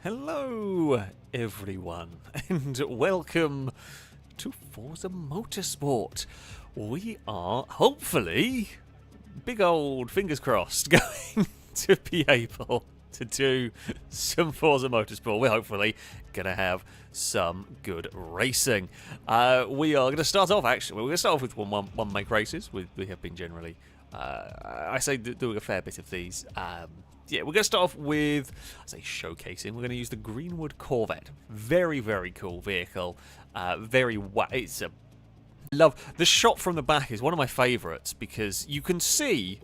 Hello, everyone, and welcome to Forza Motorsport. We are, hopefully, big old fingers crossed, going to be able to do some Forza Motorsport. We're hopefully going to have some good racing. We are going to start off, actually, we're going to start off with one make races. We have been generally, I say, doing a fair bit of these. Yeah, we're going to start off with, showcasing. We're going to use the Greenwood Corvette. Very, very cool vehicle. It's a love. The shot from the back is one of my favourites because you can see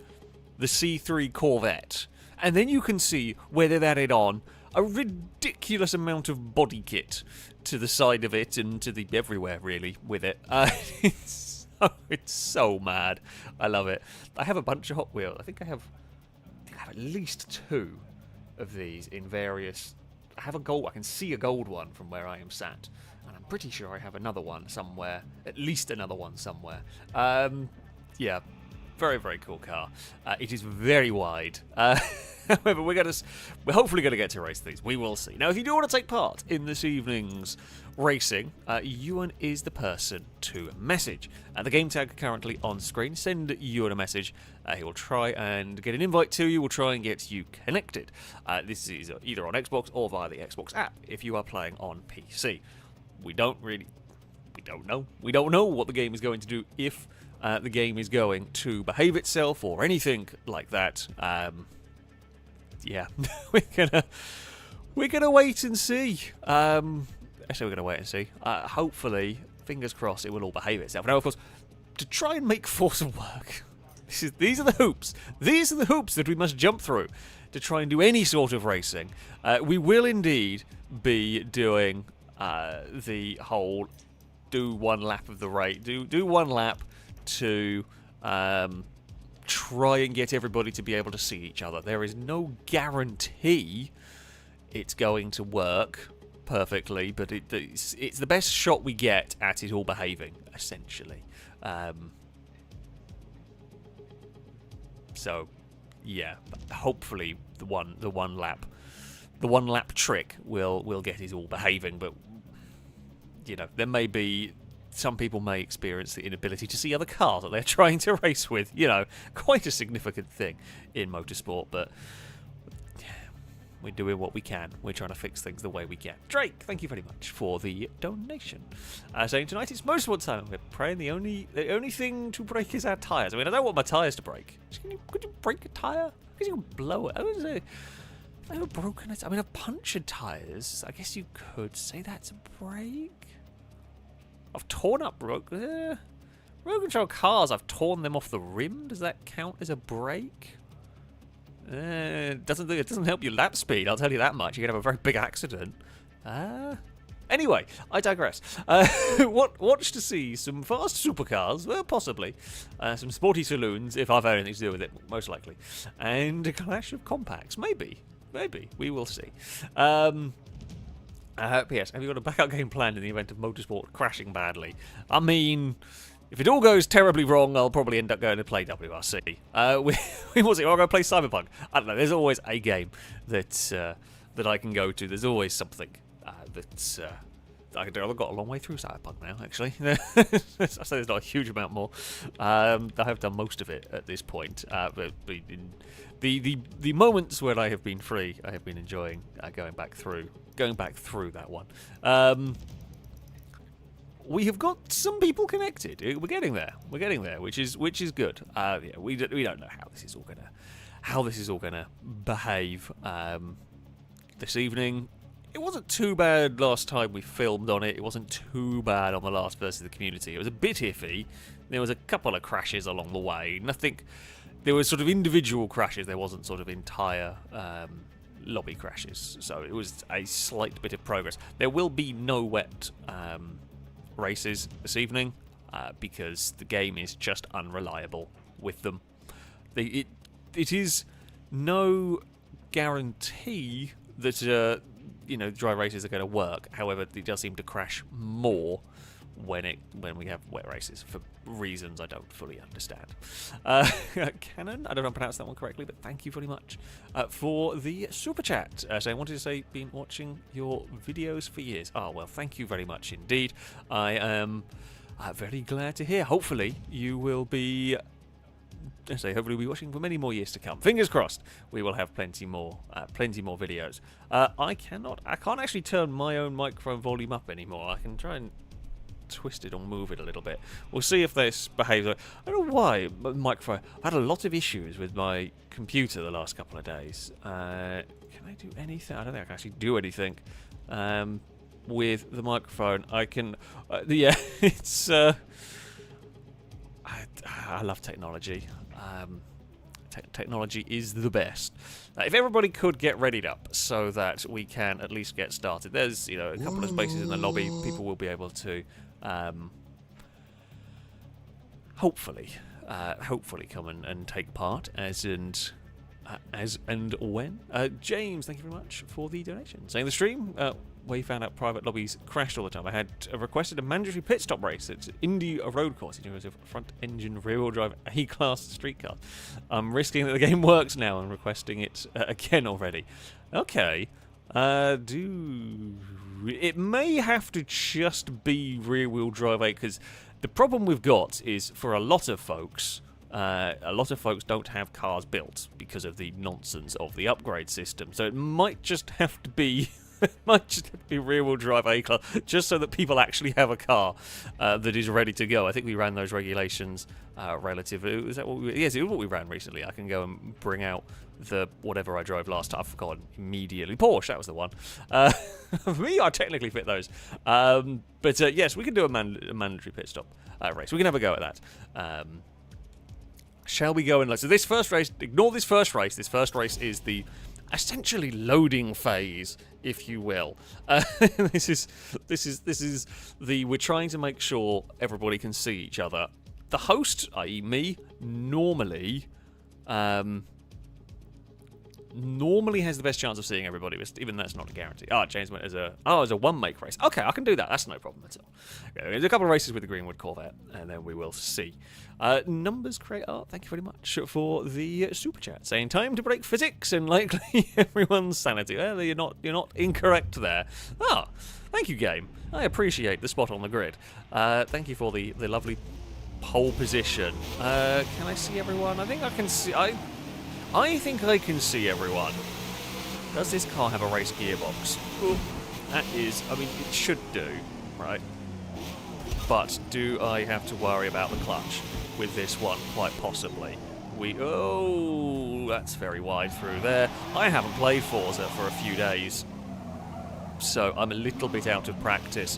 the C3 Corvette, and then you can see where they've added on a ridiculous amount of body kit to the side of it and to the everywhere really with it. It's so mad. I love it. I have a bunch of Hot Wheels. I think I have at least two of these in various. I have a gold. I can see a gold one from where I am sat, and I'm pretty sure I have another one somewhere. At least another one somewhere. Yeah, very, very cool car. It is very wide. However, we're hopefully going to get to race these. We will see. Now, if you do want to take part in this evening's racing, Ewan is the person to message. The game tag currently on screen. Send Ewan a message. He will try and get an invite to you. We'll try and get you connected. This is either on Xbox or via the Xbox app if you are playing on PC. We don't know what the game is going to do if the game is going to behave itself or anything like that. Yeah, we're gonna wait and see. Actually, we're gonna wait and see. Hopefully, fingers crossed, it will all behave itself. Now, of course, to try and make Forza work, these are the hoops. These are the hoops that we must jump through to try and do any sort of racing. We will indeed be doing the whole do one lap of the race. Do one lap to try and get everybody to be able to see each other. There is no guarantee it's going to work perfectly, but it's the best shot we get at it all behaving, essentially. So, yeah, hopefully the one lap trick will get it all behaving. But you know, there may be. Some people may experience the inability to see other cars that they're trying to race with. You know, quite a significant thing in motorsport, but we're doing what we can. We're trying to fix things the way we can. Drake, thank you very much for the donation. Saying tonight it's motorsport time. We're praying the only thing to break is our tyres. I mean, I don't want my tyres to break. Could you break a tyre? Because you can blow it. I have broken it. I mean, I've punctured tyres. I guess you could say that's a break. I've torn up road control cars. I've torn them off the rim. Does that count as a break? It doesn't help your lap speed. I'll tell you that much. You're gonna have a very big accident. Anyway, I digress. Watch to see some fast supercars, well, possibly, some sporty saloons, if I've had anything to do with it, most likely, and a clash of compacts, maybe. We will see. P.S. Have you got a backup game planned in the event of motorsport crashing badly? I mean, if it all goes terribly wrong, I'll probably end up going to play WRC. We will see. I'll go play Cyberpunk. I don't know. There's always a game that I can go to. There's always something that's I can do. I've got a long way through Cyberpunk now, actually. I say there's not a huge amount more. I have done most of it at this point. But in the moments where I have been free, I have been enjoying going back through that one. We have got some people connected. We're getting there, which is good. Yeah, we don't know how this is all gonna behave this evening. It wasn't too bad last time we filmed on it. It wasn't too bad on the last versus the community. It was a bit iffy. There was a couple of crashes along the way. Nothing. There were sort of individual crashes. There wasn't sort of entire lobby crashes. So it was a slight bit of progress. There will be no wet races this evening because the game is just unreliable with them. It is no guarantee that dry races are going to work. However, it does seem to crash more when we have wet races for reasons I don't fully understand. Cannon, I don't know if I pronounced that one correctly, but thank you very much for the super chat. So I wanted to say, been watching your videos for years. Oh, well, thank you very much indeed. I am very glad to hear. Hopefully you will be, hopefully we'll be watching for many more years to come. Fingers crossed we will have plenty more videos. I can't actually turn my own microphone volume up anymore. I can try and twist it or move it a little bit. We'll see if this behaves. I don't know why, but microphone. I've had a lot of issues with my computer the last couple of days. Can I do anything? I don't think I can actually do anything with the microphone. I can, yeah, it's. I love technology. Technology is the best. If everybody could get readied up so that we can at least get started, there's a couple of spaces in the lobby. People will be able to hopefully come and take part as and when. James, thank you very much for the donation. Saying the stream where you found out private lobbies crashed all the time. I had requested a mandatory pit stop race at Indy Road Course. It was a front-engine rear-wheel drive A-class street car. I'm risking that the game works now and requesting it again already. Okay. It may have to just be rear-wheel drive 8, because the problem we've got is for a lot of folks don't have cars built because of the nonsense of the upgrade system. So it might just have to be rear-wheel drive A-class, just so that people actually have a car that is ready to go. I think we ran those regulations relatively. Is that what yes, it was what we ran recently. I can go and bring out the whatever I drove last time. I've forgotten immediately. Porsche, that was the one. For me, I technically fit those. But yes, we can do a mandatory pit stop race. We can have a go at that. Shall we go and so this first race? Ignore this first race. This first race is the essentially loading phase, if you will. This is the we're trying to make sure everybody can see each other. The host, i.e. me, normally has the best chance of seeing everybody, but even that's not a guarantee. James went as a one-make race. Okay, I can do that. That's no problem at all. Okay, there's a couple of races with the Greenwood Corvette, and then we will see. Numbers creator, thank you very much for the super chat, saying time to break physics and likely everyone's sanity. Well, you're not incorrect there. Thank you, game. I appreciate the spot on the grid. Thank you for the lovely pole position. Can I see everyone? I think I can see. I think I can see everyone. Does this car have a race gearbox? Ooh, that is, it should do, right? But do I have to worry about the clutch with this one? Quite possibly. That's very wide through there. I haven't played Forza for a few days, so I'm a little bit out of practice.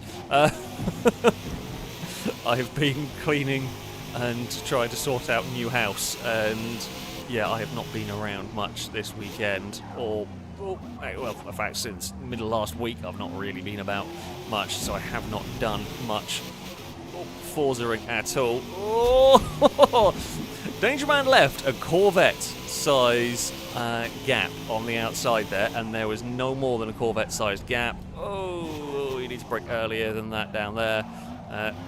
I've been cleaning and trying to sort out new house, and yeah, I have not been around much this weekend, well, in fact, since middle of last week, I've not really been about much, so I have not done much Forza-ing at all. Danger Man left a Corvette-size gap on the outside there, and there was no more than a Corvette-sized gap. You need to brake earlier than that down there.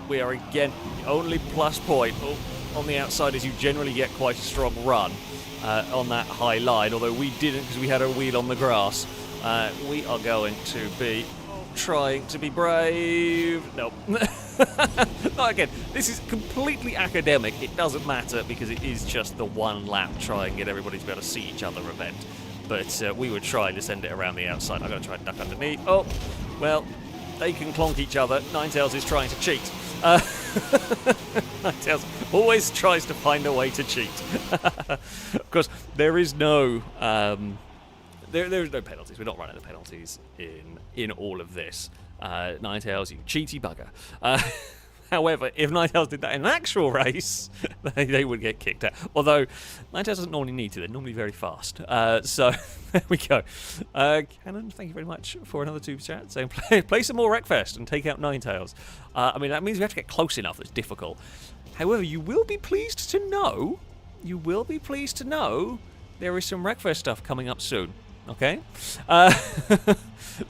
We are again, the only plus point on the outside is you generally get quite a strong run on that high line, although we didn't because we had our wheel on the grass. We are going to be trying to be brave. Nope. Not again. This is completely academic. It doesn't matter because it is just the one lap try and get everybody to be able to see each other event. But we were trying to send it around the outside. I'm going to try and duck underneath. Well, they can clonk each other. Ninetales is trying to cheat. Ninetales always tries to find a way to cheat. Of course, there is no there is no penalties. We're not running the penalties in all of this. Ninetales, you cheaty bugger. However, if Ninetales did that in an actual race, they would get kicked out. Although, Ninetales doesn't normally need to. They're normally very fast. So, there we go. Cannon, thank you very much for another super chat. Saying, play some more Wreckfest and take out Ninetales. That means we have to get close enough. That's difficult. However, you will be pleased to know, there is some Wreckfest stuff coming up soon. Okay?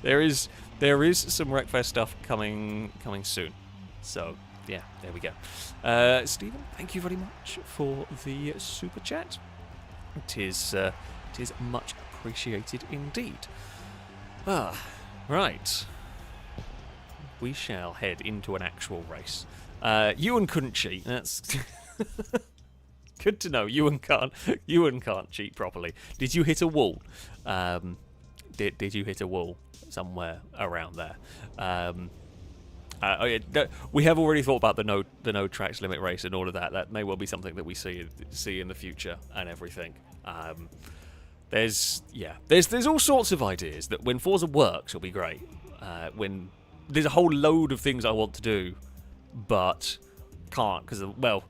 There is some Wreckfest stuff coming soon. So, yeah, there we go. Stephen, thank you very much for the super chat. It is much appreciated indeed. Right. We shall head into an actual race. Ewan couldn't cheat. That's good to know. Ewan can't cheat properly. Did you hit a wall? Did you hit a wall somewhere around there? We have already thought about the no tracks limit race and all of that. That may well be something that we see in the future and everything. There's all sorts of ideas that when Forza works will be great. When there's a whole load of things I want to do, but can't because the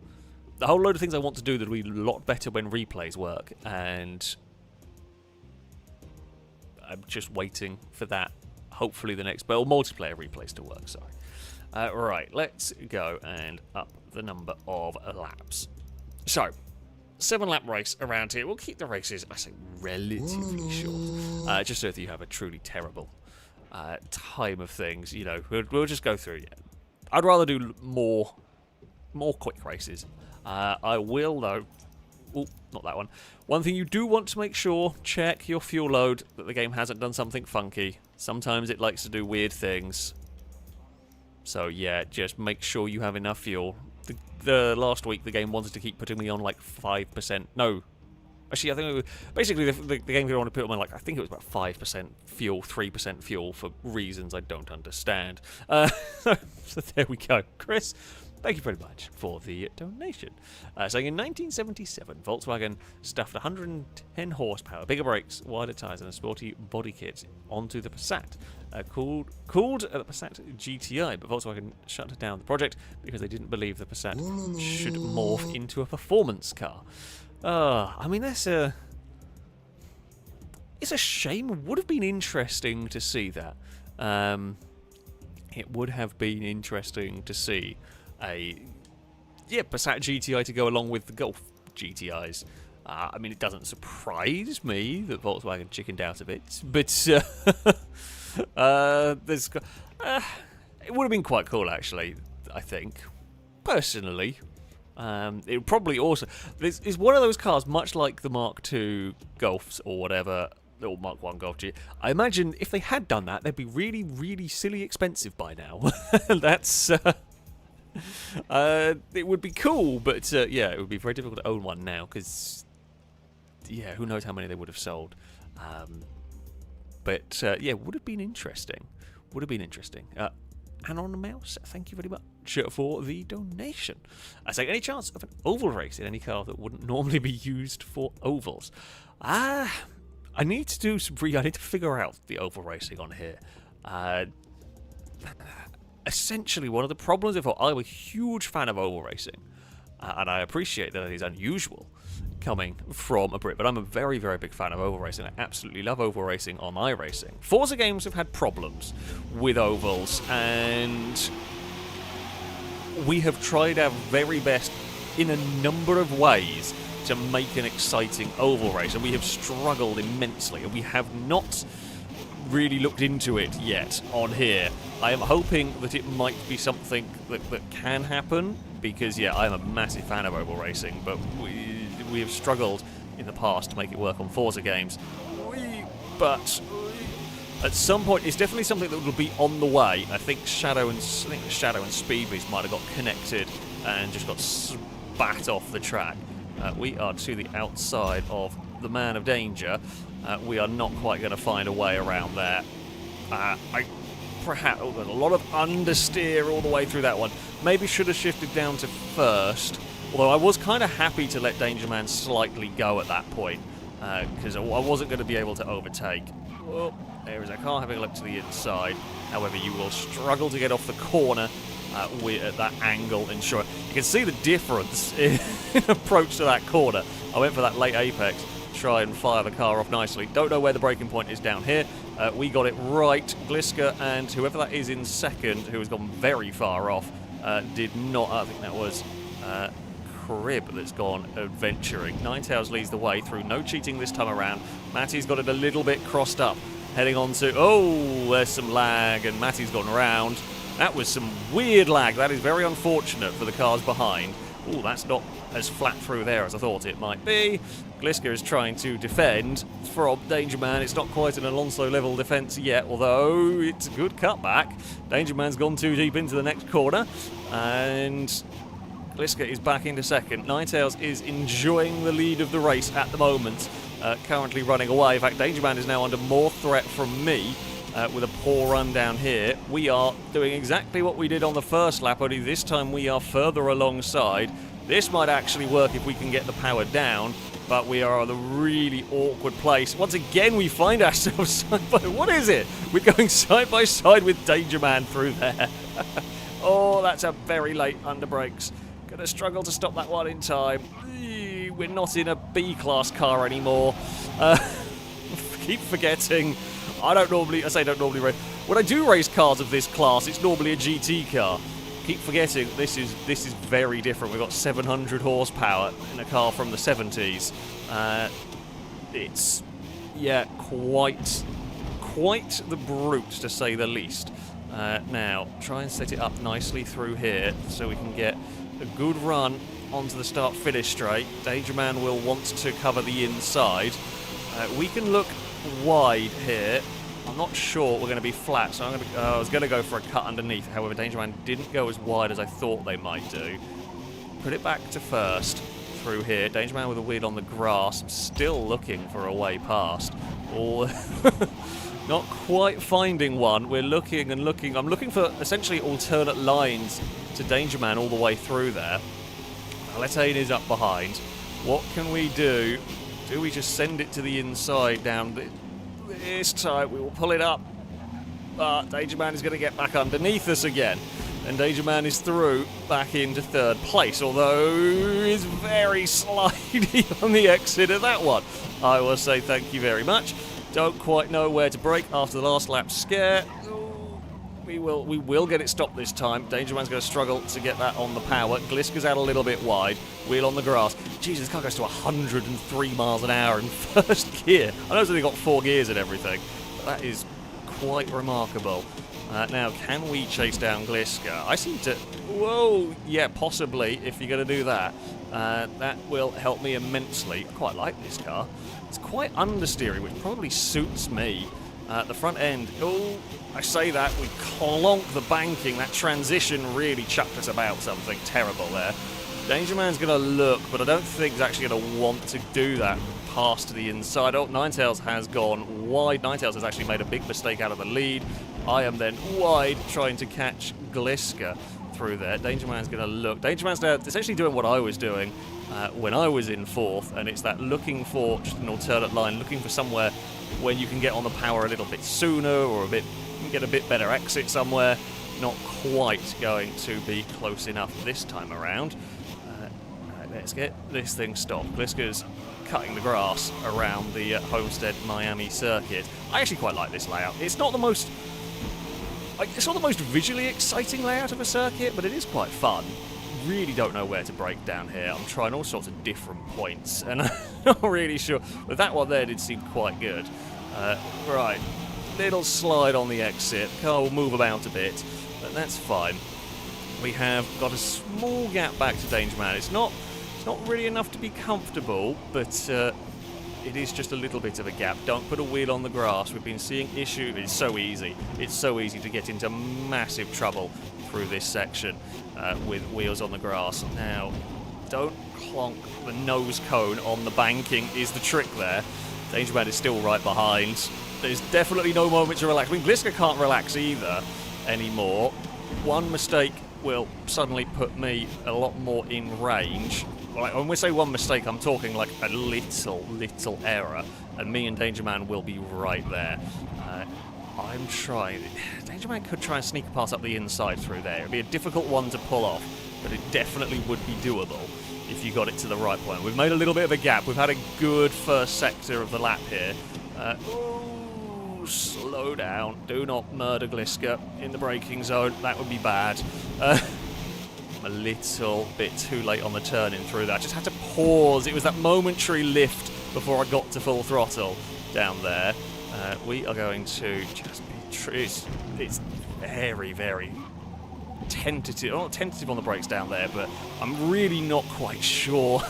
whole load of things I want to do that will be a lot better when replays work, and I'm just waiting for that. Hopefully the next multiplayer replays to work. Sorry. Right, let's go and up the number of laps. So, 7-lap race around here. We'll keep the races, I say, relatively short. Just so that you have a truly terrible time of things. You know, we'll just go through. Yeah. I'd rather do more quick races. I will, though. Oh, not that one. One thing you do want to make sure, check your fuel load, that the game hasn't done something funky. Sometimes it likes to do weird things. So yeah, just make sure you have enough fuel. The last week the game wanted to keep putting me on like 5%. No, actually I think basically the game wanted to put me on like, I think it was about 5% fuel, 3% fuel for reasons I don't understand. So there we go, Chris. Thank you very much for the donation. Saying in 1977, Volkswagen stuffed 110 horsepower, bigger brakes, wider tyres and a sporty body kit onto the Passat. Called the Passat GTI, but Volkswagen shut down the project because they didn't believe the Passat should morph into a performance car. I mean, it's a shame. It would have been interesting to see that. It would have been interesting to see a Passat GTI to go along with the Golf GTIs. I mean, it doesn't surprise me that Volkswagen chickened out of it, but it would have been quite cool, actually, I think, personally. It would probably also... It's one of those cars, much like the Mark II Golfs or whatever, or Mark I Golf G. I imagine if they had done that, they'd be really, really silly expensive by now. That's... it would be cool, but yeah, it would be very difficult to own one now because, yeah, who knows how many they would have sold. But yeah, would have been interesting. Would have been interesting. And on the mouse, thank you very much for the donation. I say, any chance of an oval race in any car that wouldn't normally be used for ovals? I need to do some I need to figure out the oval racing on here. Essentially, one of the problems I'm a huge fan of oval racing, and I appreciate that it is unusual coming from a Brit, but I'm a very, very big fan of oval racing. I absolutely love oval racing on iRacing. Forza games have had problems with ovals, and we have tried our very best in a number of ways to make an exciting oval race, and we have struggled immensely, and we have not really looked into it yet on here. I am hoping that it might be something that can happen, because yeah, I'm a massive fan of oval racing, but we have struggled in the past to make it work on Forza games. But at some point, it's definitely something that will be on the way. I think Shadow and Speed Beast might have got connected and just got spat off the track. We are to the outside of the Man of Danger. We are not quite going to find a way around there. Perhaps there's a lot of understeer all the way through that one. Maybe should have shifted down to first. Although I was kind of happy to let Danger Man slightly go at that point, because I wasn't going to be able to overtake. Oh, there is a car having a look to the inside. However, you will struggle to get off the corner at that angle. And sure, you can see the difference in approach to that corner. I went for that late apex, try and fire the car off nicely. Don't know where the braking point is down here. We got it right. Gliska and whoever that is in second, who has gone very far off, did not. I think that was Crib that's gone adventuring. Ninetales leads the way through. No cheating this time around. Matty's got it a little bit crossed up. heading on to... Oh, there's some lag, and Matty's gone around. That was some weird lag. That is very unfortunate for the cars behind. Oh, that's not as flat through there as I thought it might be. Gliska is trying to defend from Danger Man. It's not quite an Alonso-level defence yet, although it's a good cutback. Danger Man's gone too deep into the next corner, and Gliska is back into second. Ninetales is enjoying the lead of the race at the moment, currently running away. In fact, Danger Man is now under more threat from me with a poor run down here. We are doing exactly what we did on the first lap, only this time we are further alongside. This might actually work if we can get the power down, but we are at a really awkward place. Once again, we find ourselves side by... What is it? We're going side by side with Danger Man through there. Oh, that's a very late under brakes. Gonna struggle to stop that one in time. We're not in a B-class car anymore. Keep forgetting. I don't normally race. When I do race cars of this class, it's normally a GT car. Keep forgetting this is very different. We've got 700 horsepower in a car from the 70s. It's quite the brute, to say the least. Now try and set it up nicely through here so we can get a good run onto the start-finish straight. Danger Man will want to cover the inside. We can look wide here. I'm not sure we're going to be flat, so I was going to go for a cut underneath. However, Danger Man didn't go as wide as I thought they might do. Put it back to first through here. Danger Man with a wheel on the grass. I'm still looking for a way past. Or not quite finding one. We're looking and looking. I'm looking for essentially alternate lines to Danger Man all the way through there. Letane is up behind. What can we do? Do we just send it to the inside down this time? We will pull it up. But Danger Man is going to get back underneath us again. And Danger Man is through back into third place, although he's very slidey on the exit of that one. I will say thank you very much. Don't quite know where to brake after the last lap scare. We will get it stopped this time. Danger Man's going to struggle to get that on the power. Gliska's out a little bit wide. Wheel on the grass. Jesus, this car goes to 103 miles an hour in first gear. I know it's only got 4 gears and everything, but that is quite remarkable. Now, can we chase down Gliska? I seem to... Whoa! Yeah, possibly, if you're going to do that. That will help me immensely. I quite like this car. It's quite understeering, which probably suits me. The front end, oh, I say that, we clonk the banking. That transition really chucked us about something terrible there. Danger Man's going to look, but I don't think he's actually going to want to do that pass to the inside. Oh, Ninetales has gone wide. Ninetales has actually made a big mistake out of the lead. I am then wide, trying to catch Gliska through there. Danger Man's going to look. Danger Man's now essentially doing what I was doing when I was in fourth, and it's that looking for just an alternate line, looking for somewhere where you can get on the power a little bit sooner, or get a bit better exit somewhere. Not quite going to be close enough this time around. Let's get this thing stopped. Gliska's cutting the grass around the Homestead Miami circuit. I actually quite like this layout. It's not the most visually exciting layout of a circuit, but it is quite fun. Really don't know where to break down here. I'm trying all sorts of different points, and I'm not really sure. But that one there did seem quite good. Right, little slide on the exit. Car will move about a bit, but that's fine. We have got a small gap back to Danger Man. It's not really enough to be comfortable, but it is just a little bit of a gap. Don't put a wheel on the grass. We've been seeing issues. It's so easy. It's so easy to get into massive trouble through this section with wheels on the grass. Now, don't clonk the nose cone on the banking is the trick there. Danger Man is still right behind. There's definitely no moment to relax. I mean, Gliska can't relax either anymore. One mistake will suddenly put me a lot more in range. Like, when we say one mistake, I'm talking like a little error, and me and Danger Man will be right there. I'm trying. Danger Man could try and sneak past up the inside through there. It'd be a difficult one to pull off, but it definitely would be doable if you got it to the right point. We've made a little bit of a gap. We've had a good first sector of the lap here. Slow down. Do not murder Gliska in the braking zone. That would be bad. A little bit too late on the turn-in through that. Just had to pause. It was that momentary lift before I got to full throttle down there. We are going to just be it's very, very tentative. Not tentative on the brakes down there, but I'm really not quite sure.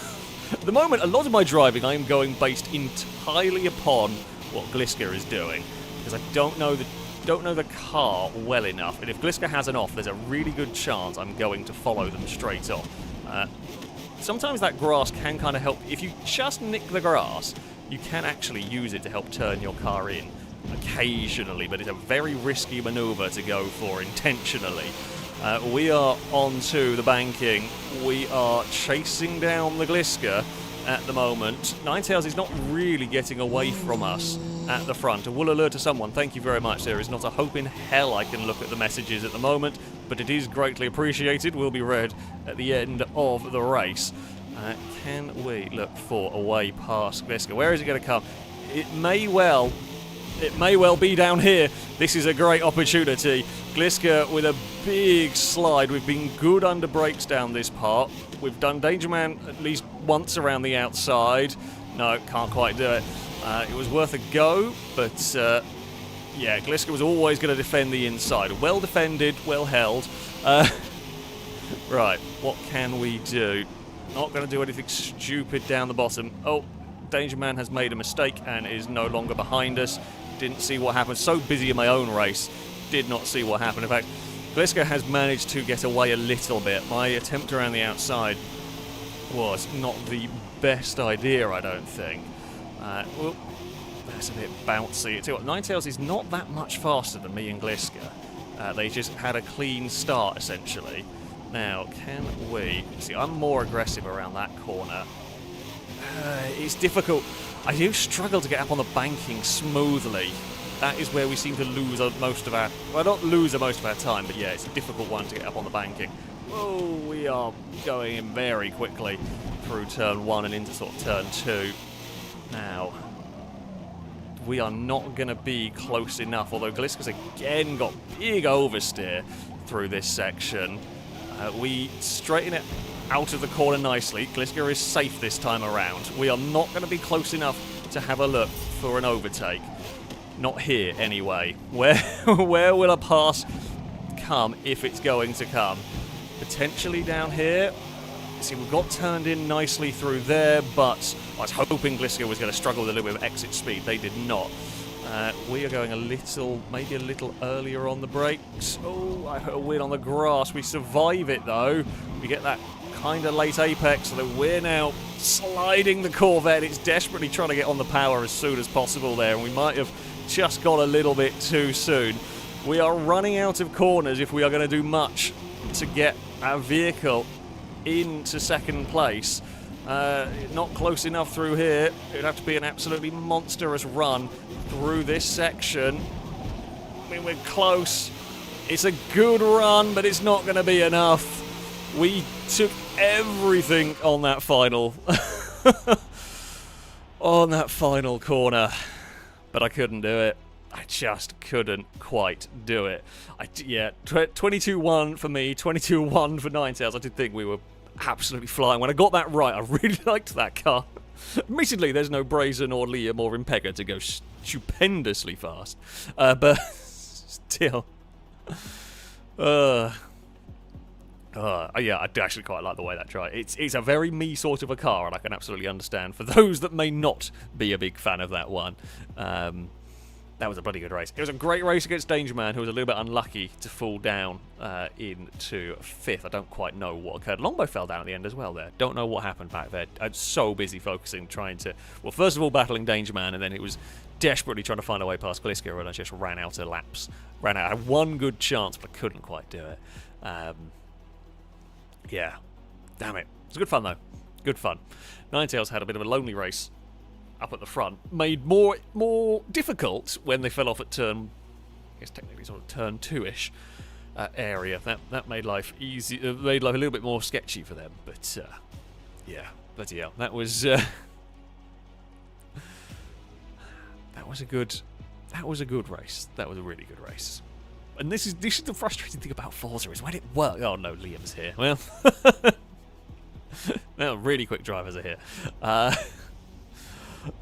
At the moment, a lot of my driving, I am going based entirely upon what Gliska is doing, because I don't know the car well enough, and if Gliska has an off, there's a really good chance I'm going to follow them straight off. Sometimes that grass can kind of help. If you just nick the grass, you can actually use it to help turn your car in occasionally, but it's a very risky manoeuvre to go for intentionally. We are onto the banking. We are chasing down the Gliska at the moment. Ninetales is not really getting away from us at the front. A wool alert to someone. Thank you very much. There is not a hope in hell I can look at the messages at the moment, but it is greatly appreciated. Will be read at the end of the race. Can we look for a way past Gliska? Where is it going to come? It may well be down here. This is a great opportunity. Gliska with a big slide. We've been good under brakes down this part. We've done Danger Man at least once around the outside. No, can't quite do it. It was worth a go, but yeah, Gliska was always going to defend the inside. Well defended, well held. Right, what can we do? Not going to do anything stupid down the bottom. Oh, Danger Man has made a mistake and is no longer behind us. Didn't see what happened. So busy in my own race, did not see what happened. In fact, Gliska has managed to get away a little bit. My attempt around the outside was not the best idea, I don't think. Well, that's a bit bouncy. Tell you what, Ninetales is not that much faster than me and Gliska. They just had a clean start, essentially. Now, can we... See, I'm more aggressive around that corner. It's difficult. I do struggle to get up on the banking smoothly. That is where we seem to lose most of our... Well, not lose most of our time, but yeah, it's a difficult one to get up on the banking. Oh, we are going in very quickly through turn 1 and into sort of turn 2. Now, we are not going to be close enough, although Gliska's again got big oversteer through this section. We straighten it out of the corner nicely. Gliska is safe this time around. We are not going to be close enough to have a look for an overtake. Not here, anyway. Where will a pass come, if it's going to come? Potentially down here. See, we got turned in nicely through there, but I was hoping Gliska was going to struggle with a little bit of exit speed. They did not. We are going maybe a little earlier on the brakes. Oh, I hit a win on the grass. We survive it, though. We get that kind of late apex, so that we're now sliding the Corvette. It's desperately trying to get on the power as soon as possible there, and we might have just got a little bit too soon. We are running out of corners if we are going to do much to get our vehicle into second place. Not close enough through here. It'd have to be an absolutely monstrous run through this section. I mean, we're close. It's a good run, but it's not going to be enough. We took everything on that final corner, but I couldn't do it. I just couldn't quite do it. 22-1 for me, 22-1 for Ninetales. I did think we were absolutely flying. When I got that right, I really liked that car. Admittedly, there's no Brazen or Liam or Impega to go stupendously fast. But still. Yeah, I do actually quite like the way that tried. It's a very me sort of a car, and I can absolutely understand for those that may not be a big fan of that one. That was a bloody good race. It was a great race against Danger Man, who was a little bit unlucky to fall down into 5th. I don't quite know what occurred. Longbow fell down at the end as well there. Don't know what happened back there. I was so busy focusing, trying to... Well, first of all, battling Danger Man, and then it was desperately trying to find a way past Gliska, and I just ran out of laps. I had one good chance, but I couldn't quite do it. Yeah. Damn it. It was good fun, though. Good fun. Ninetales had a bit of a lonely race up at the front, made more difficult when they fell off at turn, I guess technically sort of turn 2-ish area. That made life easy, made life a little bit more sketchy for them. But yeah, bloody hell, that was a good race. That was a really good race. And this is the frustrating thing about Forza, is when it works. Oh no, Liam's here. Well, well, really quick drivers are here.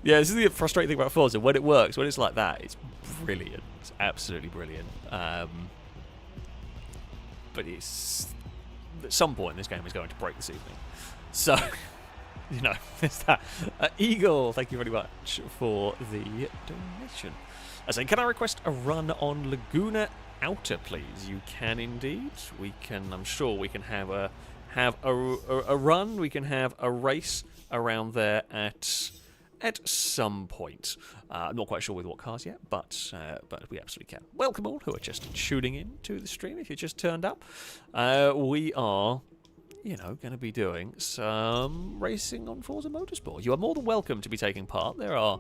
Yeah, this is the frustrating thing about Forza. When it works, when it's like that, it's brilliant. It's absolutely brilliant. But it's... At some point, this game is going to break this evening. So, you know, there's that. Eagle, thank you very much for the donation. I say, can I request a run on Laguna Outer, please? You can indeed. We can, I'm sure we can have a run. We can have a race around there at some point. I'm not quite sure with what cars yet, but we absolutely can. Welcome all who are just tuning in to the stream. If you just turned up, we are, you know, going to be doing some racing on Forza Motorsport. You are more than welcome to be taking part. There are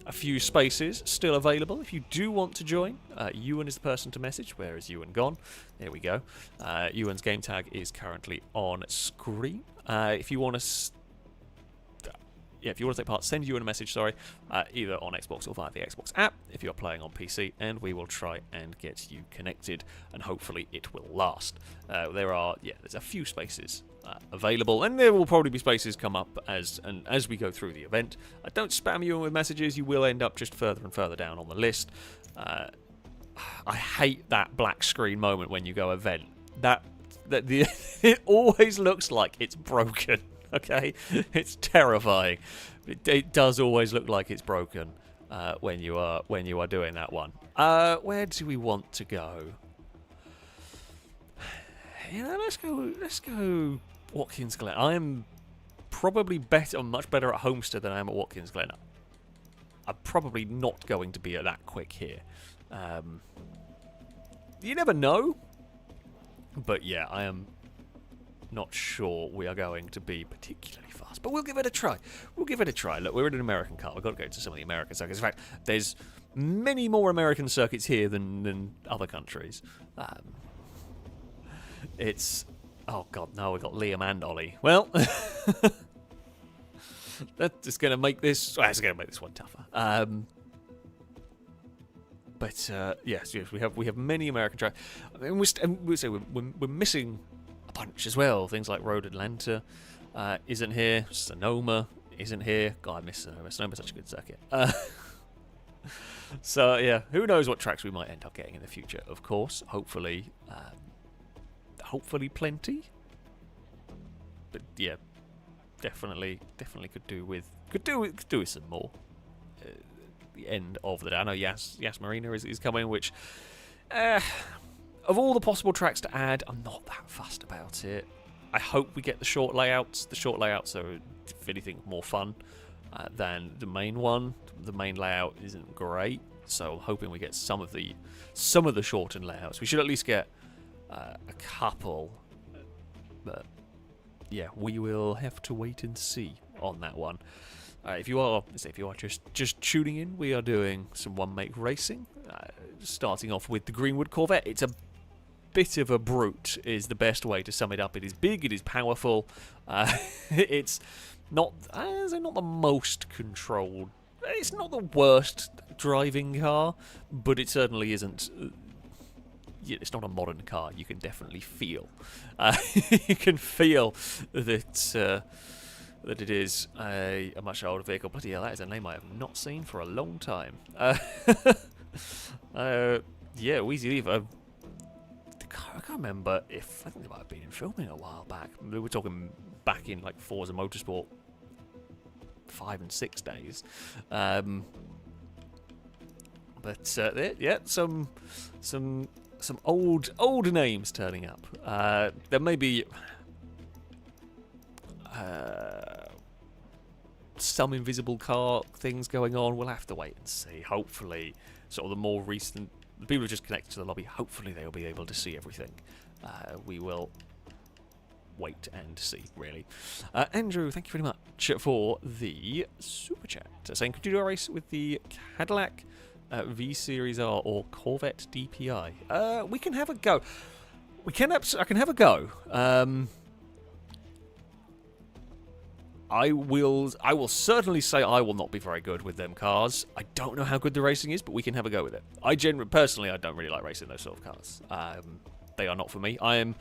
a few spaces still available. If you do want to join, Ewan is the person to message. Where is Ewan gone? There we go. Ewan's game tag is currently on screen. If you want to... if you want to take part, send Ewan a message, either on Xbox or via the Xbox app if you're playing on PC, and we will try and get you connected, and hopefully it will last. There's a few spaces available, and there will probably be spaces come up as we go through the event. Don't spam Ewan with messages, you will end up just further and further down on the list. I hate that black screen moment when you go event. It always looks like it's broken. Okay, it's terrifying. It does always look like it's broken when you are doing that one. Where do we want to go? You know, let's go Watkins Glen. I am probably much better at Homestead than I am at Watkins Glen. I'm probably not going to be that quick here. You never know, but yeah, I am not sure we are going to be particularly fast, but we'll give it a try. Look, we're in an American car. We've got to go to some of the American circuits. In fact, there's many more American circuits here than other countries. It's... Oh, God, no, we've got Liam and Ollie. Well, that's going to make this... Well, it's going to make this one tougher. Yes, we have many American tracks. I mean, we're missing a bunch as well. Things like Road Atlanta isn't here. Sonoma isn't here. God, I miss Sonoma. Sonoma's such a good circuit. So yeah, who knows what tracks we might end up getting in the future? Of course, hopefully plenty. But yeah, definitely could do with some more. The end of the day. I know Yas Marina is coming, which of all the possible tracks to add, I'm not that fussed about it. I hope we get the short layouts. The short layouts are, if anything, more fun than the main one. The main layout isn't great, so I'm hoping we get some of the shortened layouts. We should at least get a couple, but yeah, we will have to wait and see on that one. If you are just tuning in, we are doing some one-make racing, starting off with the Greenwood Corvette. It's a bit of a brute, is the best way to sum it up. It is big, it is powerful. It's not the most controlled. It's not the worst driving car, but it certainly isn't. It's not a modern car. You can definitely feel. You can feel that it is a much older vehicle. Bloody hell, that is a name I have not seen for a long time. Yeah, Wheezy Leaf. I can't remember if... I think they might have been in filming a while back. We were talking back in like Forza Motorsport 5 and 6 days. But yeah, some old names turning up. There may be some invisible car things going on. We'll have to wait and see. Hopefully, sort of the more recent, the people who just connected to the lobby, hopefully they'll be able to see everything. We will wait and see, really. Andrew, thank you very much for the super chat. Saying, could you do a race with the Cadillac V Series R or Corvette DPI? We can have a go. I can have a go. I will certainly say I will not be very good with them cars. I don't know how good the racing is, but we can have a go with it. Personally, I don't really like racing those sort of cars. They are not for me. I am,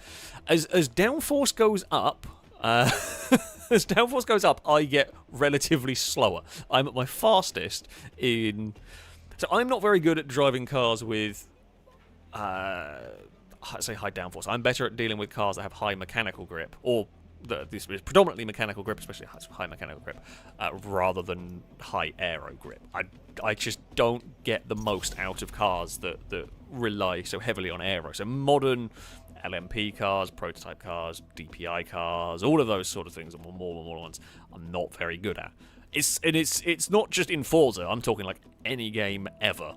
as downforce goes up, As downforce goes up, I get relatively slower. I'm at my fastest in... So I'm not very good at driving cars with, say, high downforce. I'm better at dealing with cars that have high mechanical grip, or this is predominantly mechanical grip, especially high mechanical grip, rather than high aero grip. I just don't get the most out of cars that rely so heavily on aero. So modern LMP cars, prototype cars, DPI cars, all of those sort of things, and more ones, I'm not very good at. It's not just in Forza. I'm talking like any game ever.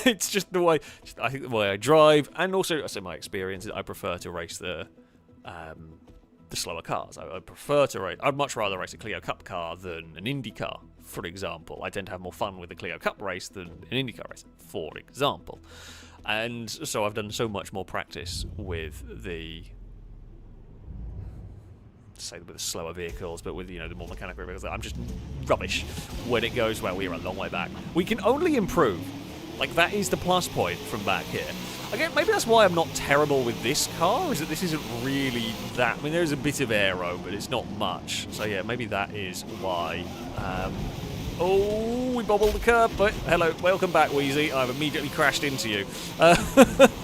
It's just the way I think the way I drive, and also I say my experience is I prefer to race the slower cars. I prefer to race. I'd much rather race a Clio Cup car than an Indy car, for example. I tend to have more fun with a Clio Cup race than an Indy car race, for example. And so I've done so much more practice with the slower vehicles, but with the more mechanical vehicles. I'm just rubbish when it goes. Well, we're a long way back. We can only improve. Like, that is the plus point from back here. Again, maybe that's why I'm not terrible with this car, is that this isn't really that... I mean, there's a bit of aero, but it's not much. So, yeah, maybe that is why. Oh, we bobbled the curb, but hello, welcome back, Wheezy. I've immediately crashed into you.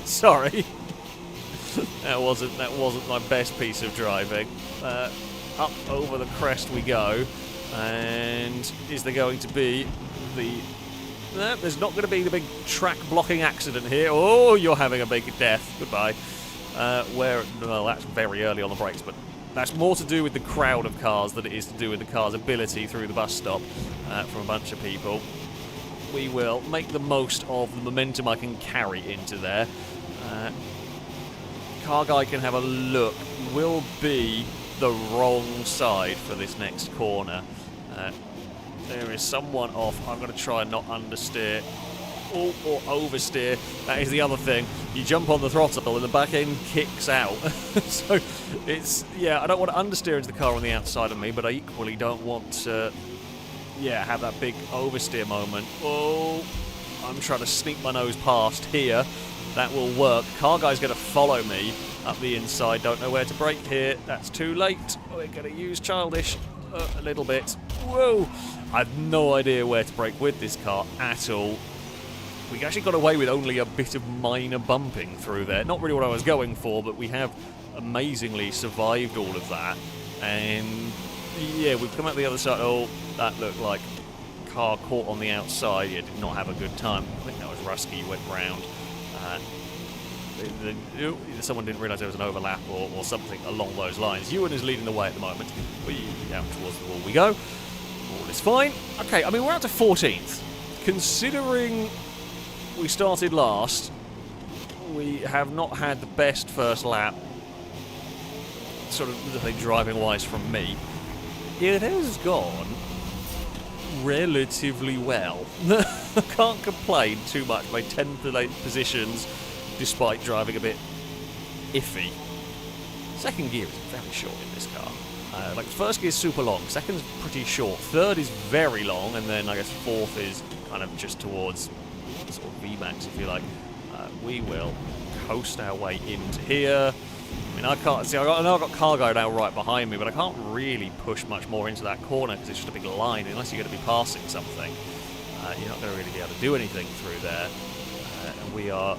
Sorry. That wasn't my best piece of driving. Up over the crest we go. And is there going to be the... No, there's not going to be the big track-blocking accident here. Oh, you're having a big death. Goodbye. Well, that's very early on the brakes, but that's more to do with the crowd of cars than it is to do with the car's ability through the bus stop from a bunch of people. We will make the most of the momentum I can carry into there. Car guy can have a look. Will be the wrong side for this next corner. There is someone off. I'm going to try and not understeer or oversteer. That is the other thing. You jump on the throttle and the back end kicks out. So it's, yeah, I don't want to understeer into the car on the outside of me, but I equally don't want to, have that big oversteer moment. Oh, I'm trying to sneak my nose past here. That will work. Car guy's going to follow me up the inside. Don't know where to brake here. That's too late. We're going to use childish a little bit. Whoa! I have no idea where to brake with this car at all. We actually got away with only a bit of minor bumping through there. Not really what I was going for, but we have amazingly survived all of that. And yeah, we've come out the other side. Oh, that looked like car caught on the outside. Yeah, did not have a good time. I think that was Rusky, went round. Someone didn't realise there was an overlap or something along those lines. Ewan is leading the way at the moment. Down towards the wall we go. All is fine. Okay, I mean, we're out to 14th. Considering we started last, we have not had the best first lap, sort of driving-wise from me. It has gone relatively well. I can't complain too much. My 10th to 8th positions, despite driving a bit iffy. Second gear is very short in this car. Like, first gear is super long, second's pretty short, third is very long, and then I guess fourth is kind of just towards sort of VMAX, if you like. We will coast our way into here. I mean, I can't see. I know I've got car guy now right behind me, but I can't really push much more into that corner because it's just a big line. Unless you're going to be passing something, you're not going to really be able to do anything through there. And we are.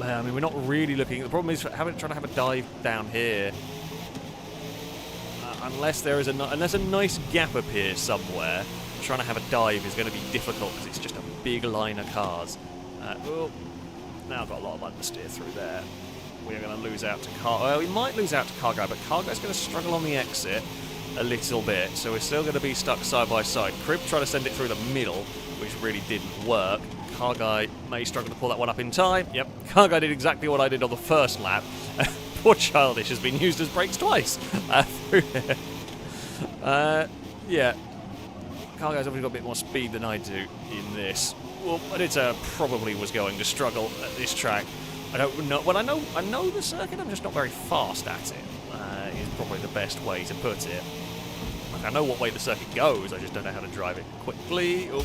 I mean, we're not really looking. The problem is trying to have a dive down here. Unless there is unless a nice gap appears somewhere, trying to have a dive is going to be difficult because it's just a big line of cars. Now I've got a lot of understeer through there. We're going to lose out to car. Well, we might lose out to car guy, but car guy's going to struggle on the exit a little bit, so we're still going to be stuck side by side. Crib tried to send it through the middle, which really didn't work. Car guy may struggle to pull that one up in time. Yep, car guy did exactly what I did on the first lap. Poor Childish has been used as brakes twice through here. Yeah, car guy's obviously got a bit more speed than I do in this. Well, Editor probably was going to struggle at this track. I don't know. Well, I know the circuit. I'm just not very fast at it. Is probably the best way to put it. Like, I know what way the circuit goes. I just don't know how to drive it quickly. Oh,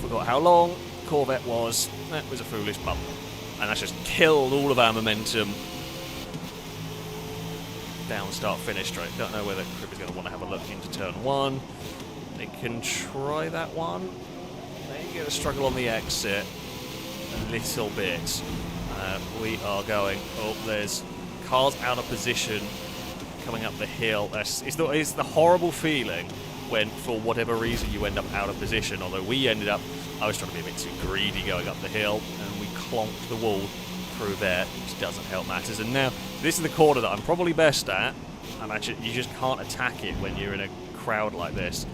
forgot how long Corvette was. That was a foolish bump, and that's just killed all of our momentum. down start finish straight. Don't know whether Crib is going to want to have a look into turn 1. They can try that one. They're going to struggle on the exit a little bit. We are going, oh, there's cars out of position coming up the hill. It's the horrible feeling when, for whatever reason, you end up out of position. Although we ended up, I was trying to be a bit too greedy going up the hill, and we clonked the wall through there, which doesn't help matters. And now, this is the corner that I'm probably best at, and actually, you just can't attack it when you're in a crowd like this.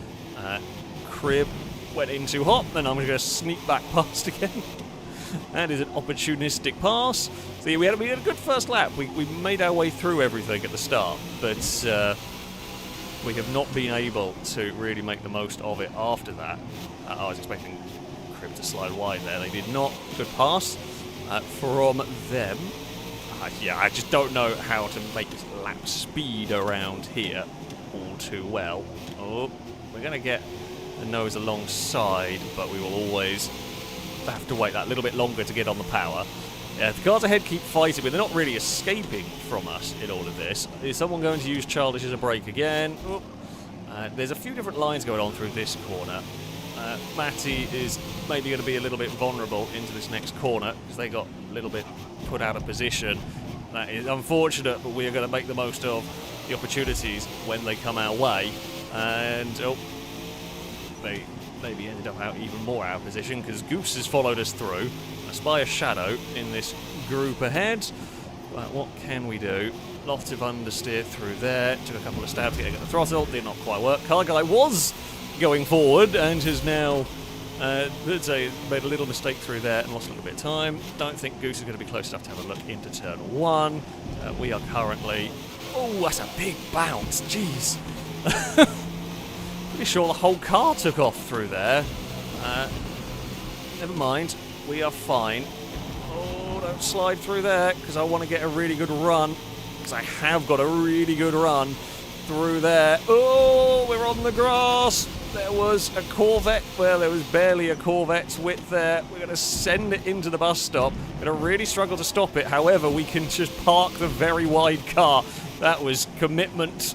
Crib went in too hot, and I'm going to sneak back past again. That is an opportunistic pass. So we had a good first lap. We made our way through everything at the start, but we have not been able to really make the most of it after that. I was expecting Crib to slide wide there. They did not. Good pass from them. Yeah, I just don't know how to make lap speed around here all too well. Oh, we're going to get the nose alongside, but we will always have to wait that little bit longer to get on the power. Yeah, the cars ahead keep fighting, but they're not really escaping from us in all of this. Is someone going to use Childish as a brake again? Oh. There's a few different lines going on through this corner. Matty is maybe going to be a little bit vulnerable into this next corner because they got a little bit put out of position. That is unfortunate, but we are going to make the most of the opportunities when they come our way. And oh, they maybe ended up out even more out of position because Goose has followed us through. I spy a shadow in this group ahead. What can we do? Lots of understeer through there. Took a couple of stabs getting at the throttle. Did not quite work. Car Guy was going forward and has now made a little mistake through there and lost a little bit of time. Don't think Goose is going to be close enough to have a look into turn 1. We are currently... Oh, that's a big bounce. Jeez. Pretty sure the whole car took off through there. Never mind. We are fine. Oh, don't slide through there because I want to get a really good run. Because I have got a really good run through there. Oh, we're on the grass. There was a Corvette. Well, there was barely a Corvette's width there. We're going to send it into the bus stop. We're going to really struggle to stop it. However, we can just park the very wide car. That was commitment.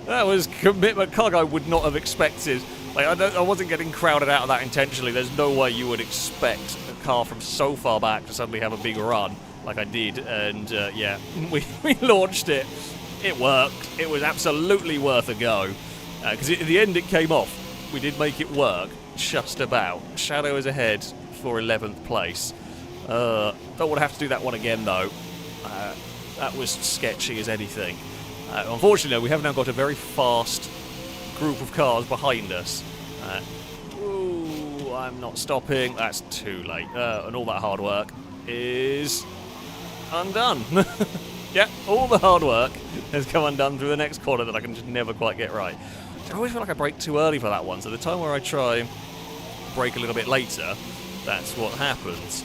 That was commitment. Car Guy would not have expected. Like, I wasn't getting crowded out of that intentionally. There's no way you would expect a car from so far back to suddenly have a big run like I did. And yeah, we launched it. It worked. It was absolutely worth a go. Because at the end it came off. We did make it work, just about. Shadow is ahead for 11th place. Don't want to have to do that one again, though. That was sketchy as anything. Unfortunately, we have now got a very fast group of cars behind us. Ooh, I'm not stopping. That's too late. And all that hard work is undone. Yeah, all the hard work has come undone through the next corner that I can just never quite get right. I always feel like I brake too early for that one, so the time where I try brake a little bit later, that's what happens.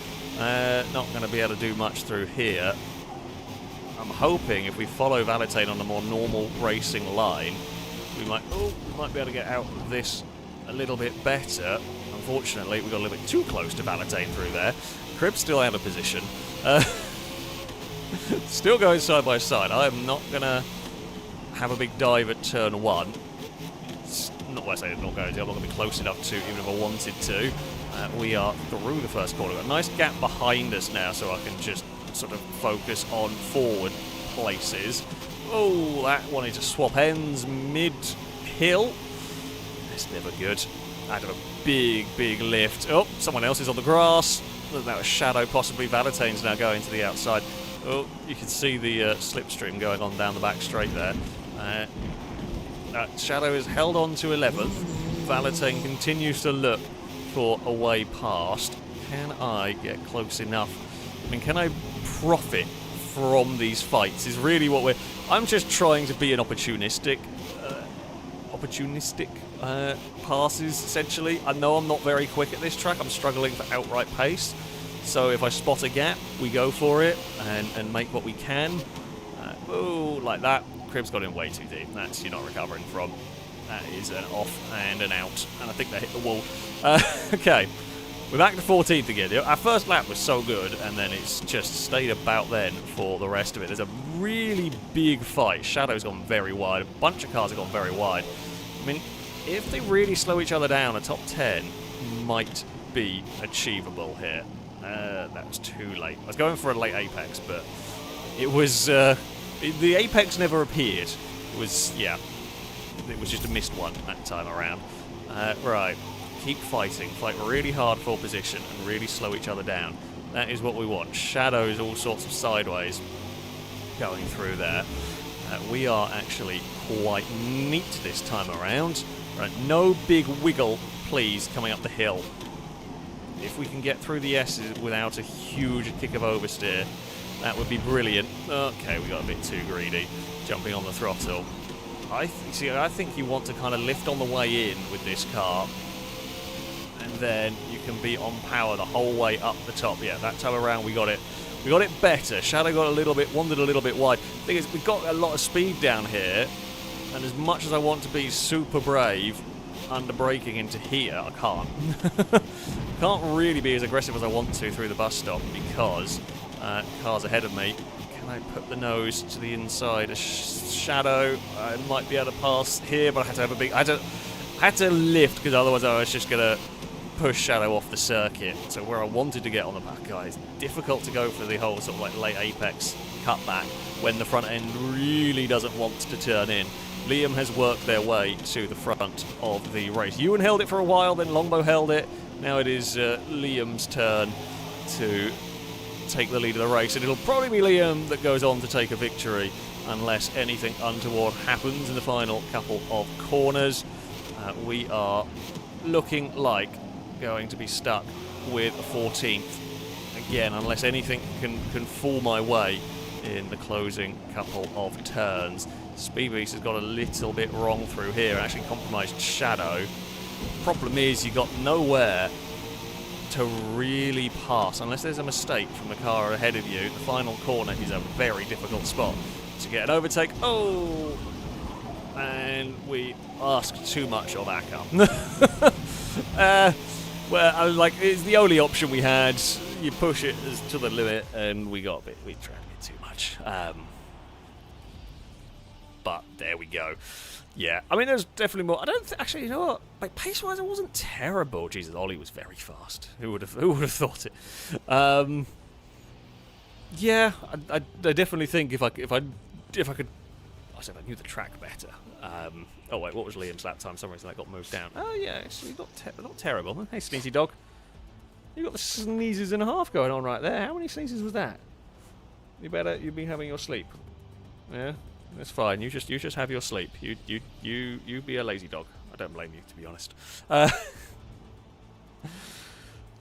Not going to be able to do much through here. I'm hoping if we follow Valentine on a more normal racing line, we might be able to get out of this a little bit better. Unfortunately, we got a little bit too close to Valentine through there. Crib's still out of position. Still going side by side. I am not going to have a big dive at turn 1. It's not what I say I'm not going to. I'm not going to be close enough to, even if I wanted to. We are through the first corner. We've got a nice gap behind us now, so I can just sort of focus on forward places. Oh, that wanted to swap ends mid-hill. That's never good. Out of a big, big lift. Oh, someone else is on the grass. That was Shadow, possibly. Valentine's now going to the outside. Oh, you can see the slipstream going on down the back straight there. Shadow is held on to 11th. Valentine continues to look for a way past. Can I get close enough? I mean, can I profit from these fights? Is really what we're... I'm just trying to be an opportunistic passes, essentially. I know I'm not very quick at this track. I'm struggling for outright pace. So if I spot a gap, we go for it and make what we can. Oh, like that. Crib's got in way too deep. That's you're not recovering from. That is an off and an out. And I think they hit the wall. Okay. We're back to 14th again. Our first lap was so good, and then it's just stayed about then for the rest of it. There's a really big fight. Shadow's gone very wide. A bunch of cars have gone very wide. I mean, if they really slow each other down, a top 10 might be achievable here. That was too late. I was going for a late apex, but it was... the apex never appeared. It was, yeah, it was just a missed one that time around. Right, keep fighting. Fight really hard for position and really slow each other down. That is what we want. Shadows all sorts of sideways going through there. We are actually quite neat this time around. Right, no big wiggle, please, coming up the hill. If we can get through the S's without a huge kick of oversteer, that would be brilliant. Okay, we got a bit too greedy, jumping on the throttle. I think you want to kind of lift on the way in with this car, and then you can be on power the whole way up the top. Yeah, that time around we got it. We got it better. Shadow got wandered a little bit wide. Thing is, we've got a lot of speed down here, and as much as I want to be super brave under braking into here, I can't. Can't really be as aggressive as I want to through the bus stop because cars ahead of me. Can I put the nose to the inside? A Shadow, I might be able to pass here, but I had to have a big... I had to lift because otherwise I was just going to push Shadow off the circuit. So where I wanted to get on the back guy, it's difficult to go for the whole sort of like late apex cutback when the front end really doesn't want to turn in. Liam has worked their way to the front of the race. Ewan held it for a while, then Longbow held it. Now it is Liam's turn to take the lead of the race, and it'll probably be Liam that goes on to take a victory unless anything untoward happens in the final couple of corners. We are looking like going to be stuck with 14th again, unless anything can fall my way in the closing couple of turns. Speedbeast has got a little bit wrong through here and actually compromised Shadow. Problem is, you got nowhere to really pass unless there's a mistake from the car ahead of you. The final corner is a very difficult spot to get an overtake. Oh, and we asked too much of our car. Well, like, it's the only option we had. You push it to the limit, and we tried a bit too much. But there we go. Yeah, I mean, there's definitely more. I don't actually, you know what? Like, pace-wise, it wasn't terrible. Jesus, Ollie was very fast. Who would have thought it? Yeah, I definitely think if I could, I said I knew the track better. Oh wait, what was Liam's lap time? For some reason that got moved down. Oh yeah, actually not terrible. Hey, sneezy dog, you got the sneezes and a half going on right there. How many sneezes was that? You've been having your sleep. Yeah. That's fine. You just have your sleep. You be a lazy dog. I don't blame you, to be honest.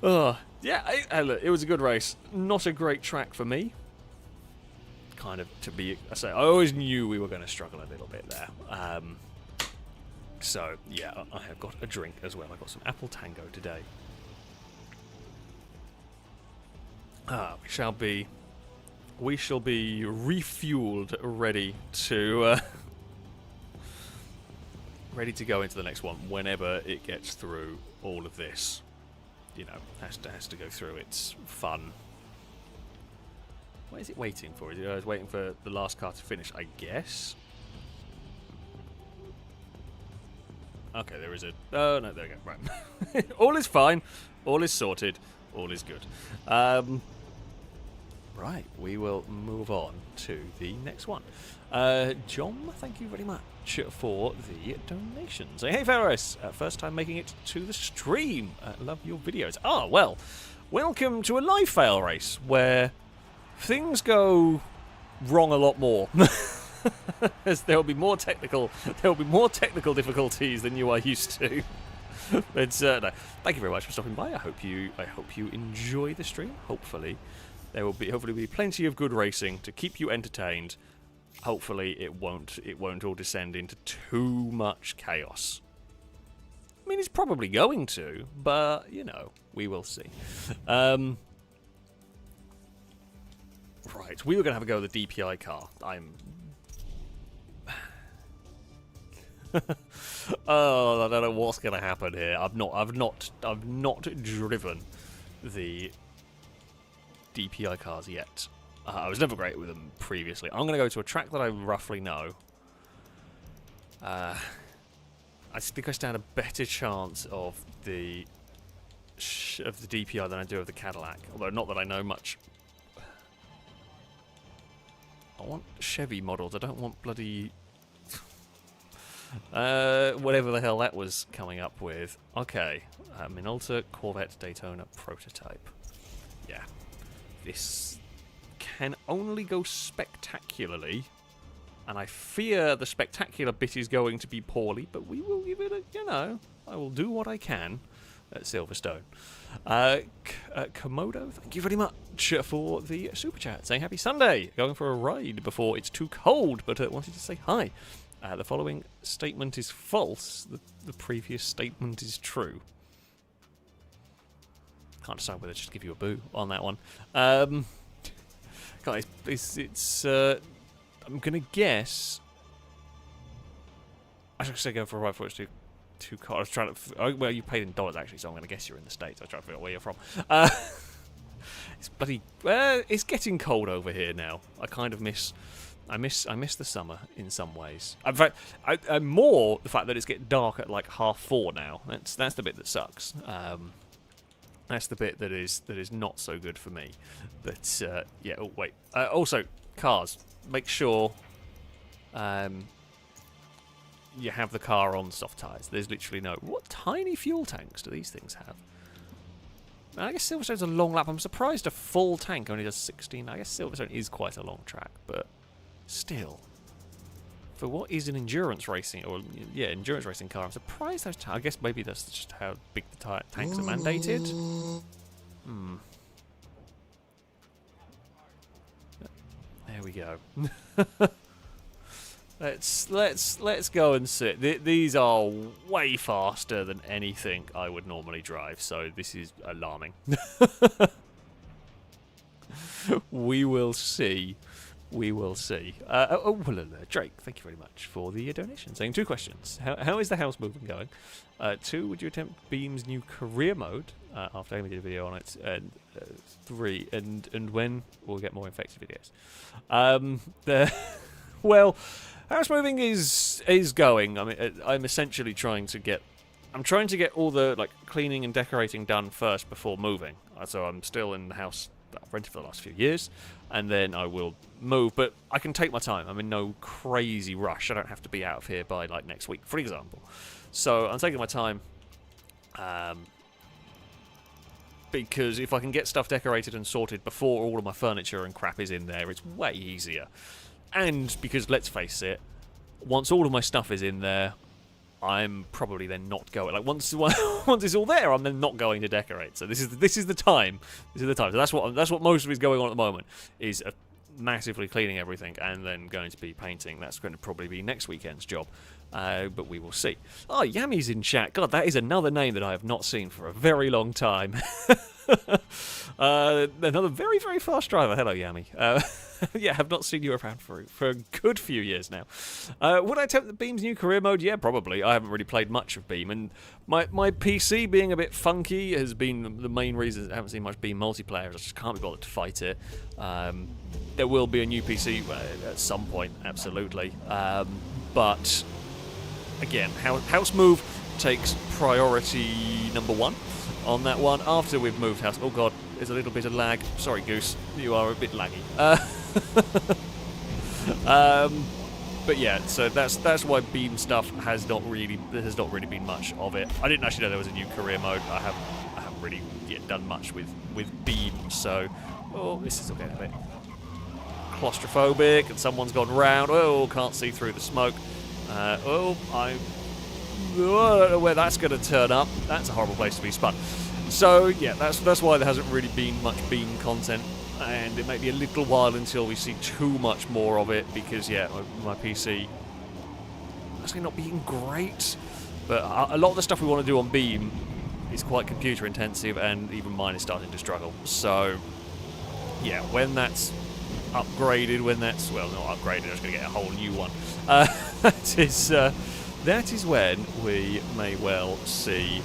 Oh yeah. Look, it was a good race. Not a great track for me. Kind of to be. I always knew we were going to struggle a little bit there. So yeah, I have got a drink as well. I got some apple tango today. We shall be refueled, ready to go into the next one whenever it gets through all of this. You know, has to go through its fun. What is it waiting for? Is it waiting for the last car to finish? I guess. Okay, there is a. Oh no, there we go. Right, all is fine. All is sorted. All is good. Right, we will move on to the next one. John, thank you very much for the donations. Hey, FailRace, first time making it to the stream. Love your videos. Well, welcome to a live FailRace where things go wrong a lot more. As there will be more technical difficulties than you are used to. But no, thank you very much for stopping by. I hope you enjoy the stream. Hopefully there will be plenty of good racing to keep you entertained. Hopefully it won't all descend into too much chaos. I mean, it's probably going to, but you know, we will see. Right, we were going to have a go at the DPI car. Oh, I don't know what's going to happen here. I've not driven the DPI cars yet. I was never great with them previously. I'm going to go to a track that I roughly know. I think I stand a better chance of the DPI than I do of the Cadillac. Although not that I know much. I want Chevy models. I don't want bloody whatever the hell that was coming up with. Okay, Minolta Corvette Daytona prototype. Yeah, this can only go spectacularly, and I fear the spectacular bit is going to be poorly, but we will give it a, you know, I will do what I can at Silverstone. Komodo, thank you very much for the super chat, saying happy Sunday, going for a ride before it's too cold, but wanted to say hi. The following statement is false, the previous statement is true. Can't decide whether to just give you a boo on that one. Guys, it's I'm gonna guess. I should say go for a ride before it's too cold. I was trying to. Well, you paid in dollars actually, so I'm gonna guess you're in the States. I was trying to figure out where you're from. It's bloody. It's getting cold over here now. I miss the summer in some ways. In fact, I'm more the fact that it's getting dark at like 4:30 now. That's the bit that sucks. That's the bit that is not so good for me. But yeah. Oh wait. Also, cars. Make sure you have the car on soft tyres. There's literally no. What tiny fuel tanks do these things have? I guess Silverstone's a long lap. I'm surprised a full tank only does 16. I guess Silverstone is quite a long track, but still, for what is an endurance racing endurance racing car, I'm surprised those. I guess maybe that's just how big the tanks are mandated. There we go. Let's go and sit. These are way faster than anything I would normally drive, so this is alarming. We will see. We will see. Drake, thank you very much for the donation. Saying 2 questions. How is the house moving going? 2, would you attempt Beam's new career mode after Amy did a video on it? And 3, and when we'll get more infected videos. Well, house moving is going. I mean, I'm essentially trying to get all the like cleaning and decorating done first before moving. So I'm still in the house that I've rented for the last few years, and then I will move. But I can take my time. I'm in no crazy rush. I don't have to be out of here by like next week, for example. So I'm taking my time. Because if I can get stuff decorated and sorted before all of my furniture and crap is in there, it's way easier. And because, let's face it, once all of my stuff is in there, I'm probably then not going. Like once it's all there, I'm then not going to decorate. So this is the time. This is the time. So that's what most of is going on at the moment. Is massively cleaning everything and then going to be painting. That's going to probably be next weekend's job. But we will see. Oh, Yammy's in chat. God, that is another name that I have not seen for a very long time. Another very, very fast driver. Hello, Yammy. Yeah, have not seen you around for a good few years now. Would I attempt the Beam's new career mode? Yeah, probably. I haven't really played much of Beam, and my PC being a bit funky has been the main reason I haven't seen much Beam multiplayer. I just can't be bothered to fight it. There will be a new PC at some point, absolutely. But again, house move takes priority number 1 on that one. After we've moved house, oh god, there's a little bit of lag. Sorry, Goose, you are a bit laggy. But yeah, so that's why Beam stuff has not really been much of it. I didn't actually know there was a new career mode. I haven't really yet done much with Beam. So, oh, this is getting a bit claustrophobic, and someone's gone round. Oh, can't see through the smoke. I don't know where that's going to turn up. That's a horrible place to be spun. So yeah, that's why there hasn't really been much Beam content, and it may be a little while until we see too much more of it, because yeah, my PC actually not being great, but a lot of the stuff we want to do on Beam is quite computer intensive, and even mine is starting to struggle. So yeah, when that's upgraded, well, not upgraded, I'm just going to get a whole new one. That is when we may well see,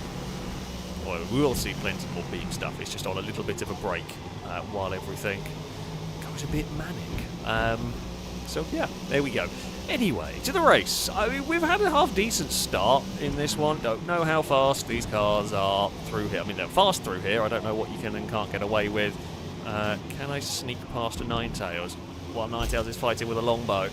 or well, we will see plenty more beam stuff. It's just on a little bit of a break while everything goes a bit manic. So yeah, there we go. Anyway, to the race. I mean, we've had a half-decent start in this one. Don't know how fast these cars are through here. I mean, they're fast through here. I don't know what you can and can't get away with. Can I sneak past a Ninetales while Ninetales is fighting with a Longbow?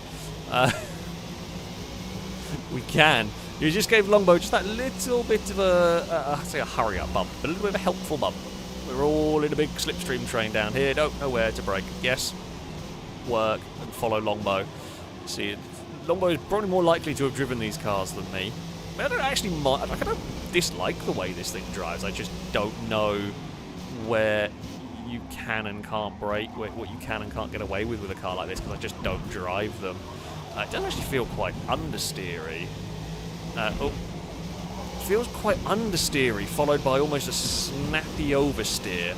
We can. You just gave Longbow just that little bit of I'd say a hurry-up bump, but a little bit of a helpful bump. We're all in a big slipstream train down here. Don't know where to brake. Yes, work and follow Longbow. See, Longbow is probably more likely to have driven these cars than me. But I don't actually mind. I don't dislike the way this thing drives. I just don't know where you can and can't brake, what you can and can't get away with a car like this, because I just don't drive them. It does actually feel quite understeery. Feels quite understeery, followed by almost a snappy oversteer.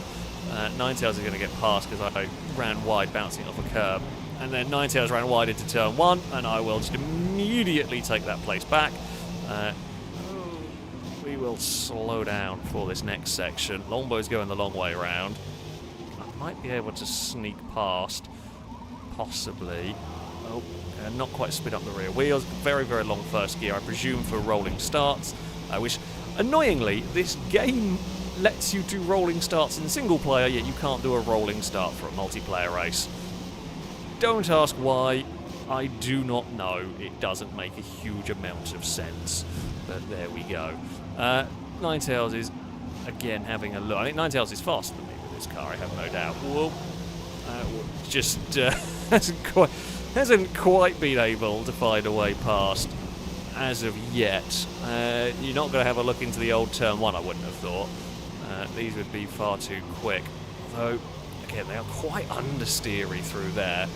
Ninetales is going to get past because I ran wide, bouncing off a curb. And then Ninetales ran wide into turn 1, and I will just immediately take that place back. We will slow down for this next section. Longbow's going the long way around. I might be able to sneak past, possibly. Oh, not quite spin up the rear wheels. Very, very long first gear, I presume, for rolling starts. Which, annoyingly, this game lets you do rolling starts in single player, yet you can't do a rolling start for a multiplayer race. Don't ask why. I do not know. It doesn't make a huge amount of sense. But there we go. Ninetales is, again, having a look. I think Ninetales is faster than me with this car, I have no doubt. Whoa. Just hasn't quite been able to find a way past as of yet. You're not going to have a look into the old turn 1, I wouldn't have thought. These would be far too quick. Though, again, they are quite understeery through there.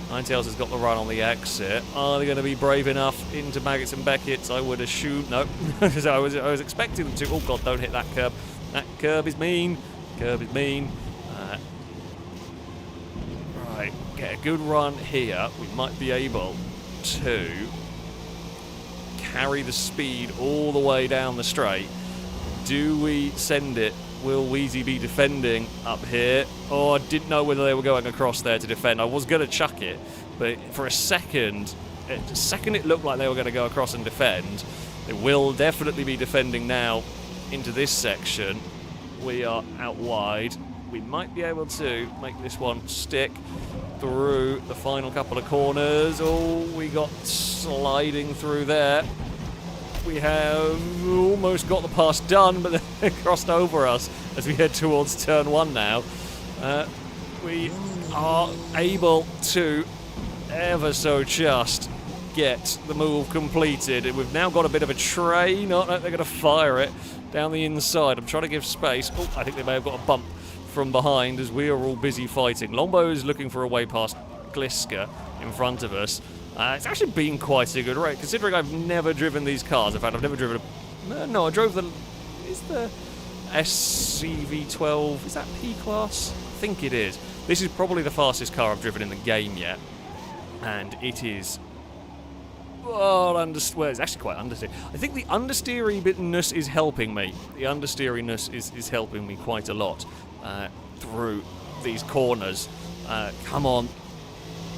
Ninetales has got the run on the exit. Are they going to be brave enough into Maggots and Beckett's? I would assume. No, because I was expecting them to. Oh God, don't hit that curb. That curb is mean. Curb is mean. Right, get a good run here. We might be able to carry the speed all the way down the straight. Do we send it? Will Wheezy be defending up here? Oh, I didn't know whether they were going across there to defend. I was going to chuck it, but for a second it looked like they were going to go across and defend. They will definitely be defending now into this section. We are out wide. We might be able to make this one stick through the final couple of corners. Oh, we got sliding through there. We have almost got the pass done, but they crossed over us as we head towards turn 1 now. We are able to ever so just get the move completed. And we've now got a bit of a train. Oh, no, they're going to fire it down the inside. I'm trying to give space. Oh, I think they may have got a bump from behind as we are all busy fighting. Longbow is looking for a way past Gliska in front of us. It's actually been quite a good race, considering I've never driven these cars. In fact, I've never driven no, I drove the... Is the SCV12... Is that P-Class? I think it is. This is probably the fastest car I've driven in the game yet. And it is... Well, it's actually quite understeery. I think the understeeriness is helping me. The understeeriness is helping me quite a lot through these corners. Come on.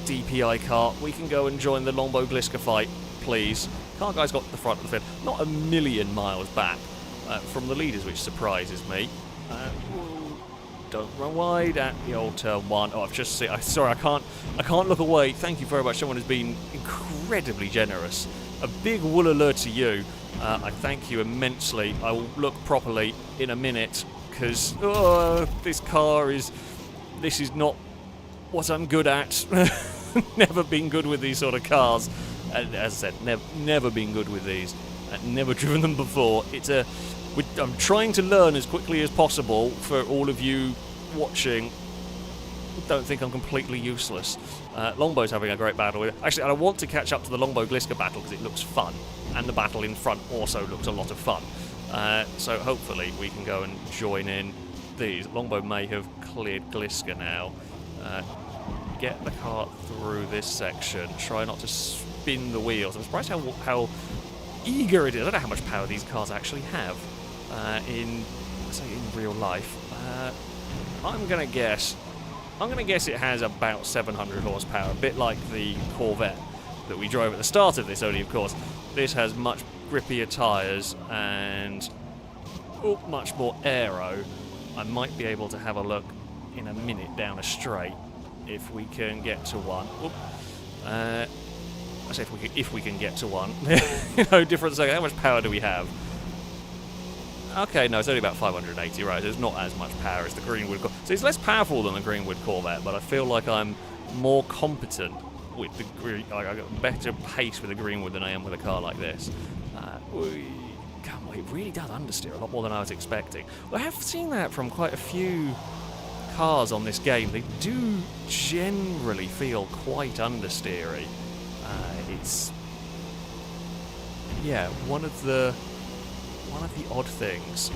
DPI car, we can go and join the Longbow Gliska fight, please. Car guy's got the front of the field, not a million miles back from the leaders, which surprises me. Don't run wide at the old turn 1. Oh, I've just seen. Sorry, I can't look away. Thank you very much. Someone has been incredibly generous. A big woolaloo to you. I thank you immensely. I will look properly in a minute because this car is. This is not what I'm good at. Never been good with these sort of cars. As I said, never been good with these. Never driven them before. I'm trying to learn as quickly as possible for all of you watching. Don't think I'm completely useless. Longbow's having a great battle with it. Actually, I want to catch up to the Longbow Gliska battle because it looks fun. And the battle in front also looks a lot of fun. So hopefully we can go and join in these. Longbow may have cleared Gliska now. Get the car through this section. Try not to spin the wheels. I'm surprised how eager it is. I don't know how much power these cars actually have in I say in real life. I'm gonna guess it has about 700 horsepower, a bit like the Corvette that we drove at the start of this. Only, of course, this has much grippier tyres and much more aero. I might be able to have a look in a minute down a straight if we can get to one. I say if we can get to one. You know, different. So how much power do we have? Okay, no, it's only about 580, right? There's not as much power as the Greenwood. So it's less powerful than the Greenwood Corvette, but I feel like I'm more competent with the I got better pace with the Greenwood than I am with a car like this. It really does understeer a lot more than I was expecting. Well, I have seen that from quite a few cars on this game. They do generally feel quite understeery. It's one of the odd things.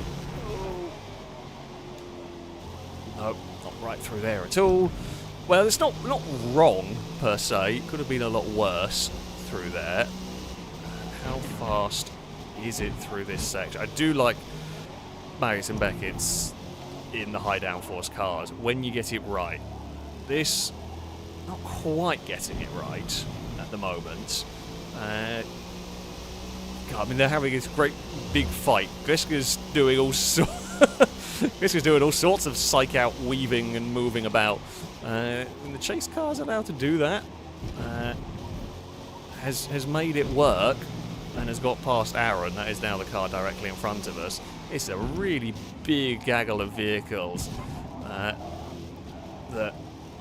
No, not right through there at all. Well, it's not wrong per se. It could have been a lot worse through there. How fast is it through this section? I do like Magus and Beckett's in the high downforce cars. When you get it right, this not quite getting it right at the moment. God, I mean, they're having this great big fight. Griska's doing all sorts of psych out weaving and moving about. And the chase car's allowed to do that. Has made it work and has got past Aaron. That is now the car directly in front of us. It's a really big gaggle of vehicles that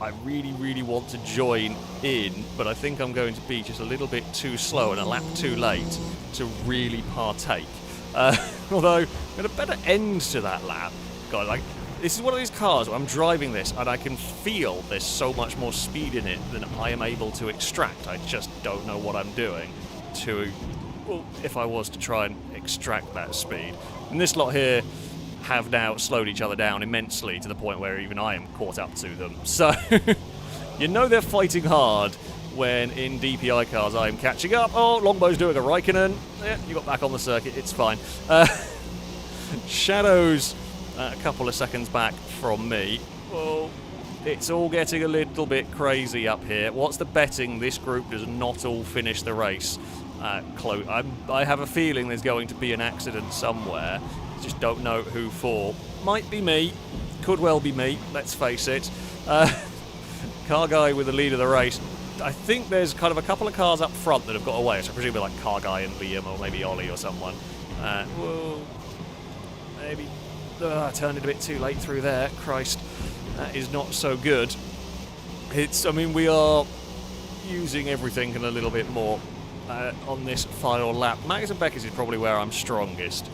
I really want to join in, but I think I'm going to be just a little bit too slow and a lap too late to really partake. Although, at a better end to that lap, God, like, this is one of these cars where I'm driving this and I can feel there's so much more speed in it than I am able to extract. I just don't know what I'm doing if I was to try and extract that speed. And this lot here have now slowed each other down immensely to the point where even I am caught up to them. So, you know they're fighting hard when in DPI cars I am catching up. Oh, Longbow's doing a Raikkonen. Yeah, you got back on the circuit, it's fine. Shadow's a couple of seconds back from me. Oh, it's all getting a little bit crazy up here. What's the betting this group does not all finish the race? I have a feeling there's going to be an accident somewhere. Just don't know who for. Might be me. Could well be me, let's face it. Car guy with the lead of the race. I think there's kind of a couple of cars up front that have got away, so I presume like Car Guy and Liam, or maybe Ollie or someone. Whoa. Maybe I turned it a bit too late through there. Christ, that is not so good. I mean, we are using everything and a little bit more on this final lap. Magus and Beckett's is probably where I'm strongest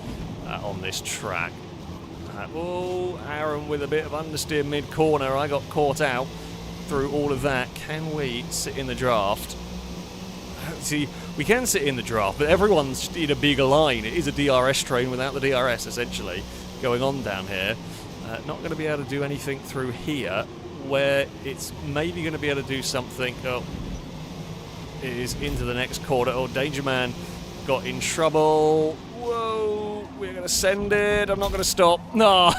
on this track. Aaron with a bit of understeer mid-corner. I got caught out through all of that. Can we sit in the draft? See, we can sit in the draft, but everyone's in a bigger line. It is a DRS train without the DRS, essentially, going on down here. Not going to be able to do anything through here, where it's maybe going to be able to do something. Oh, it is into the next corner. Oh, Danger Man got in trouble. Whoa, we're going to send it. I'm not going to stop. No,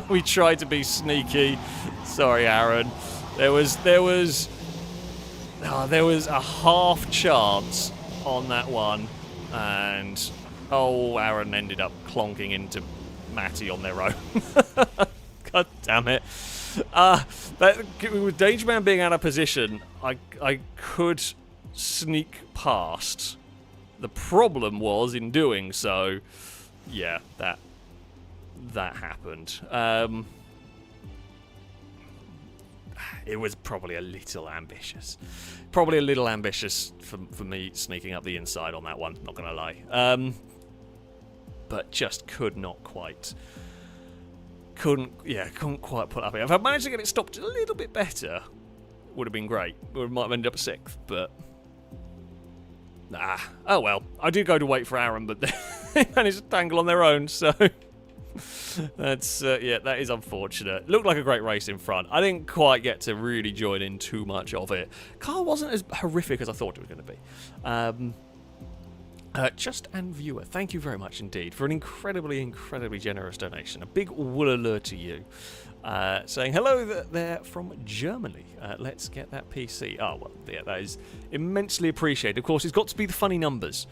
we tried to be sneaky. Sorry, Aaron. There was a half chance on that one, and Aaron ended up clonking into Matty on their own. God damn it! With Danger Man being out of position, I could sneak past. The problem was in doing so, yeah, that happened. It was probably a little ambitious. Probably a little ambitious for me sneaking up the inside on that one, not going to lie. But just couldn't quite put up it. If I managed to get it stopped a little bit better, would have been great. We might have ended up 6th, but nah. Oh well. I did go to wait for Aaron, but they managed to tangle on their own, so that's that is unfortunate. Looked like a great race in front. I didn't quite get to really join in too much of it. Car wasn't as horrific as I thought it was going to be. Just and viewer, thank you very much indeed for an incredibly generous donation. A big woolaloo to you. Saying hello there from Germany. Let's get that PC. Oh, well, yeah, that is immensely appreciated. Of course, it's got to be the funny numbers.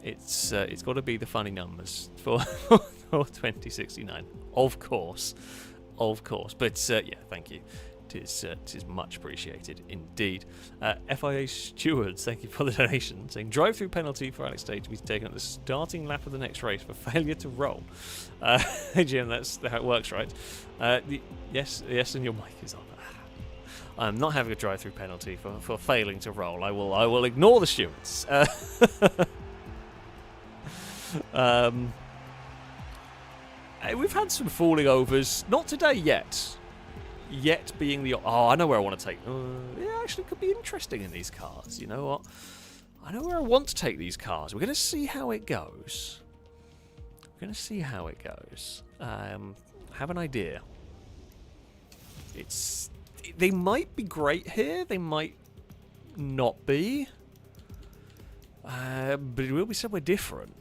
It's got to be the funny numbers for 2069. Of course. But yeah, thank you. It is much appreciated indeed. FIA Stewards, thank you for the donation. Saying drive-through penalty for Alex Day to be taken at the starting lap of the next race for failure to roll. Hey Jim, that's how it works, right? Yes, and your mic is on. I'm not having a drive-through penalty for failing to roll. I will ignore the stewards. We've had some falling overs. Not today yet. Yet being the... Oh, I know where I want to take... yeah, actually could be interesting in these cars. You know what? I know where I want to take these cars. We're going to see how it goes. Have an idea. They might be great here. They might not be. But it will be somewhere different.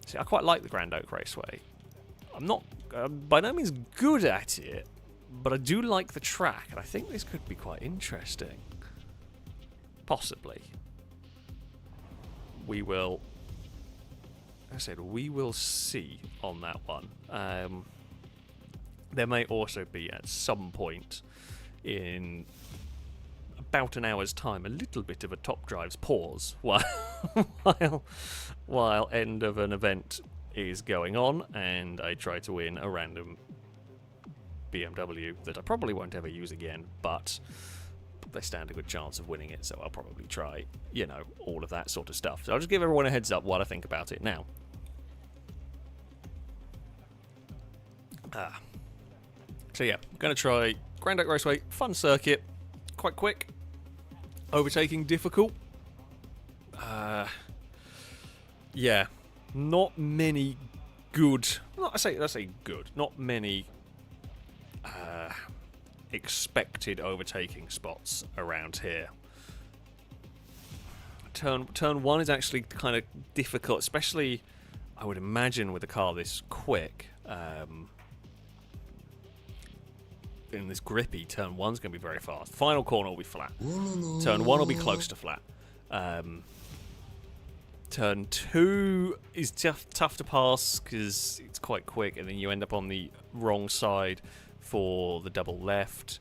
See, I quite like the Grand Oak Raceway. I'm not by no means good at it. But I do like the track, and I think this could be quite interesting. Possibly. We will... I said we will see on that one. There may also be, at some point, in about an hour's time, a little bit of a Top Drives pause while end of an event is going on, and I try to win a random BMW that I probably won't ever use again, but they stand a good chance of winning it, so I'll probably try, you know, all of that sort of stuff. So I'll just give everyone a heads up while I think about it now. So yeah, I'm going to try Grand Oak Raceway, fun circuit, quite quick, overtaking difficult. Yeah, not many good, I say good, not many expected overtaking spots around here. Turn 1 is actually kind of difficult, especially I would imagine with a car this quick. In this grippy, turn 1's going to be very fast. Final corner will be flat. Turn 1 will be close to flat. Turn 2 is tough to pass because it's quite quick, and then you end up on the wrong side for the double left.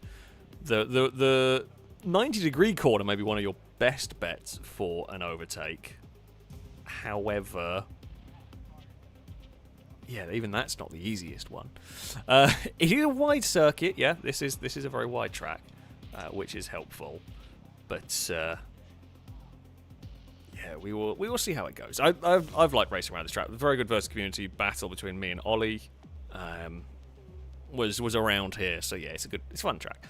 The 90-degree corner may be one of your best bets for an overtake. However, yeah, even that's not the easiest one. It is a wide circuit, yeah. This is a very wide track, which is helpful. But yeah, we will see how it goes. I've liked racing around this track. The very good versus community battle between me and Ollie was around here, so yeah, it's a fun track.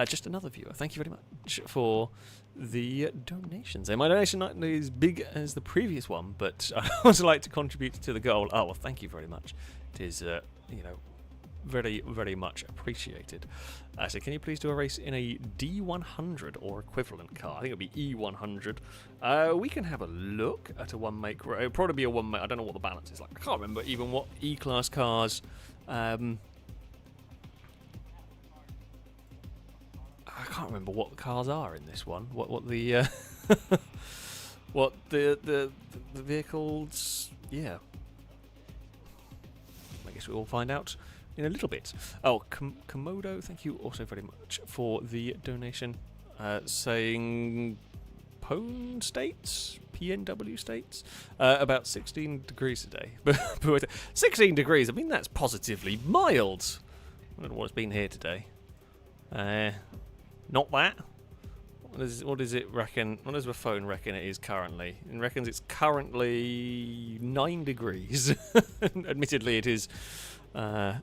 Just another viewer. Thank you very much for the donations. And my donation not as big as the previous one, but I also like to contribute to the goal. Oh well, thank you very much. It is very, very much appreciated. So can you please do a race in a D100 or equivalent car? I think it'll be E100. We can have a look at a one-make. It'll probably be a one-make. I don't know what the balance is like. I can't remember even what E-Class cars. I can't remember what the cars are in this one. What the what the vehicles? Yeah. I guess we will find out in a little bit. Oh, Komodo, thank you also very much for the donation. Saying Pone States, PNW States, about 16 degrees today. But 16 degrees, I mean, that's positively mild. I don't know what it's been here today. Not that. What does it reckon? What does the phone reckon it is currently? It reckons it's currently 9 degrees. Admittedly, it is. I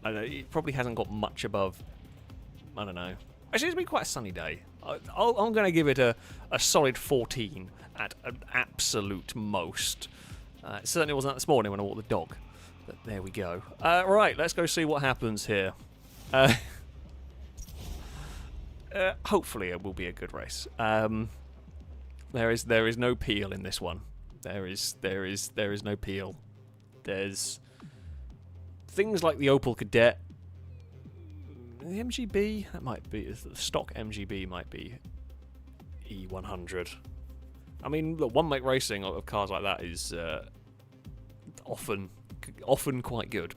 don't know, it probably hasn't got much above. I don't know. Actually, it's been quite a sunny day. I'm going to give it a solid 14 at an absolute most. It certainly wasn't that this morning when I walked the dog. But there we go. Right, let's go see what happens here. Hopefully it will be a good race. There is no peel in this one. There is no peel. There's things like the Opel Kadett, the MGB. That might be the stock MGB. Might be E100. I mean, look, one-make racing of cars like that is often quite good.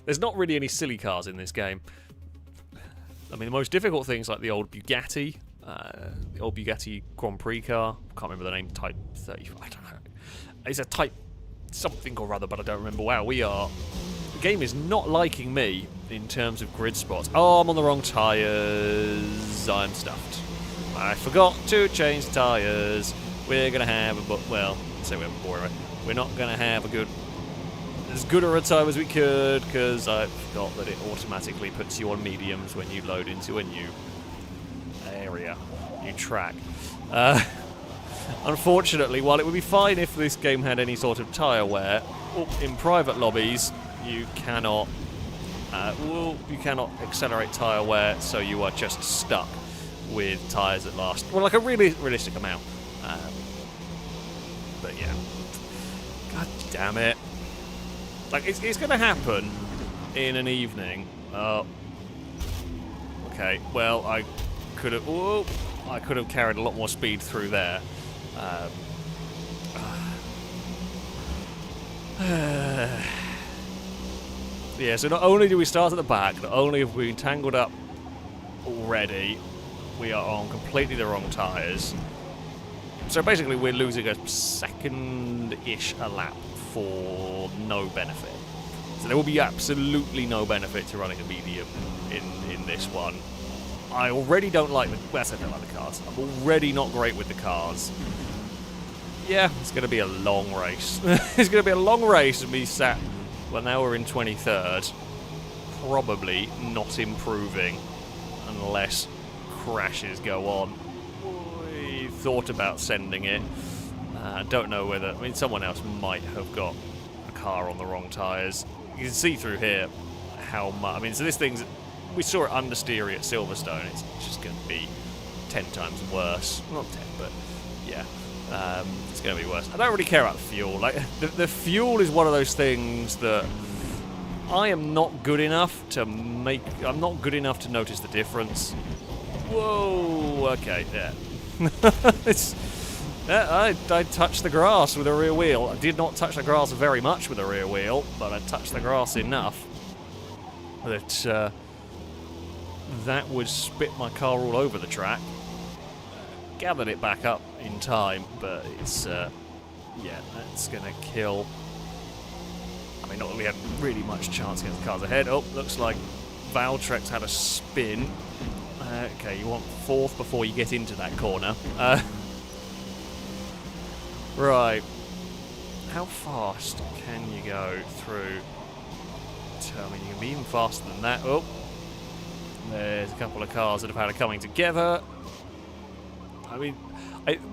There's not really any silly cars in this game. I mean, the most difficult things like the old Bugatti, Grand Prix car. Can't remember the name. Type 30. I don't know. It's a Type something or other, but I don't remember. Wow, the game is not liking me in terms of grid spots. Oh, I'm on the wrong tyres. I'm stuffed. I forgot to change the tyres. We're gonna have we're not gonna have as good a time as we could, because I forgot that it automatically puts you on mediums when you load into a new area, new track. Unfortunately, while it would be fine if this game had any sort of tyre wear, in private lobbies you cannot accelerate tyre wear, so you are just stuck with tyres that last, well, like a really realistic amount. But yeah, god damn it! Like it's going to happen in an evening. Oh, okay. Well, I could have carried a lot more speed through there. Yeah, so not only do we start at the back, not only have we been tangled up already, we are on completely the wrong tyres. So basically we're losing a second-ish a lap for no benefit. So there will be absolutely no benefit to running a medium in this one. I already don't like I don't like the cars. I'm already not great with the cars. Yeah, it's going to be a long race. It's going to be a long race and be sat, well, now we're in 23rd, probably not improving unless crashes go on. We thought about sending it. Don't know whether, I mean, someone else might have got a car on the wrong tyres. You can see through here how much, I mean, so this thing's, we saw it understeery at Silverstone. It's just going to be 10 times worse. Not 10, but yeah. It's going to be worse. I don't really care about the fuel. Like the fuel is one of those things that I am not good enough to make. I'm not good enough to notice the difference. Whoa. Okay. Yeah. I touched the grass with a rear wheel. I did not touch the grass very much with a rear wheel, but I touched the grass enough that that would spit my car all over the track. Gathered it back up in time, but it's yeah, that's gonna kill. I mean, not that we had really much chance against the cars ahead. Oh, looks like Valtrex had a spin. Okay, you want fourth before you get into that corner. Right, how fast can you go through? I mean, you can be even faster than that. Oh, there's a couple of cars that have had a coming together. I mean,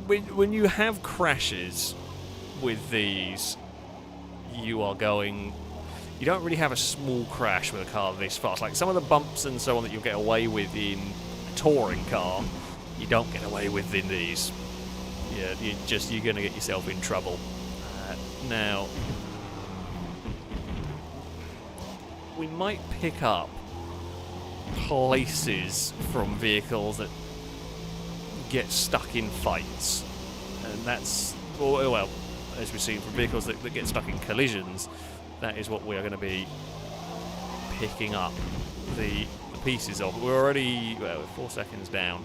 when you have crashes with these, you don't really have a small crash with a car this fast. Like some of the bumps and so on that you'll get away with in a touring car, you don't get away with in these. Yeah, you're going to get yourself in trouble. Now, we might pick up places from vehicles that get stuck in fights, and that's, well, as we've seen from vehicles that get stuck in collisions, that is what we are going to be picking up the pieces of. We're already, well, we're 4 seconds down.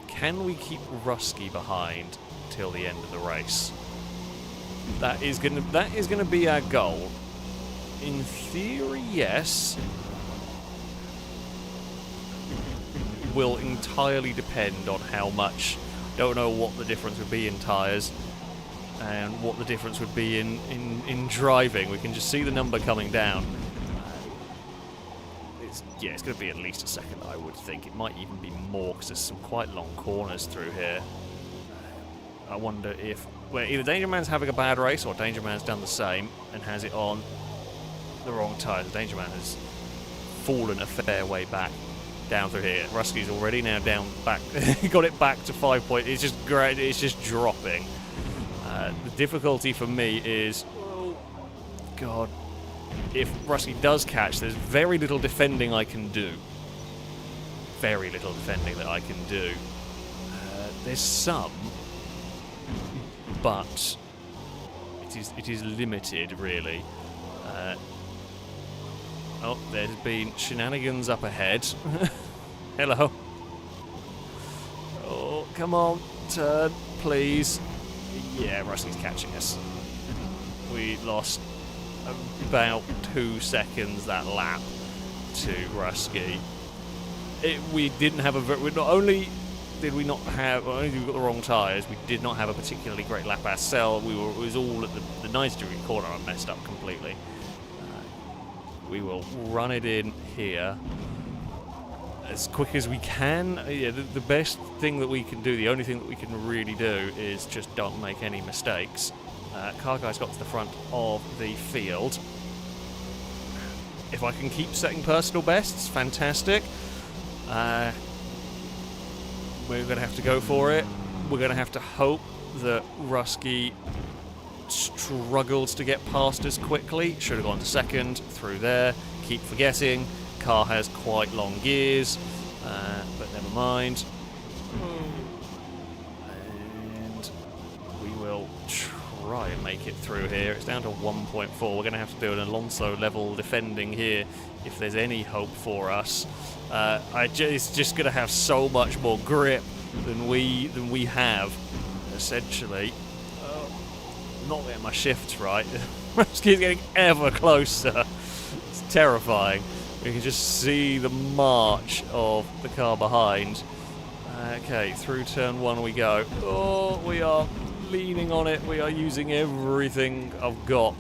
Can we keep Rusky behind till the end of the race? That is going to be our goal. In theory, yes. Will entirely depend on how much. Don't know what the difference would be in tyres and what the difference would be in driving. We can just see the number coming down. It's going to be at least a second, I would think. It might even be more because there's some quite long corners through here. I wonder if, well, either Danger Man's having a bad race or Danger Man's done the same and has it on the wrong tyres. Danger Man has fallen a fair way back down through here. Rusky's already now down back. He got it back to 5 points. It's just great. It's just dropping. The difficulty for me is, oh god, if Rusky does catch, there's very little defending I can do. Very little defending that I can do. There's some, but it is limited, really. Oh, there's been shenanigans up ahead. Hello. Oh, come on, turn, please. Yeah, Rusky's catching us. We lost about 2 seconds that lap to Rusky. We didn't have not only did we not have, only did we got the wrong tyres, we did not have a particularly great lap ourselves. It was all at the 90-degree corner. I messed up completely. We will run it in here as quick as we can. Yeah, the best thing that we can do, the only thing that we can really do, is just don't make any mistakes. Car guy's got to the front of the field. If I can keep setting personal bests, fantastic. We're going to have to go for it. We're going to have to hope that Rusky struggles to get past us quickly. Should have gone to second, through there. Keep forgetting. Car has quite long gears, but never mind. And we will try and make it through here. It's down to 1.4. We're going to have to do an Alonso level defending here if there's any hope for us. It's just going to have so much more grip than we have, essentially. Not getting my shifts right. Rusky's getting ever closer. It's terrifying. We can just see the march of the car behind. Okay, through turn 1 we go. Oh, we are leaning on it. We are using everything I've got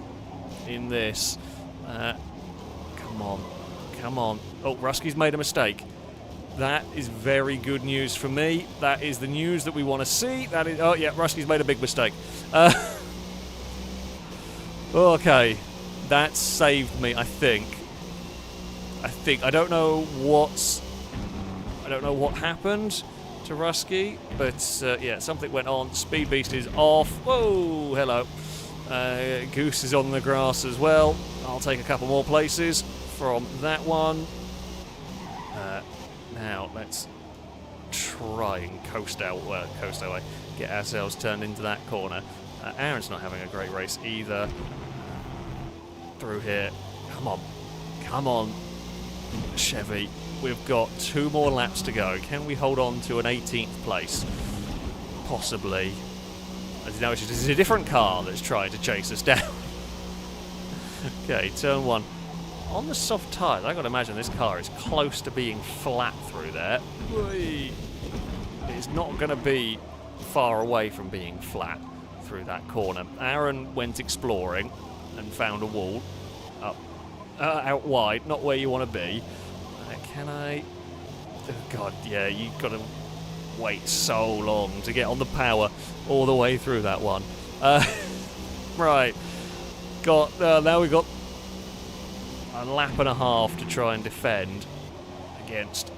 in this. Come on. Come on. Oh, Rusky's made a mistake. That is very good news for me. That is the news that we want to see. That is. Oh, yeah, Rusky's made a big mistake. Okay. That saved me, I think. I don't know what happened to Rusky, but yeah, something went on. Speed Beast is off. Whoa, hello. Goose is on the grass as well. I'll take a couple more places from that one. Now let's try and coast away, get ourselves turned into that corner. Aaron's not having a great race either. Through here, come on, Chevy. We've got 2 more laps to go. Can we hold on to an 18th place? Possibly. As you know, this is a different car that's trying to chase us down. Okay, turn 1. On the soft tyres, I've got to imagine this car is close to being flat through there. It's not going to be far away from being flat through that corner. Aaron went exploring and found a wall out wide, not where you want to be. Can I? Oh God, yeah, you've got to wait so long to get on the power all the way through that one. Right, now we've got a lap and a half to try and defend against.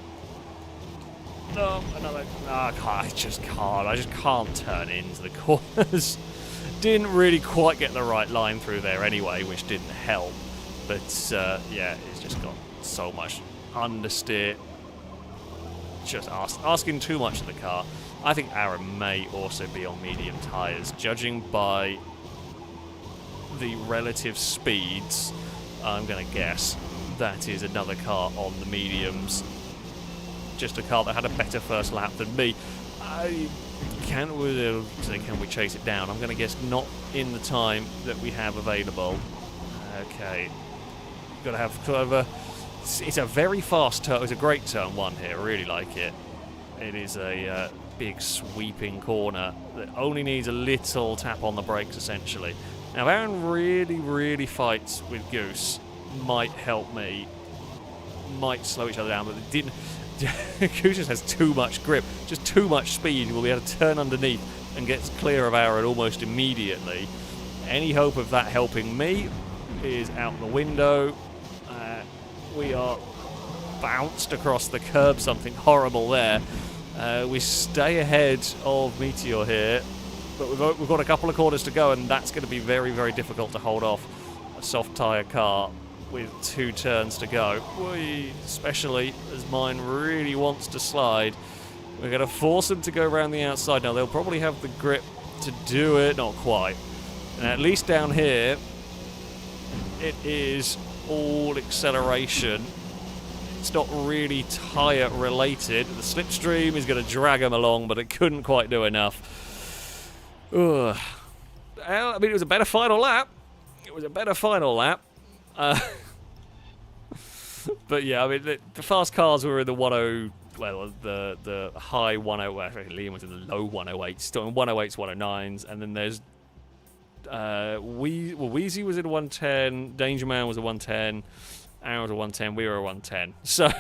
Another. I just can't turn into the corners. Didn't really quite get the right line through there anyway, which didn't help. But yeah, it's just got so much understeer. Just asking too much of the car. I think Aaron may also be on medium tyres, judging by the relative speeds. I'm going to guess that is another car on the mediums. Just a car that had a better first lap than me. Can we chase it down? I'm going to guess not in the time that we have available. Okay. Got to have kind of a... It's a very fast turn. It's a great turn 1 here. I really like it. It is a big sweeping corner that only needs a little tap on the brakes, essentially. Now, Aaron really fights with Goose. Might help me. Might slow each other down, but it didn't. Goose just has too much grip, just too much speed. We'll be able to turn underneath and gets clear of Aaron almost immediately. Any hope of that helping me is out the window. We are bounced across the curb, something horrible there. We stay ahead of Meteor here. But we've got a couple of corners to go, and that's going to be very, very difficult to hold off a soft tyre car with 2 turns to go. Especially as mine really wants to slide. We're going to force them to go around the outside. Now, they'll probably have the grip to do it. Not quite. And at least down here, it is all acceleration. It's not really tyre related. The slipstream is going to drag them along, but it couldn't quite do enough. Ugh. I mean, it was a better final lap. But yeah, I mean, the fast cars were in the 10. Well, the high 10. Liam was in the low 108s. Still in 108s, 109s, and then there's Wheezy was in 110. Danger Man was a 110. Aaron was a 110. We were a 110. So,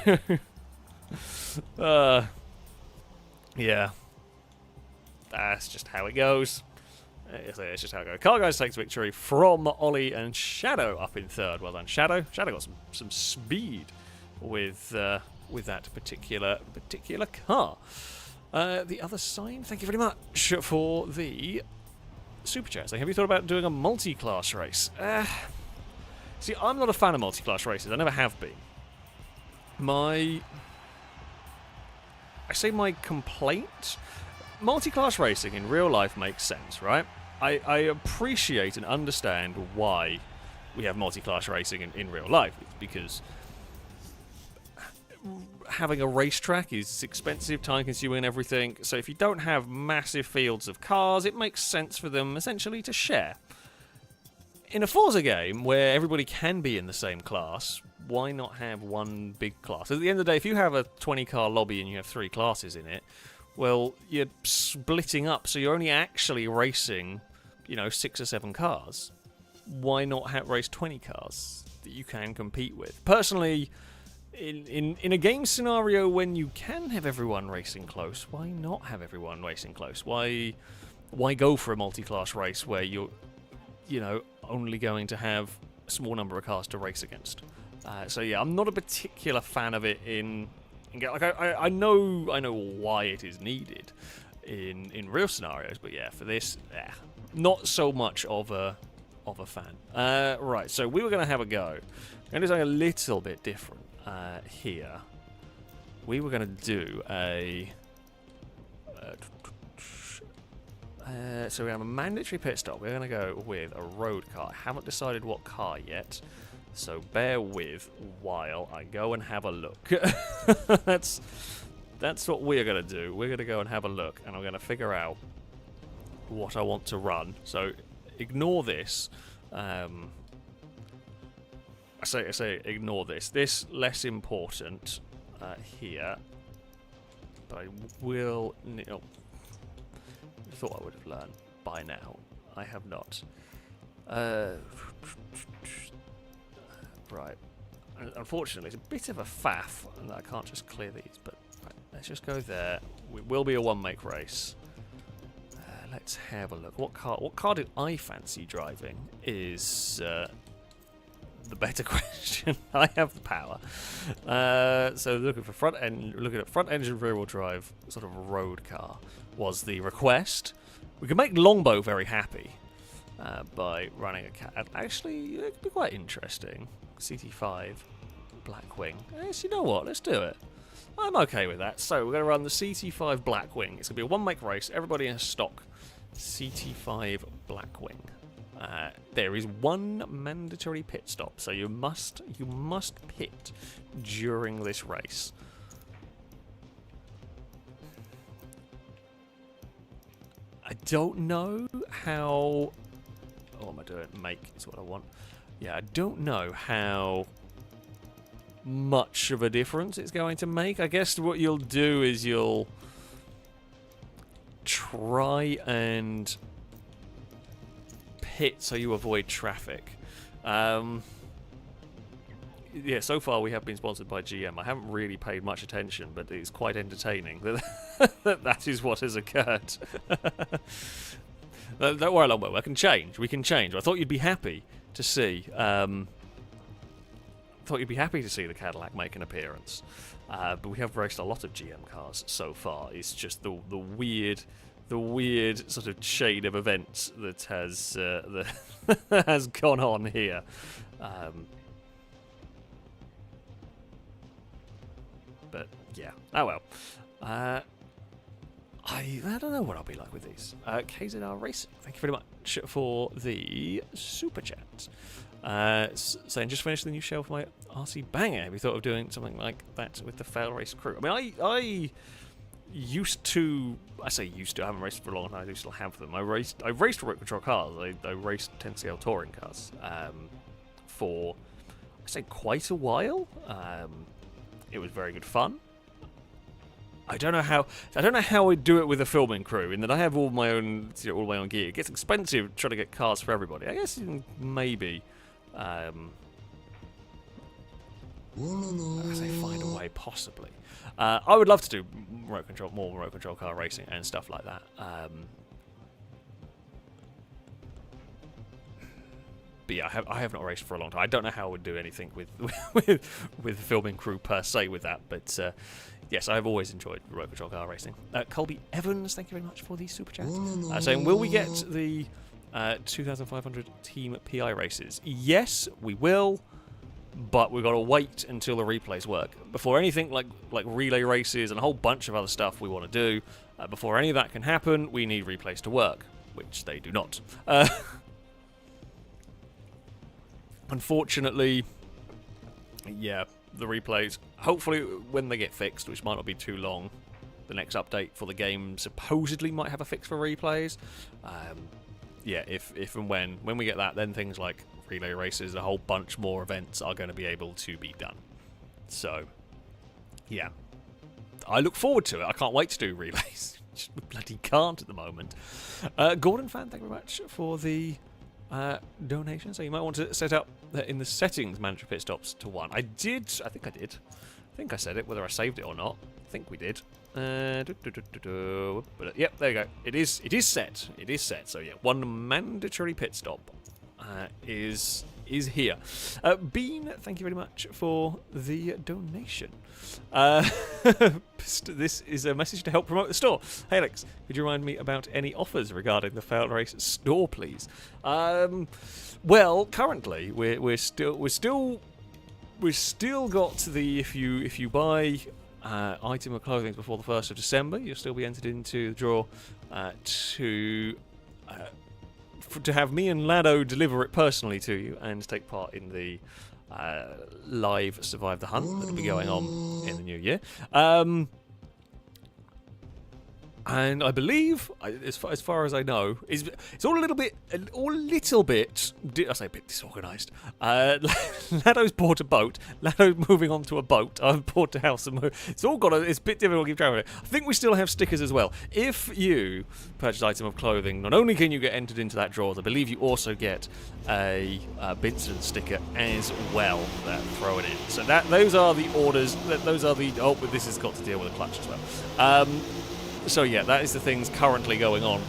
yeah, that's just how it goes. It's just how it goes. Car Guys takes victory from Ollie and Shadow up in third. Well done, Shadow. Shadow got some speed with that particular car. The other side, thank you very much for the super chat. So have you thought about doing a multi-class race? See, I'm not a fan of multi-class races. I never have been. My complaint, multi-class racing in real life makes sense, right? I appreciate and understand why we have multi-class racing in real life. It's because having a racetrack is expensive, time-consuming and everything. So if you don't have massive fields of cars, it makes sense for them essentially to share. In a Forza game where everybody can be in the same class, why not have one big class? At the end of the day, if you have a 20-car lobby and you have 3 classes in it, well, you're splitting up, so you're only actually racing, 6 or 7 cars. Why not race 20 cars that you can compete with? Personally, in a game scenario when you can have everyone racing close, why not have everyone racing close? Why go for a multi-class race where you're, only going to have a small number of cars to race against? So yeah, I'm not a particular fan of it I know why it is needed in real scenarios, but yeah, for this, not so much of a fan. Right, so we were going to have a go. We're going to do something a little bit different here. We were going to do so we have a mandatory pit stop. We're going to go with a road car. I haven't decided what car yet, so bear with while I go and have a look. That's what we're going to do. We're going to go and have a look, and I'm going to figure out what I want to run. So ignore this. I say ignore this. This less important here, but I will. I thought I would have learned by now. I have not. Right. Unfortunately, it's a bit of a faff, and I can't just clear these, but right, let's just go there. It will be a one-make race. Let's have a look. What car do I fancy driving is the better question. I have the power. So looking at front engine rear-wheel drive sort of road car was the request. We can make Longbow very happy by running a cat. Actually, it could be quite interesting. CT5 Blackwing. Yes, you know what? Let's do it. I'm okay with that. So we're going to run the CT5 Blackwing. It's going to be a one-make race. Everybody in a stock CT5 Blackwing. There is one mandatory pit stop, so you must pit during this race. I don't know how. Oh, am I doing? Make is what I want. Yeah, I don't know how much of a difference it's going to make. I guess what you'll do is you'll try and pit so you avoid traffic. Yeah, so far we have been sponsored by GM. I haven't really paid much attention, but it's quite entertaining that is what has occurred. Don't worry, Longbow. We can change. I thought you'd be happy to see. The Cadillac make an appearance. But we have raced a lot of GM cars so far. It's just the weird the weird sort of chain of events that has that has gone on here. But yeah, oh well. I don't know what I'll be like with these. KZR Racing, thank you very much for the super chat. Saying, just finished the new shell for my RC Banger. Have you thought of doing something like that with the FailRace crew? I mean, I used to, I say used to, I haven't raced for a long time, I do still have them. I've raced remote control cars. I raced 10CL touring cars for, I say, quite a while. It was very good fun. I don't know how I do it with a filming crew, in that I have all my own gear. It gets expensive trying to get cars for everybody. I guess maybe I say find a way, possibly. I would love to do more remote control car racing and stuff like that. But yeah, I have not raced for a long time. I don't know how I would do anything with filming crew per se with that, but yes, I've always enjoyed remote control car racing. Colby Evans, thank you very much for the super chat. Saying, will we get the 2,500 team PI races? Yes, we will, but we've got to wait until the replays work. Before anything like relay races and a whole bunch of other stuff we want to do, before any of that can happen, we need replays to work, which they do not. Unfortunately, yeah, the replays, hopefully when they get fixed, which might not be too long, the next update for the game supposedly might have a fix for replays. Yeah, if and when we get that, then things like relay races, a whole bunch more events are going to be able to be done. So, yeah, I look forward to it. I can't wait to do relays. Just bloody can't at the moment. Gordon Fan, thank you very much for the donation. So you might want to set up in the settings mandatory pit stops to 1. I think I said it, whether I saved it or not. I think we did. But yep, there you go. It is set. It is set. So yeah, 1 mandatory pit stop is here. Bean, thank you very much for the donation. This is a message to help promote the store. Hey Alex, could you remind me about any offers regarding the FailRace store, please? Well, currently we're still got the if you buy item of clothing before the 1st of December, you'll still be entered into the draw to have me and Lado deliver it personally to you and take part in the live Survive the Hunt that'll be going on in the new year. And I believe, as far as I know, it's all a little bit, I say a bit disorganised. Lado's bought a boat. Lado's moving on to a boat. I've bought a house. It's all got it's a bit difficult to keep track of it. I think we still have stickers as well. If you purchase an item of clothing, not only can you get entered into that draw, I believe you also get a Binson sticker as well. Throw it in. So those are the orders. But this has got to deal with a clutch as well. So yeah, that is the things currently going on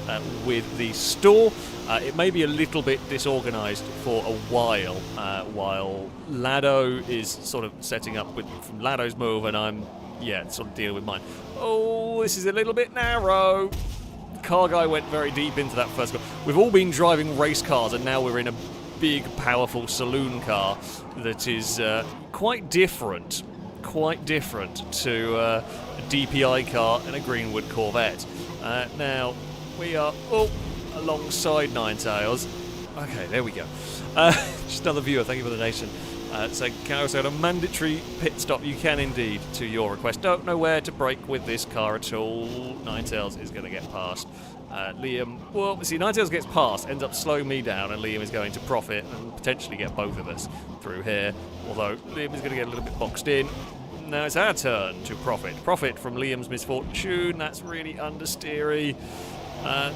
with the store. It may be a little bit disorganised for a while Lado is sort of setting up from Lado's move, and I'm sort of dealing with mine. Oh, this is a little bit narrow. Car guy went very deep into that first car. We've all been driving race cars, and now we're in a big, powerful saloon car that is quite different to a DPI car and a Greenwood Corvette. Now, we are alongside Ninetails. Okay, there we go. Just another viewer, thank you for the donation. So, can I also have a mandatory pit stop? You can indeed, to your request. Don't know where to brake with this car at all. Ninetails is going to get past. Liam, well, see, Ninetails gets past, ends up slowing me down, and Liam is going to profit and potentially get both of us through here. Although, Liam is going to get a little bit boxed in. Now it's our turn to profit. Profit from Liam's misfortune. That's really understeery.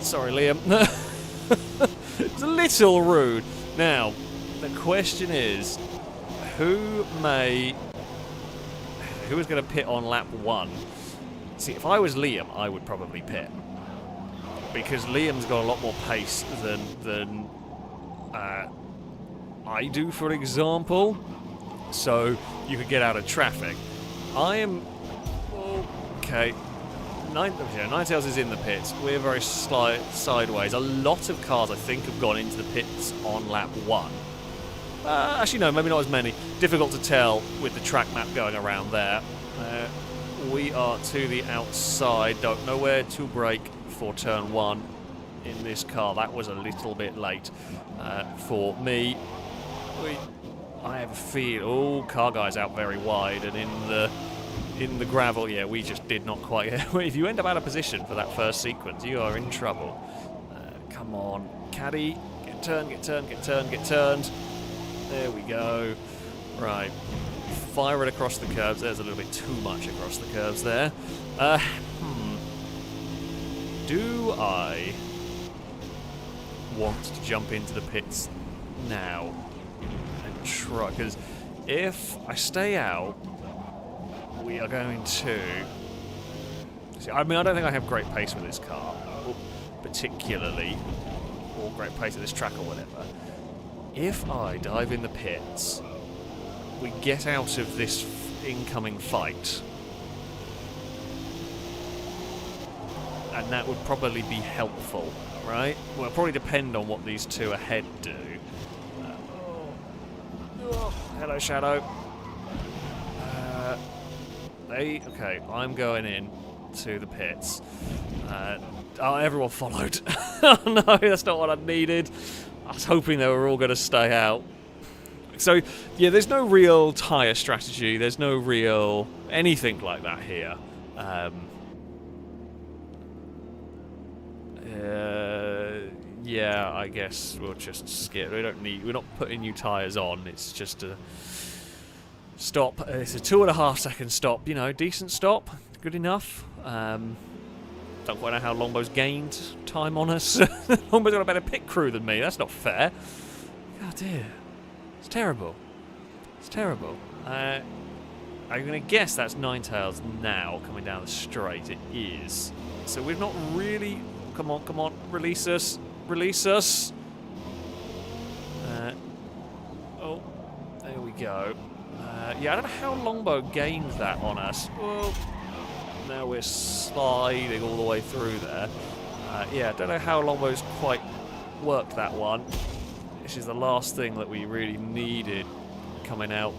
Sorry, Liam. It's a little rude. Now, the question is, who is going to pit on lap 1? See, if I was Liam, I would probably pit. Because Liam's got a lot more pace than I do, for example. So you could get out of traffic. I am... Okay. Ninetales is in the pits. We're very sideways. A lot of cars, I think, have gone into the pits on lap 1. Actually, no, maybe not as many. Difficult to tell with the track map going around there. We are to the outside. Don't know where to brake for turn 1 in this car. That was a little bit late for me. I have a feel. Oh, car guy's out very wide, and in the gravel, yeah, we just did not quite. If you end up out of position for that first sequence, you are in trouble. Come on, caddy, get turned, get turned, get turned, get turned. There we go. Right, fire it across the curves. There's a little bit too much across the curves there. Do I want to jump into the pits now and try? Because if I stay out, we are going to... See, I mean, I don't think I have great pace with this car, particularly, or great pace at this track or whatever. If I dive in the pits, we get out of this incoming fight, and that would probably be helpful, right? Well, it'll probably depend on what these two ahead do. Hello, Shadow. Okay, I'm going in to the pits. Oh, everyone followed. Oh no, that's not what I needed. I was hoping they were all going to stay out. So, yeah, there's no real tyre strategy. There's no real anything like that here. Yeah, I guess we'll just skip. We're not putting new tyres on. It's just a stop. It's a 2.5 second stop. You know, decent stop. Good enough. Don't quite know how Longbow's gained time on us. Longbow's got a better pit crew than me. That's not fair. Oh dear. It's terrible. It's terrible. I'm going to guess that's Ninetales now coming down the straight. It is. So we've not really... Come on, come on. Release us. Release us. Oh, there we go. Yeah, I don't know how Longbow gained that on us. Oh, now we're sliding all the way through there. Yeah, I don't know how Longbow's quite worked that one. This is the last thing that we really needed coming out.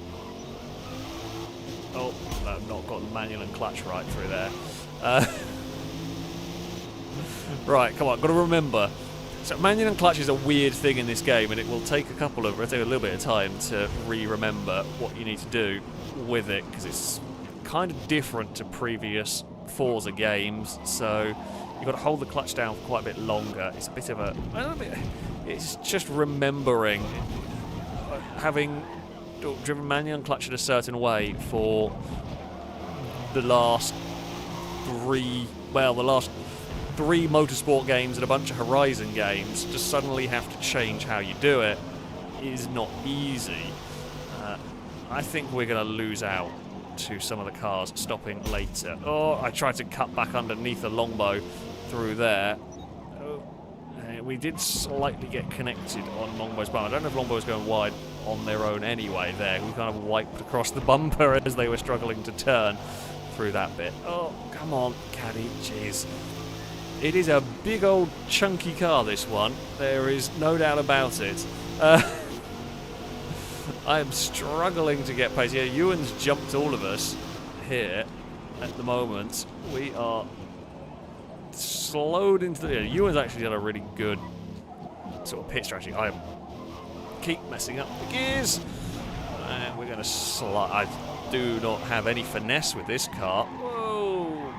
Oh, I've not got the manual and clutch right through there. Right, come on, got to remember. So manual and clutch is a weird thing in this game, and it will take a little bit of time to remember what you need to do with it, because it's kind of different to previous Forza games. So you've got to hold the clutch down for quite a bit longer. It's a bit of a... It's just remembering having driven manual and clutch in a certain way for the last three motorsport games and a bunch of Horizon games. To suddenly have to change how you do it is not easy. I think we're going to lose out to some of the cars stopping later. Oh, I tried to cut back underneath the Longbow through there. We did slightly get connected on Longbow's bumper. I don't know if Longbow was going wide on their own anyway there. We kind of wiped across the bumper as they were struggling to turn through that bit. Oh, come on, caddy. Jeez. It is a big old chunky car, this one. There is no doubt about it. I am struggling to get pace. Yeah, Ewan's jumped all of us here at the moment. We are slowed into the... Ewan's actually done a really good sort of pit strategy. I keep messing up the gears. And we're going to slide. I do not have any finesse with this car. Whoa.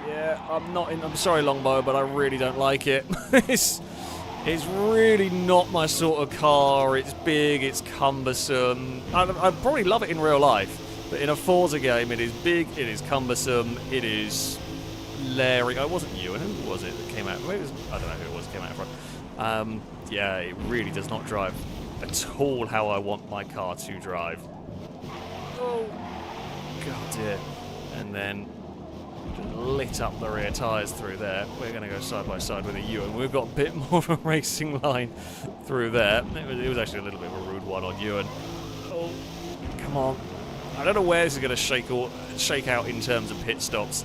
Yeah, I'm sorry, Longbow, but I really don't like it. It's really not my sort of car. It's big, it's cumbersome. I'd probably love it in real life, but in a Forza game, it is big, it is cumbersome, it is leery. Oh, it wasn't you, and who was it that came out? Maybe it was, I don't know who it was that came out from. Yeah, it really does not drive at all how I want my car to drive. Oh, God dear. And then just lit up the rear tyres through there. We're going to go side by side with a Ewan. We've got a bit more of a racing line through there. It was actually a little bit of a rude one on Ewan. Oh, come on. I don't know where this is going to shake out in terms of pit stops.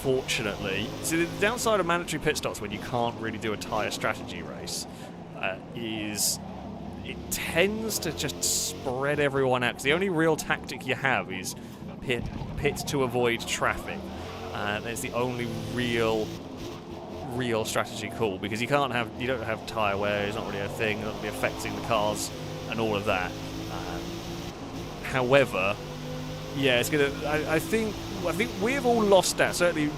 unfortunately. So the downside of mandatory pit stops when you can't really do a tyre strategy race is it tends to just spread everyone out. Because the only real tactic you have is pit to avoid traffic. That's the only real strategy call, because you don't have tyre wear. It's not really a thing. It's not really affecting the cars and all of that. However, yeah, it's gonna. I think we've all lost that. Certainly,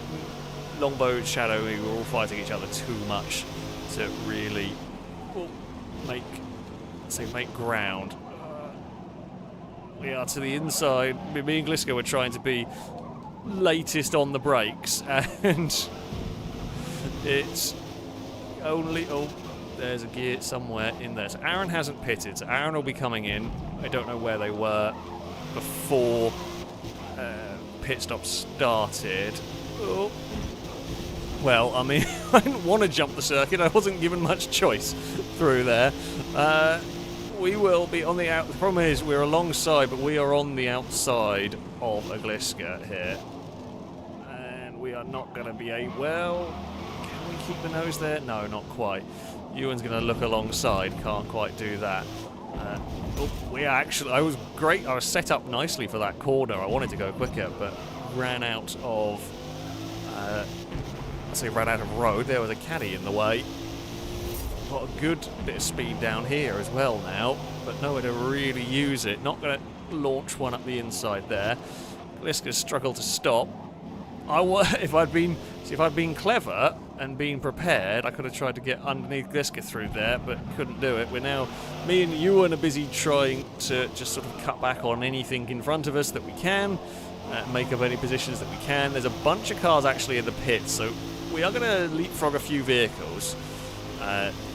Longbow and Shadow, we were all fighting each other too much to really make ground. We are to the inside. Me and Gliska were trying to be latest on the brakes, and it's only... Oh, there's a gear somewhere in there. So Aaron hasn't pitted, so Aaron will be coming in. I don't know where they were before pit stop started. Oh. Well, I mean, I didn't want to jump the circuit. I wasn't given much choice through there. We will be on the out. The problem is we're alongside, but we are on the outside of Gliska here. And we are not going to be well, can we keep the nose there? No, not quite. Ewan's going to look alongside. Can't quite do that. I was great. I was set up nicely for that corner. I wanted to go quicker, but ran out of... ran out of road. There was a caddy in the way. Got a good bit of speed down here as well now, but nowhere to really use it. Not going to launch one up the inside there. Gliska's struggled to stop. If I'd been clever and been prepared, I could have tried to get underneath Gliska through there, but couldn't do it. Me and Ewan are busy trying to just sort of cut back on anything in front of us that we can, make up any positions that we can. There's a bunch of cars actually in the pits, so we are going to leapfrog a few vehicles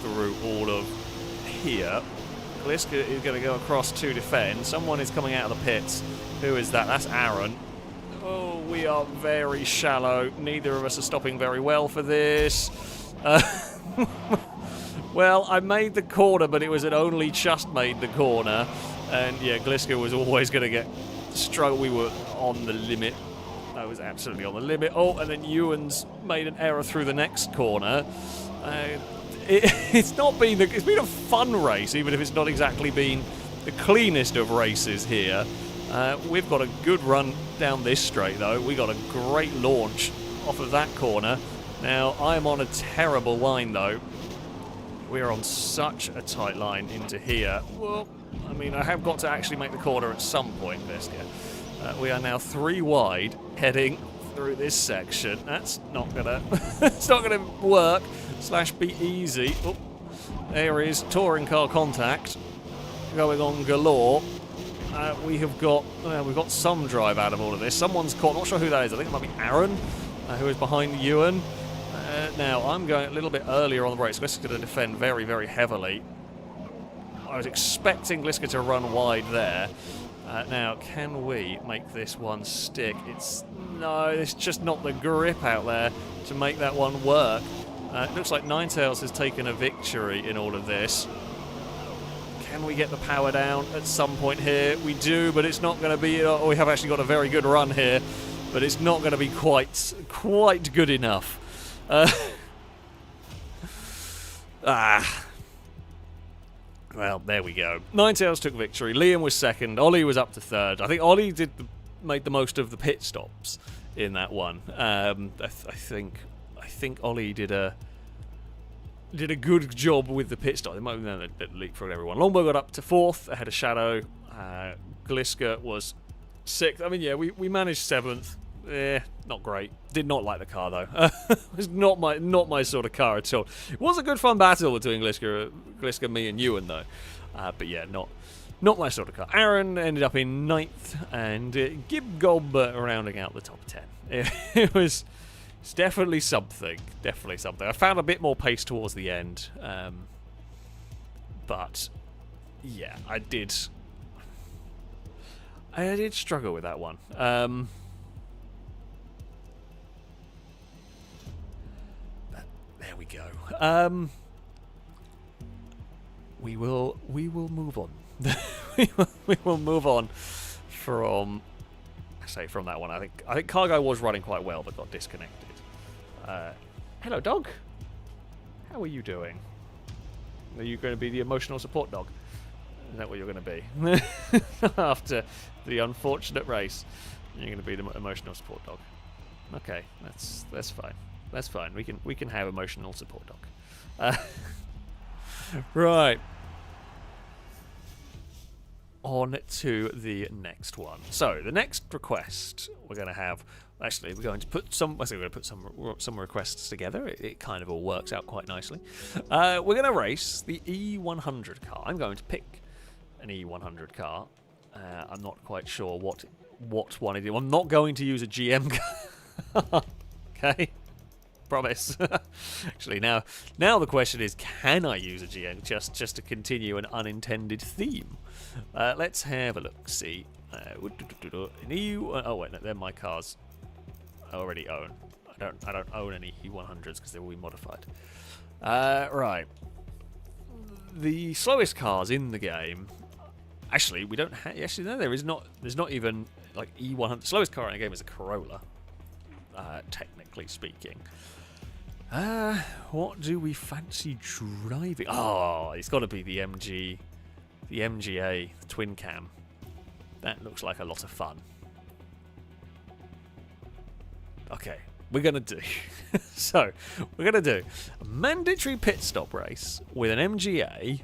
through all of here. Gliska is going to go across to defend. Someone is coming out of the pits. Who is that? That's Aaron. Oh, we are very shallow. Neither of us are stopping very well for this. Well, I made the corner, but it was only just made the corner. And yeah, Gliska was always going to get struggle. We were on the limit. I was absolutely on the limit. Oh, and then Ewan's made an error through the next corner. It's been a fun race, even if it's not exactly been the cleanest of races here. We've got a good run down this straight, though. We got a great launch off of that corner. Now, I'm on a terrible line, though. We're on such a tight line into here. Well, I mean, I have got to actually make the corner at some point this year. We are now 3 wide, heading through this section. That's not gonna, it's not gonna work. / be easy. Oh, there is touring car contact going on galore. We've got some drive out of all of this. Someone's caught. Not sure who that is. I think it might be Aaron, who is behind Ewan. Now I'm going a little bit earlier on the brakes. Gliska's going to defend very, very heavily. I was expecting Gliska to run wide there. Now, can we make this one stick? It's just not the grip out there to make that one work. It looks like Ninetales has taken a victory in all of this. Can we get the power down at some point here? We do, but it's not going to be... we have actually got a very good run here, but it's not going to be quite good enough. Well, there we go. Ninetales took victory. Liam was second. Ollie was up to third. I think Ollie made the most of the pit stops in that one. I think Ollie did a good job with the pit stop. They might have been a leapfrog everyone. Longbow got up to fourth ahead of Shadow. Gliska was sixth. I mean, yeah, we managed seventh. Not great. Did not like the car though. It was not my sort of car at all. It was a good fun battle between Gliska, me, and Ewan though. But yeah, not my sort of car. Aaron ended up in 9th, and Gib Gob rounding out the top 10. It's definitely something. Definitely something. I found a bit more pace towards the end, but yeah, I did struggle with that one. There we go. We will move on. we will move on from say, from that one. I think Cargo was running quite well, but got disconnected. Hello, dog. How are you doing? Are you going to be the emotional support dog? Is that what you're going to be? After the unfortunate race, you're going to be the emotional support dog. Okay, that's fine. That's fine. We can have emotional support dog. Right. On to the next one. So the next request we're going to have. Actually, we're going to put some. I think we're going to put some requests together. It kind of all works out quite nicely. We're going to race the E100 car. I'm going to pick an E100 car. I'm not quite sure what one it is. I'm not going to use a GM car. Okay. Promise. Actually, now the question is, can I use a GM just to continue an unintended theme? Let's have a look. See, oh wait, no, they're my cars. I already own. I don't own any E100s because they will be modified. Right. The slowest cars in the game. Actually, we don't. Actually, no, there is not. There's not even like E100. The slowest car in the game is a Corolla. Technically speaking. What do we fancy driving? Oh, it's got to be the MGA, the twin cam. That looks like a lot of fun. Okay, we're going to do... So, we're going to do a mandatory pit stop race with an MGA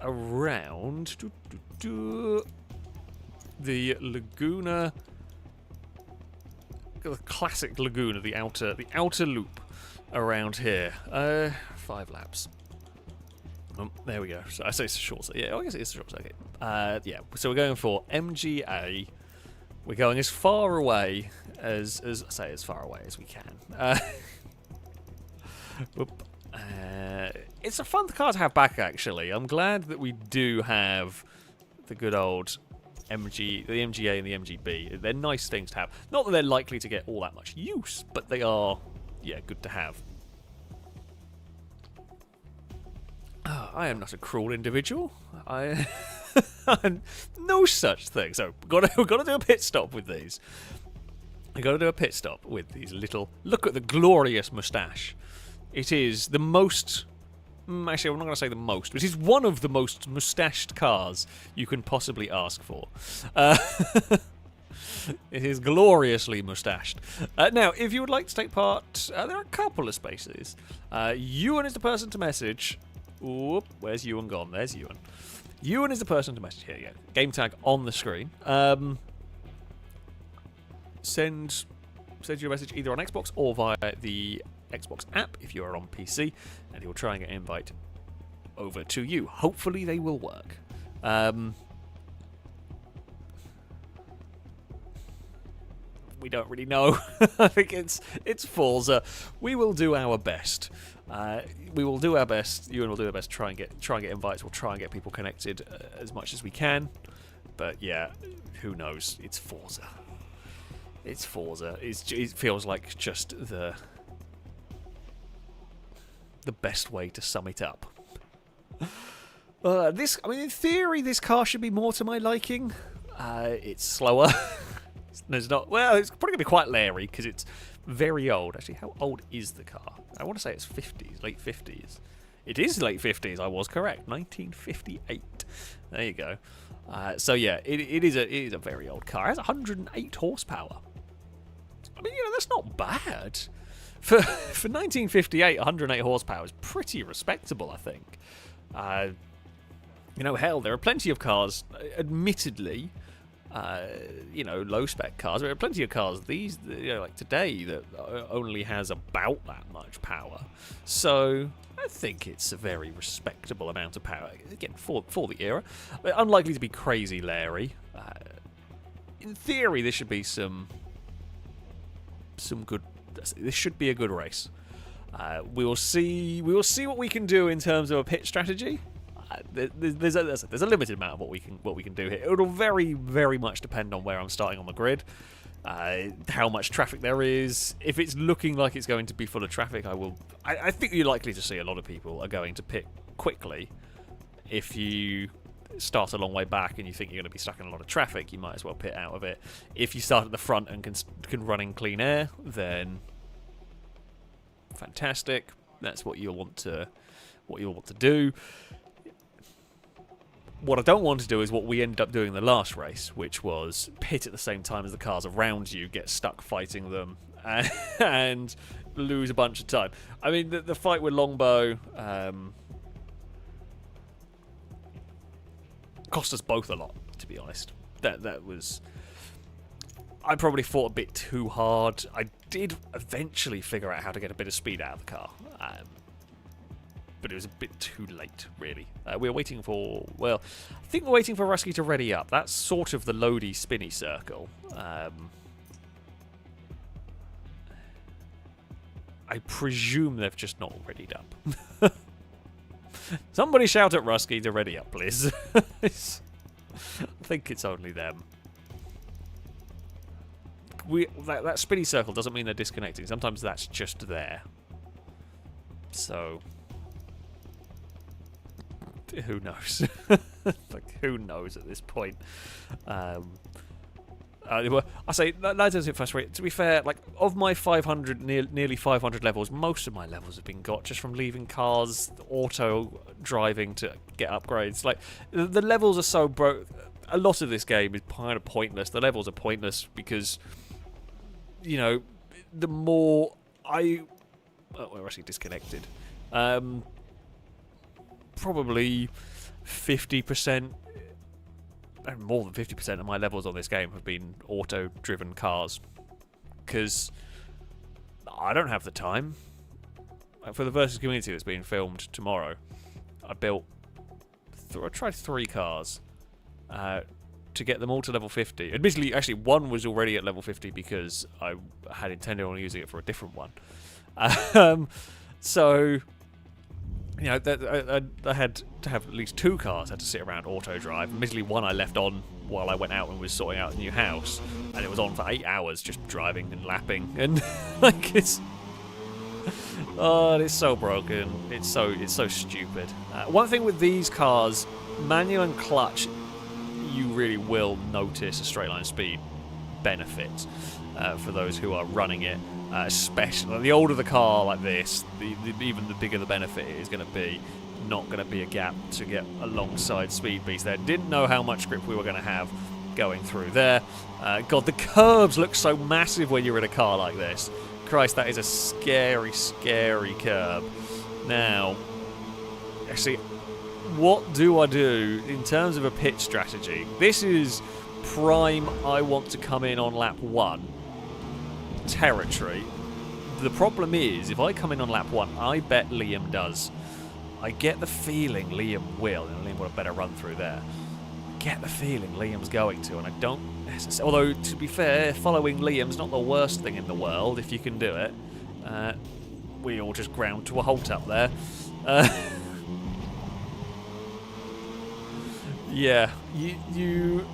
around the Laguna... The classic Laguna, the outer loop around here. 5 laps. There we go. So I say it's a short circuit. Yeah, I guess it is a short circuit. Yeah. So we're going for MGA. We're going as far away as far away as we can. It's a fun car to have back. Actually, I'm glad that we do have the good old the MGA and the MGB. They're nice things to have. Not that they're likely to get all that much use, but they are, yeah, good to have. Oh, I am not a cruel individual. I'm no such thing. So we've got to do a pit stop with these. We've got to do a pit stop with these little... Look at the glorious moustache. It is the most... Actually, I'm not going to say the most, but it is one of the most moustached cars you can possibly ask for. It is gloriously moustached. Now, if you would like to take part, there are a couple of spaces. Ewan is the person to message. Oop, where's Ewan gone? There's Ewan. Ewan is the person to message. Here you go. Game tag on the screen. Send your message either on Xbox or via the Xbox app if you are on PC, and he will try and get an invite over to you. Hopefully they will work. We don't really know. I think it's Forza. We will do our best. We will do our best. Ewan will do our best. Try and get invites. We'll try and get people connected as much as we can. But yeah, who knows? It's Forza. It's Forza. It feels like just the best way to sum it up. In theory, this car should be more to my liking. It's slower. It's probably going to be quite leery because it's very old. Actually, how old is the car? I want to say it's 50s, late 50s. It is late 50s, I was correct. 1958. There you go. So yeah, it is a very old car. It has 108 horsepower. I mean, that's not bad. For 1958, 108 horsepower is pretty respectable, I think. Hell, there are plenty of cars, admittedly, low-spec cars. There are plenty of cars, like today, that only has about that much power. So I think it's a very respectable amount of power. Again, for the era. But unlikely to be crazy Larry. In theory, there should be some good... This should be a good race. We will see what we can do in terms of a pit strategy. There's a limited amount of what we can do here. It'll very, very much depend on where I'm starting on the grid, how much traffic there is. If it's looking like it's going to be full of traffic, I think you're likely to see a lot of people are going to pit quickly. If you start a long way back and you think you're going to be stuck in a lot of traffic, you might as well pit out of it. If you start at the front and can run in clean air, then fantastic. That's what you'll want to do. What I don't want to do is what we ended up doing in the last race, which was pit at the same time as the cars around you, get stuck fighting them, and lose a bunch of time. I mean, the fight with Longbow cost us both a lot, to be honest. That was... I probably fought a bit too hard. I did eventually figure out how to get a bit of speed out of the car. But it was a bit too late, really. We were waiting for... Well, I think we're waiting for Rusky to ready up. That's sort of the loady, spinny circle. I presume they've just not readied up. Somebody shout at Rusky to ready up, please. I think it's only them. That spinny circle doesn't mean they're disconnecting. Sometimes that's just there. So... who knows? Like, who knows at this point? I say that does it first rate. To be fair, like, of my 500, nearly 500 levels, most of my levels have been got just from leaving cars, auto driving to get upgrades. Like, the levels are so broke. A lot of this game is kind of pointless. The levels are pointless because, you know, the more I... Oh, we're actually disconnected. Probably 50%, and more than 50% of my levels on this game have been auto-driven cars, because I don't have the time. For the Versus community that's being filmed tomorrow, I tried 3 cars to get them all to level 50. Admittedly, actually, one was already at level 50 because I had intended on using it for a different one. So... You know, I had to have at least 2 cars I had to sit around auto drive. Admittedly, one I left on while I went out and was sorting out a new house, and it was on for 8 hours just driving and lapping, and like it's so broken. It's so stupid. One thing with these cars, manual and clutch, you really will notice a straight line speed benefit for those who are running it. Especially the older the car like this, even the bigger the benefit is going to be. Not going to be a gap to get alongside Speed Beast there. Didn't know how much grip we were going to have going through there. God, the curbs look so massive when you're in a car like this. Christ, that is a scary, scary curb. Now, actually, what do I do in terms of a pit strategy? This is prime I want to come in on lap 1 territory. The problem is, if I come in on lap 1, I bet Liam does. I get the feeling Liam will, and Liam will have better run through there. I get the feeling Liam's going to, and I don't necessarily... Although, to be fair, following Liam's not the worst thing in the world, if you can do it. We all just ground to a halt up there. Yeah, you...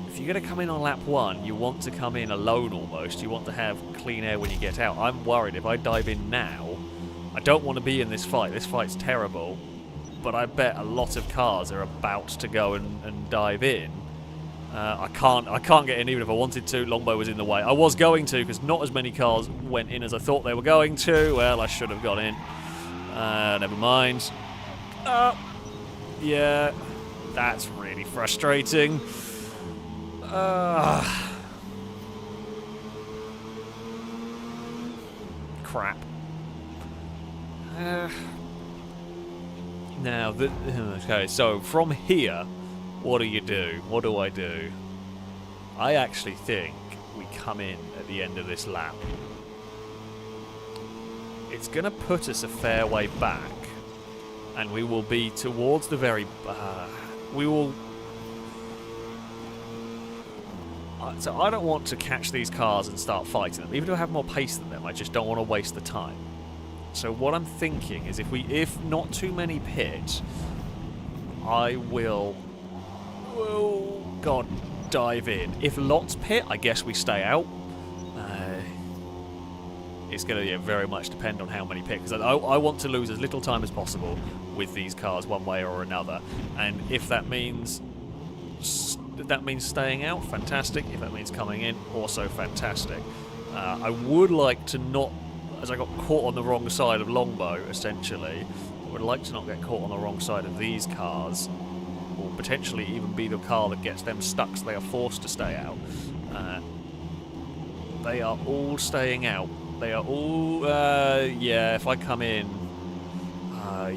If you're going to come in on lap 1, you want to come in alone almost. You want to have clean air when you get out. I'm worried if I dive in now, I don't want to be in this fight. This fight's terrible. But I bet a lot of cars are about to go and dive in. I can't get in even if I wanted to. Longbow was in the way. I was going to because not as many cars went in as I thought they were going to. Well, I should have gone in. Never mind. Yeah, that's really frustrating. Crap. Now, okay, so from here, what do you do? What do I do? I actually think we come in at the end of this lap. It's going to put us a fair way back, and we will be towards the very... we will... So I don't want to catch these cars and start fighting them. Even though I have more pace than them, I just don't want to waste the time. So what I'm thinking is if not too many pit, I will dive in. If lots pit, I guess we stay out. it's going to very much depend on how many pit, because I want to lose as little time as possible with these cars one way or another, and if that means staying out, fantastic. If that means coming in, also fantastic. I would like to not, as I got caught on the wrong side of Longbow, essentially, I would like to not get caught on the wrong side of these cars, or potentially even be the car that gets them stuck so they are forced to stay out. They are all staying out. They are all, yeah, if I come in,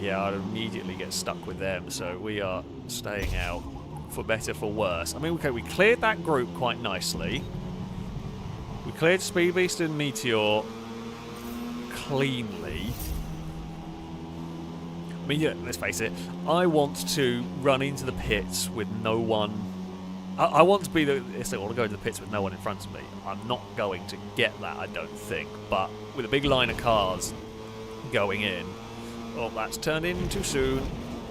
yeah, I'd immediately get stuck with them, so we are staying out, for better, for worse. I mean, okay, we cleared that group quite nicely. We cleared Speed Beast and Meteor cleanly. I mean, yeah, let's face it, I want to run into the pits with no one. I want to be the. I want to go into the pits with no one in front of me. I'm not going to get that, I don't think. But with a big line of cars going in, oh, that's turned in too soon.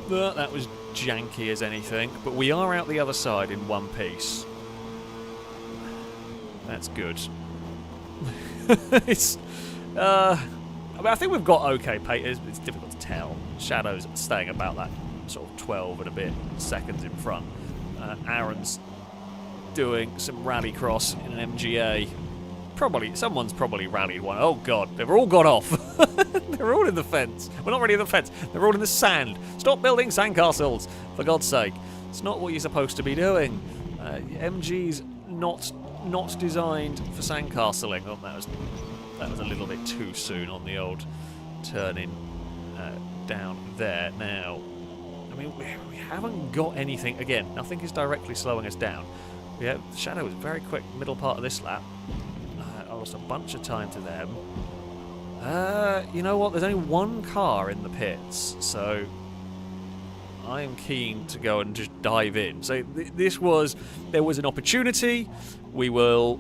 That was janky as anything. But we are out the other side in one piece. That's good. It's. I mean, I think we've got okay pace. It's difficult to tell. Shadow's staying about that sort of 12 and a bit seconds in front. Aaron's doing some rallycross in an MGA. Someone's probably rallied one. Oh god, they've all got off. They're all in the fence. Well, not really in the fence. They're all in the sand. Stop building sandcastles, for God's sake. It's not what you're supposed to be doing. MG's not designed for sandcastling. Oh, that was a little bit too soon on the old turning down there. Now, I mean, we haven't got anything. Again, nothing is directly slowing us down. Yeah, Shadow was very quick middle part of this lap. I lost a bunch of time to them. You know what? There's only one car in the pits, so I am keen to go and just dive in. So there was an opportunity. We will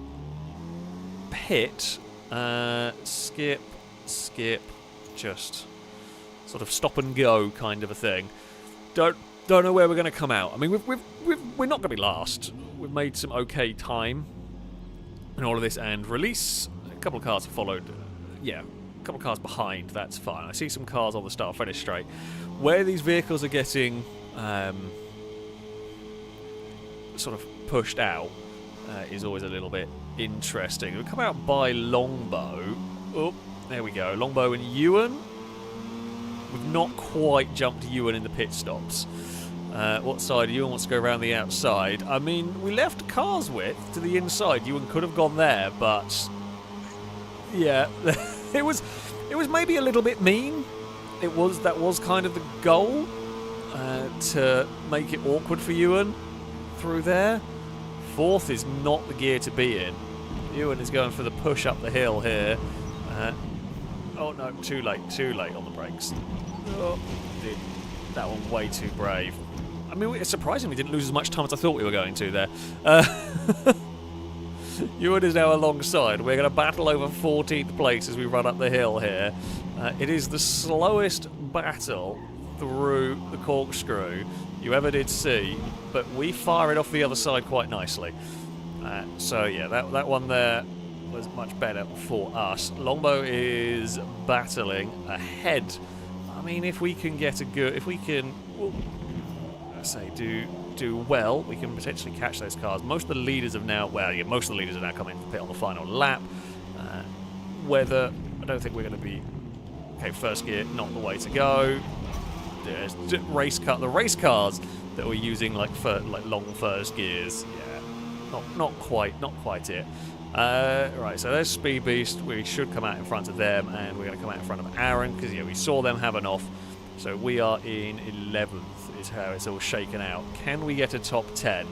pit, skip, just sort of stop and go kind of a thing. Don't know where we're going to come out. I mean, we're not going to be last. We've made some okay time in all of this, and release. A couple of cars have followed. Yeah, a couple of cars behind. That's fine. I see some cars on the start-finish straight. Where these vehicles are getting sort of pushed out is always a little bit interesting. We come out by Longbow. Oh, there we go. Longbow and Ewan. We've not quite jumped Ewan in the pit stops. What side? Ewan wants to go around the outside. I mean, we left car's width to the inside. Ewan could have gone there, but yeah, it was maybe a little bit mean. That was kind of the goal, to make it awkward for Ewan through there. Fourth is not the gear to be in. Ewan is going for the push up the hill here. Oh no, too late on the brakes. Oh, did that one way too brave. I mean, it's surprising we didn't lose as much time as I thought we were going to there. Ewan is now alongside. We're going to battle over 14th place as we run up the hill here. It is the slowest battle through the corkscrew you ever did see, but we fire it off the other side quite nicely. So yeah, that one there was much better for us. Longbow is battling ahead. I mean, if we can do well, we can potentially catch those cars. Most of the leaders have now, most of the leaders are now coming to the pit on the final lap. Whether, I don't think we're going to be, okay, first gear, not the way to go. There's the race cars that we're using like long first gears. Yeah, not quite it. Right, so there's Speed Beast. We should come out in front of them, and we're going to come out in front of Aaron, because we saw them have an off. So we are in 11th is how it's all shaken out. Can we get a top 10?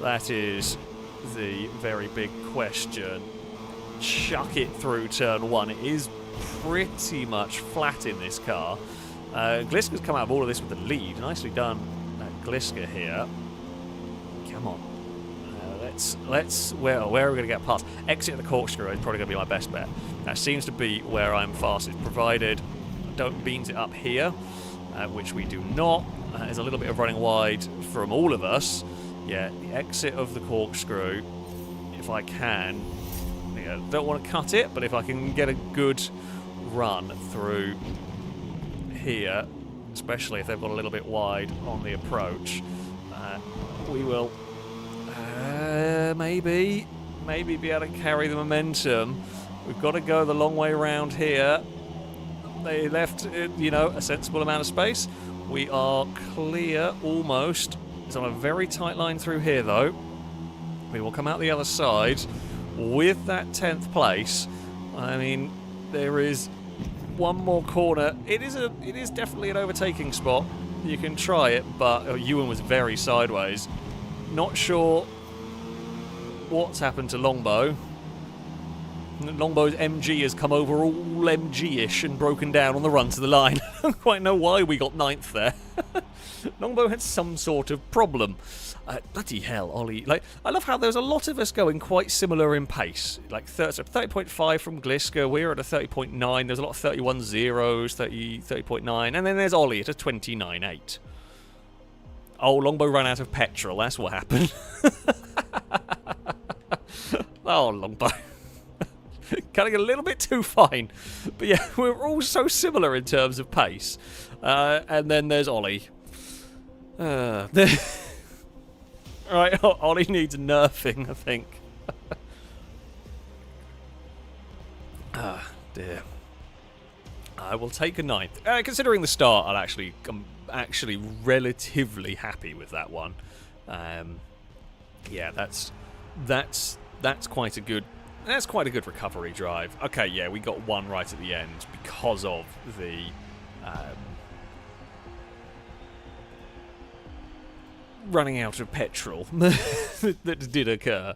That is the very big question. Chuck it through turn 1. It is pretty much flat in this car. Gliska's come out of all of this with the lead. Nicely done, Gliska here. Come on. Where are we going to get past? Exit the corkscrew is probably going to be my best bet. That seems to be where I'm fastest, provided I don't beans it up here, which we do not. There's a little bit of running wide from all of us. Yeah, the exit of the corkscrew, if I can. here. Don't want to cut it, but if I can get a good run through here, especially if they've got a little bit wide on the approach, we will maybe be able to carry the momentum. We've got to go the long way around here. They left, a sensible amount of space. We are clear almost. It's on a very tight line through here, though. We will come out the other side with that 10th place. I mean, there is one more corner. It is definitely an overtaking spot. You can try it, but Ewan was very sideways. Not sure what's happened to Longbow. Longbow's MG has come over all MG-ish and broken down on the run to the line. I don't quite know why we got 9th there. Longbow had some sort of problem. Bloody hell, Ollie. Like, I love how there's a lot of us going quite similar in pace. Like 30.5 from Gliska, we're at a 30.9. There's a lot of 31 zeros, 30.9, and then there's Ollie at a 29.8. Oh, Longbow ran out of petrol, that's what happened. Oh, Longbow. Cutting a little bit too fine. But yeah, we're all so similar in terms of pace. And then there's Ollie. Right, Ollie needs nerfing, I think. Dear. I will take a 9th. Considering the start, I'm actually relatively happy with that one. Yeah, that's quite a good. That's quite a good recovery drive. Okay, yeah, we got one right at the end because of the running out of petrol that did occur.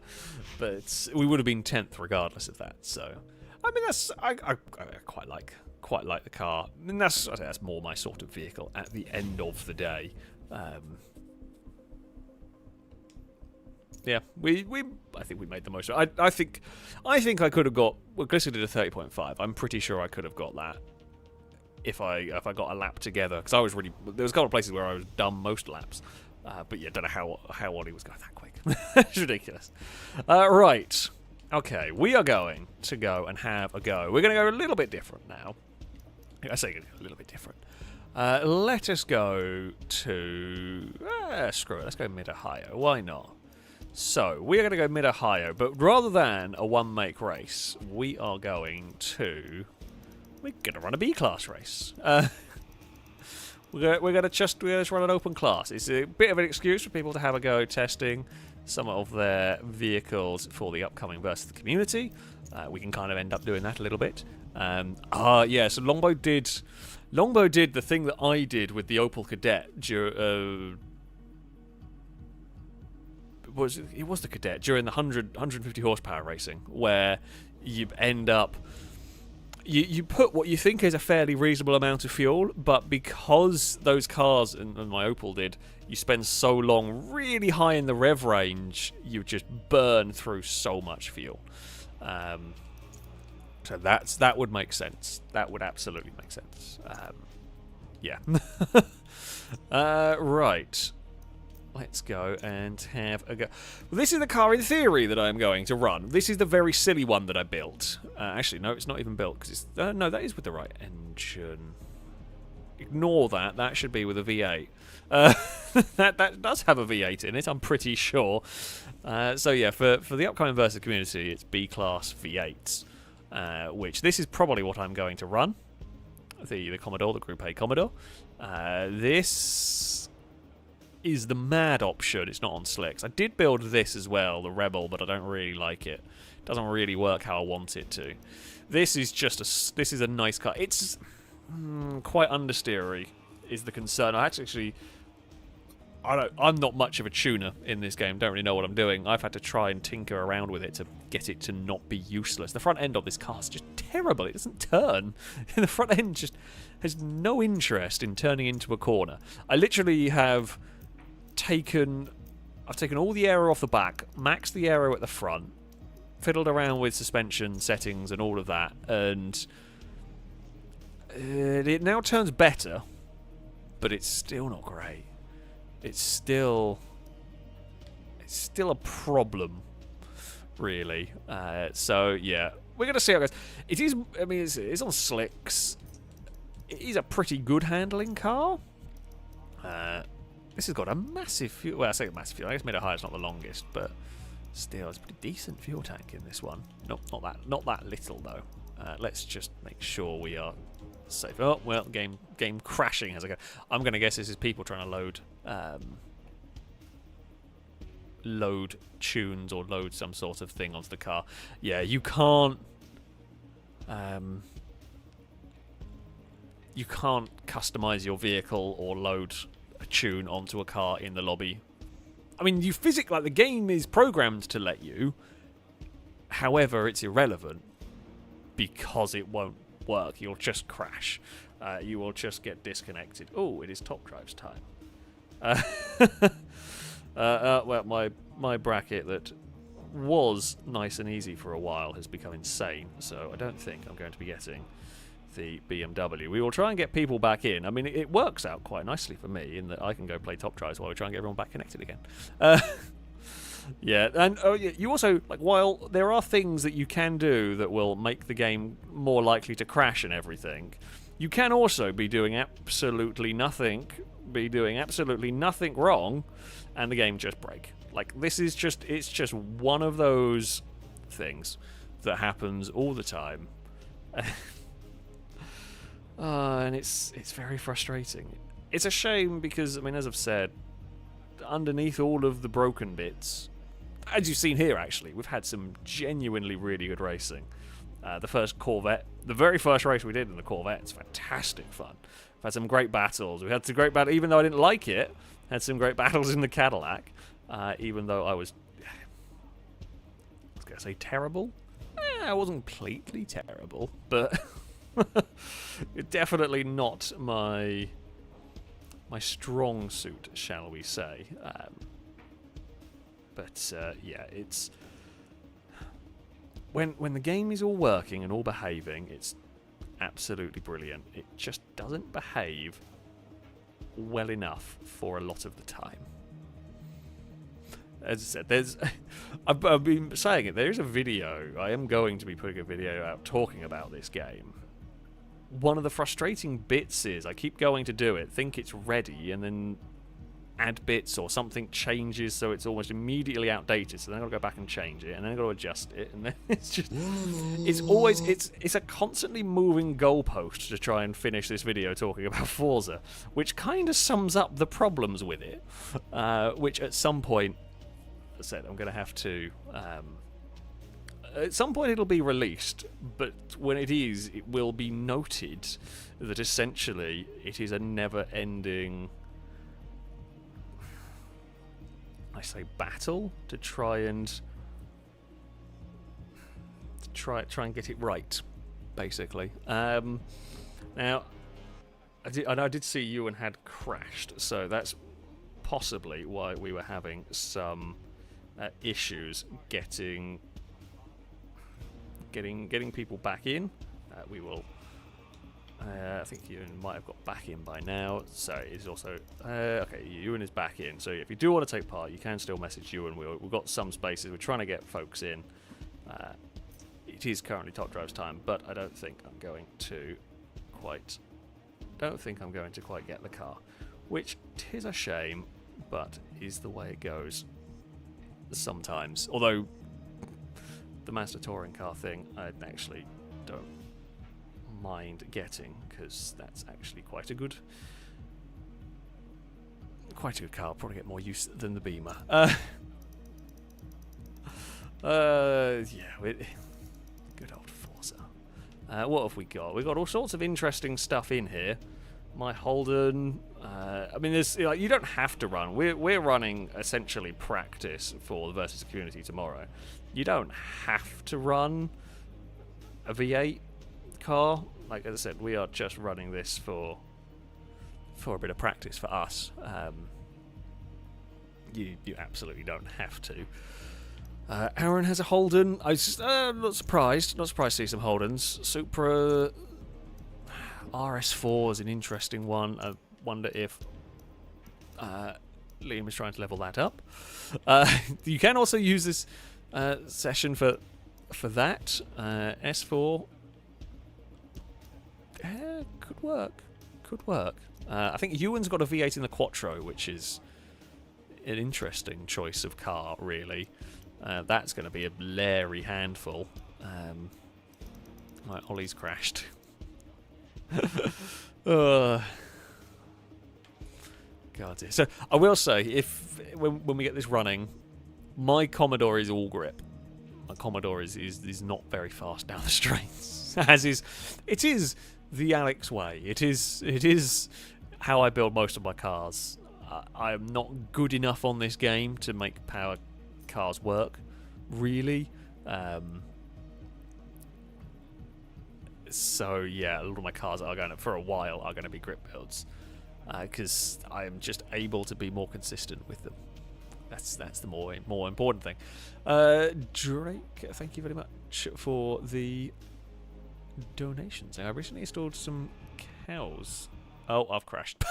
But we would have been 10th regardless of that. So, I mean, I quite like the car. I mean, that's more my sort of vehicle at the end of the day. Yeah, I think we made the most of it. I think I could have got. Well, Glister did a 30.5. I'm pretty sure I could have got that if I got a lap together. Because I was really. There was a couple of places where I was dumb most laps. But yeah, don't know how Ollie was going that quick. It's ridiculous. Right. Okay, we are going to go and have a go. We're going to go a little bit different now. I say a little bit different. Let us go to. Screw it. Let's go Mid-Ohio. Why not? So, we are going to go Mid-Ohio, but rather than a one-make race, we are going to run a B-class race. We're going to just run an open class. It's a bit of an excuse for people to have a go testing some of their vehicles for the upcoming Versus the Community. We can kind of end up doing that a little bit. Yeah, so Longbow did the thing that I did with the Opel Kadett it was the Cadet during the 150 horsepower racing, where you end up you put what you think is a fairly reasonable amount of fuel, but because those cars and my Opel did, you spend so long really high in the rev range, you just burn through so much fuel. So that would make sense. That would absolutely make sense. Yeah. Right. Let's go and have a go. Well, this is the car in theory that I'm going to run. This is the very silly one that I built. Actually, no, it's not even built because it's no, that is with the right engine. Ignore that. That should be with a V8. That does have a V8 in it. I'm pretty sure. So yeah, for the upcoming Versus Community, it's B-class V8s, which this is probably what I'm going to run. The Commodore, the Group A Commodore. This is the mad option. It's not on slicks. I did build this as well, the Rebel, but I don't really like it. It doesn't really work how I want it to. This is just this is a nice car. It's quite understeery is the concern. I'm not much of a tuner in this game. Don't really know what I'm doing. I've had to try and tinker around with it to get it to not be useless. The front end of this car is just terrible. It doesn't turn. The front end just has no interest in turning into a corner. I literally have taken all the aero off the back, maxed the aero at the front, fiddled around with suspension settings and all of that, and it now turns better, but it's still not great. It's still a problem. really. So yeah, we're gonna see how it goes. It is. I mean, it's on slicks. It is a pretty good handling car. This has got a massive fuel. Well, I say massive fuel. I guess mid-high is not the longest, but still, it's a pretty decent fuel tank in this one. Not that little though. Let's just make sure we are safe. Oh well, game crashing as I go. I'm gonna guess this is people trying to load tunes or load some sort of thing onto the car. Yeah, you can't customize your vehicle or load a tune onto a car in the lobby. I mean, the game is programmed to let you. However, it's irrelevant because it won't work. You'll just crash. You will just get disconnected. Oh, it is Top Drive's time. Well, my bracket that was nice and easy for a while has become insane, so I don't think I'm going to be getting the BMW. We will try and get people back in. I mean, it works out quite nicely for me in that I can go play Top Drives while we try and get everyone back connected again. Yeah, and you also, like, while there are things that you can do that will make the game more likely to crash and everything, you can also be doing absolutely nothing wrong, and the game just break. Like, it's just one of those things that happens all the time. And it's very frustrating. It's a shame because, I mean, as I've said, underneath all of the broken bits, as you've seen here, actually, we've had some genuinely really good racing. The first Corvette, the very first race we did in the Corvette, it's fantastic fun. We've had some great battles. We had some great battles, even though I didn't like it. Had some great battles in the Cadillac, even though I was going to say terrible. I wasn't completely terrible, but definitely not my strong suit, shall we say. But yeah, it's when the game is all working and all behaving, it's absolutely brilliant. It just doesn't behave well enough for a lot of the time. As I said, I've been saying it, there is a video, I am going to be putting a video out talking about this game. One of the frustrating bits is I keep going to do it, think it's ready, and then add bits or something changes so it's almost immediately outdated, so then I've got to go back and change it, and then I've got to adjust it, and then it's just it's a constantly moving goalpost to try and finish this video talking about Forza, which kind of sums up the problems with it, which at some point, as I said, I'm going to have to at some point it'll be released, but when it is, it will be noted that essentially it is a never-ending, I say, battle to try and get it right, basically. Now, I did see Ewan had crashed, so that's possibly why we were having some issues getting people back in. We will. I think Ewan might have got back in by now, so it's also okay. Ewan is back in, so if you do want to take part, you can still message Ewan. We've got some spaces. We're trying to get folks in. It is currently Top Drive's time, but I don't think I'm going to quite get the car, which is a shame, but is the way it goes sometimes. Although the Mazda touring car thing, I actually don't mind getting, because that's actually quite a good car. I'll probably get more use than the Beamer. Yeah, good old Forza. What have we got? We've got all sorts of interesting stuff in here. My Holden. I mean, there's, like, you don't have to run. We're running essentially practice for the Versus community tomorrow. You don't have to run a V8 car. Like, as I said, we are just running this for a bit of practice for us. You absolutely don't have to. Aaron has a Holden. I was not surprised to see some Holdens. Supra RS4 is an interesting one. I wonder if Liam is trying to level that up. You can also use this. session for that. S4 could work. Could work. I think Ewan's got a V8 in the Quattro, which is an interesting choice of car, really. That's going to be a blary handful. Right, Ollie's crashed. God dear. So I will say, when we get this running, my Commodore is all grip. My Commodore is not very fast down the straights. It is the Alex way. It is how I build most of my cars. I am not good enough on this game to make power cars work, really. So yeah, a lot of my cars are going to, for a while, are going to be grip builds, because I am just able to be more consistent with them. That's the more important thing. Drake, thank you very much for the donations. I recently installed some cows. Oh, I've crashed.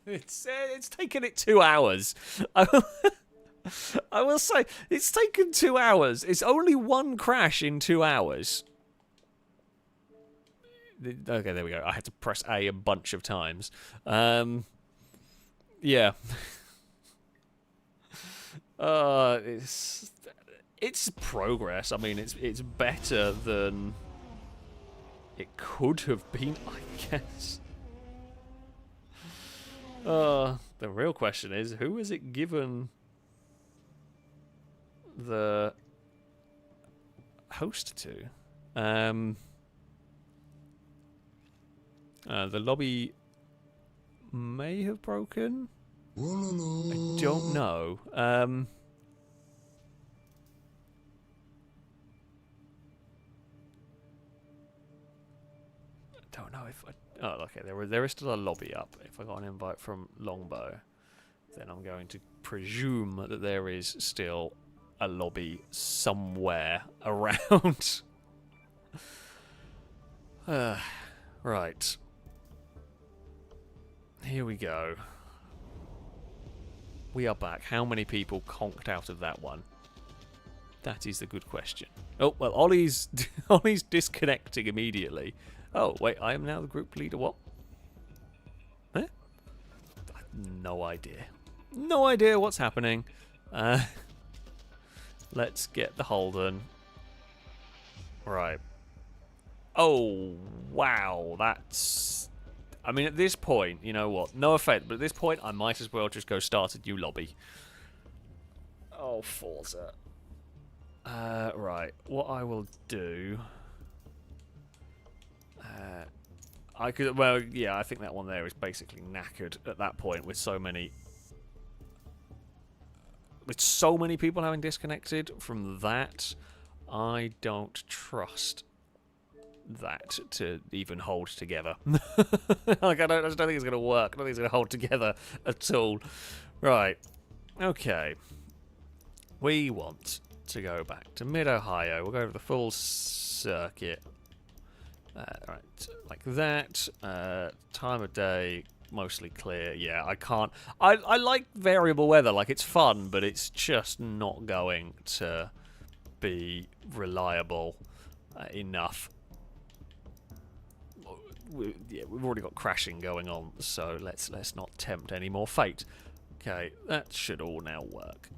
It's taken it 2 hours. I will say, it's taken 2 hours. It's only one crash in 2 hours. Okay, there we go. I had to press A a bunch of times. Yeah. It's progress. I mean, it's better than it could have been, I guess. The real question is, who is it given the host to? The lobby may have broken. I don't know. Don't know if I... Oh, okay. There is still a lobby up. If I got an invite from Longbow, then I'm going to presume that there is still a lobby somewhere around. Right. Here we go. We are back. How many people conked out of that one? That is the good question. Oh, well, Ollie's disconnecting immediately. Oh, wait, I am now the group leader. What? Huh? No idea. No idea what's happening. Let's get the Holden. Right. Oh, wow. That's... I mean, at this point, you know what? No offense, but at this point, I might as well just go start a new lobby. Oh, Forza. Right. What I will do... I could... Well, yeah, I think that one there is basically knackered at that point with so many... With so many people having disconnected from that, I don't trust that to even hold together. Like, I just don't think it's going to work. I don't think it's going to hold together at all. Right. Okay. We want to go back to Mid-Ohio. We'll go over the full circuit. Right, like that. Time of day, mostly clear. Yeah, I can't... I like variable weather. Like, it's fun, but it's just not going to be reliable enough. We've already got crashing going on, so let's not tempt any more fate. Okay, that should all now work.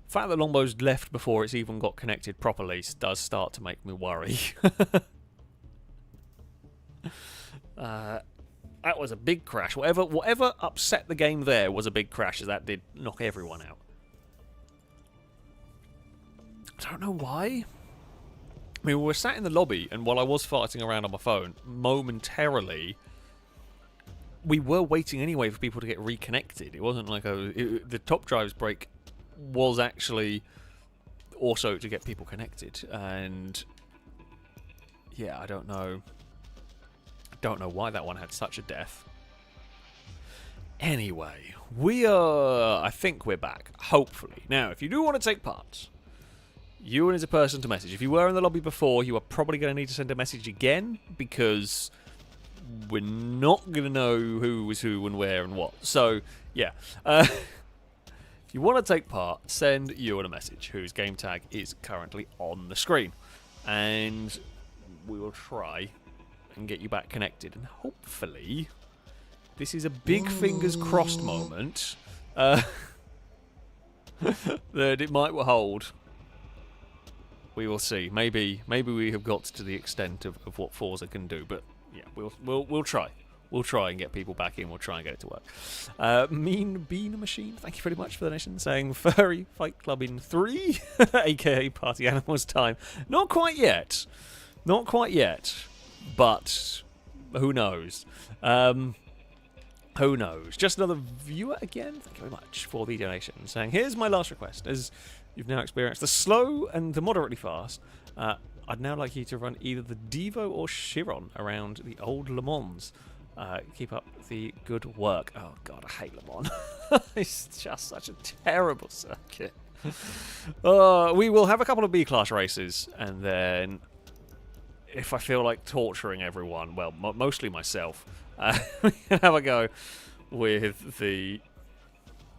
The fact that Longbow's left before it's even got connected properly does start to make me worry. That was a big crash. Whatever upset the game there was a big crash, as that did knock everyone out. I don't know why. I mean, we were sat in the lobby, and while I was farting around on my phone, momentarily, we were waiting anyway for people to get reconnected. It wasn't like the top drives break was actually also to get people connected, and yeah, I don't know why that one had such a death. Anyway, I think we're back, hopefully. Now, if you do want to take part, Ewan is a person to message. If you were in the lobby before, you are probably going to need to send a message again, because we're not going to know who was who and where and what. So, yeah. If If you want to take part, send Ewan a message, whose game tag is currently on the screen. And we will try and get you back connected. And hopefully, this is a big fingers crossed moment that it might hold. We will see. Maybe we have got to the extent of what Forza can do, but yeah, we'll try. We'll try and get people back in. We'll try and get it to work. Mean Bean Machine, thank you very much for the donation, saying Furry Fight Club in 3, aka Party Animals time. Not quite yet. Not quite yet. But who knows? Who knows? Just another viewer again. Thank you very much for the donation, saying, here's my last request. As you've now experienced the slow and the moderately fast, I'd now like you to run either the Devo or Chiron around the old Le Mans. Keep up the good work. Oh god, I hate Le Mans. It's just such a terrible circuit. We will have a couple of B-class races, and then if I feel like torturing everyone, well, mostly myself, we can have a go with the...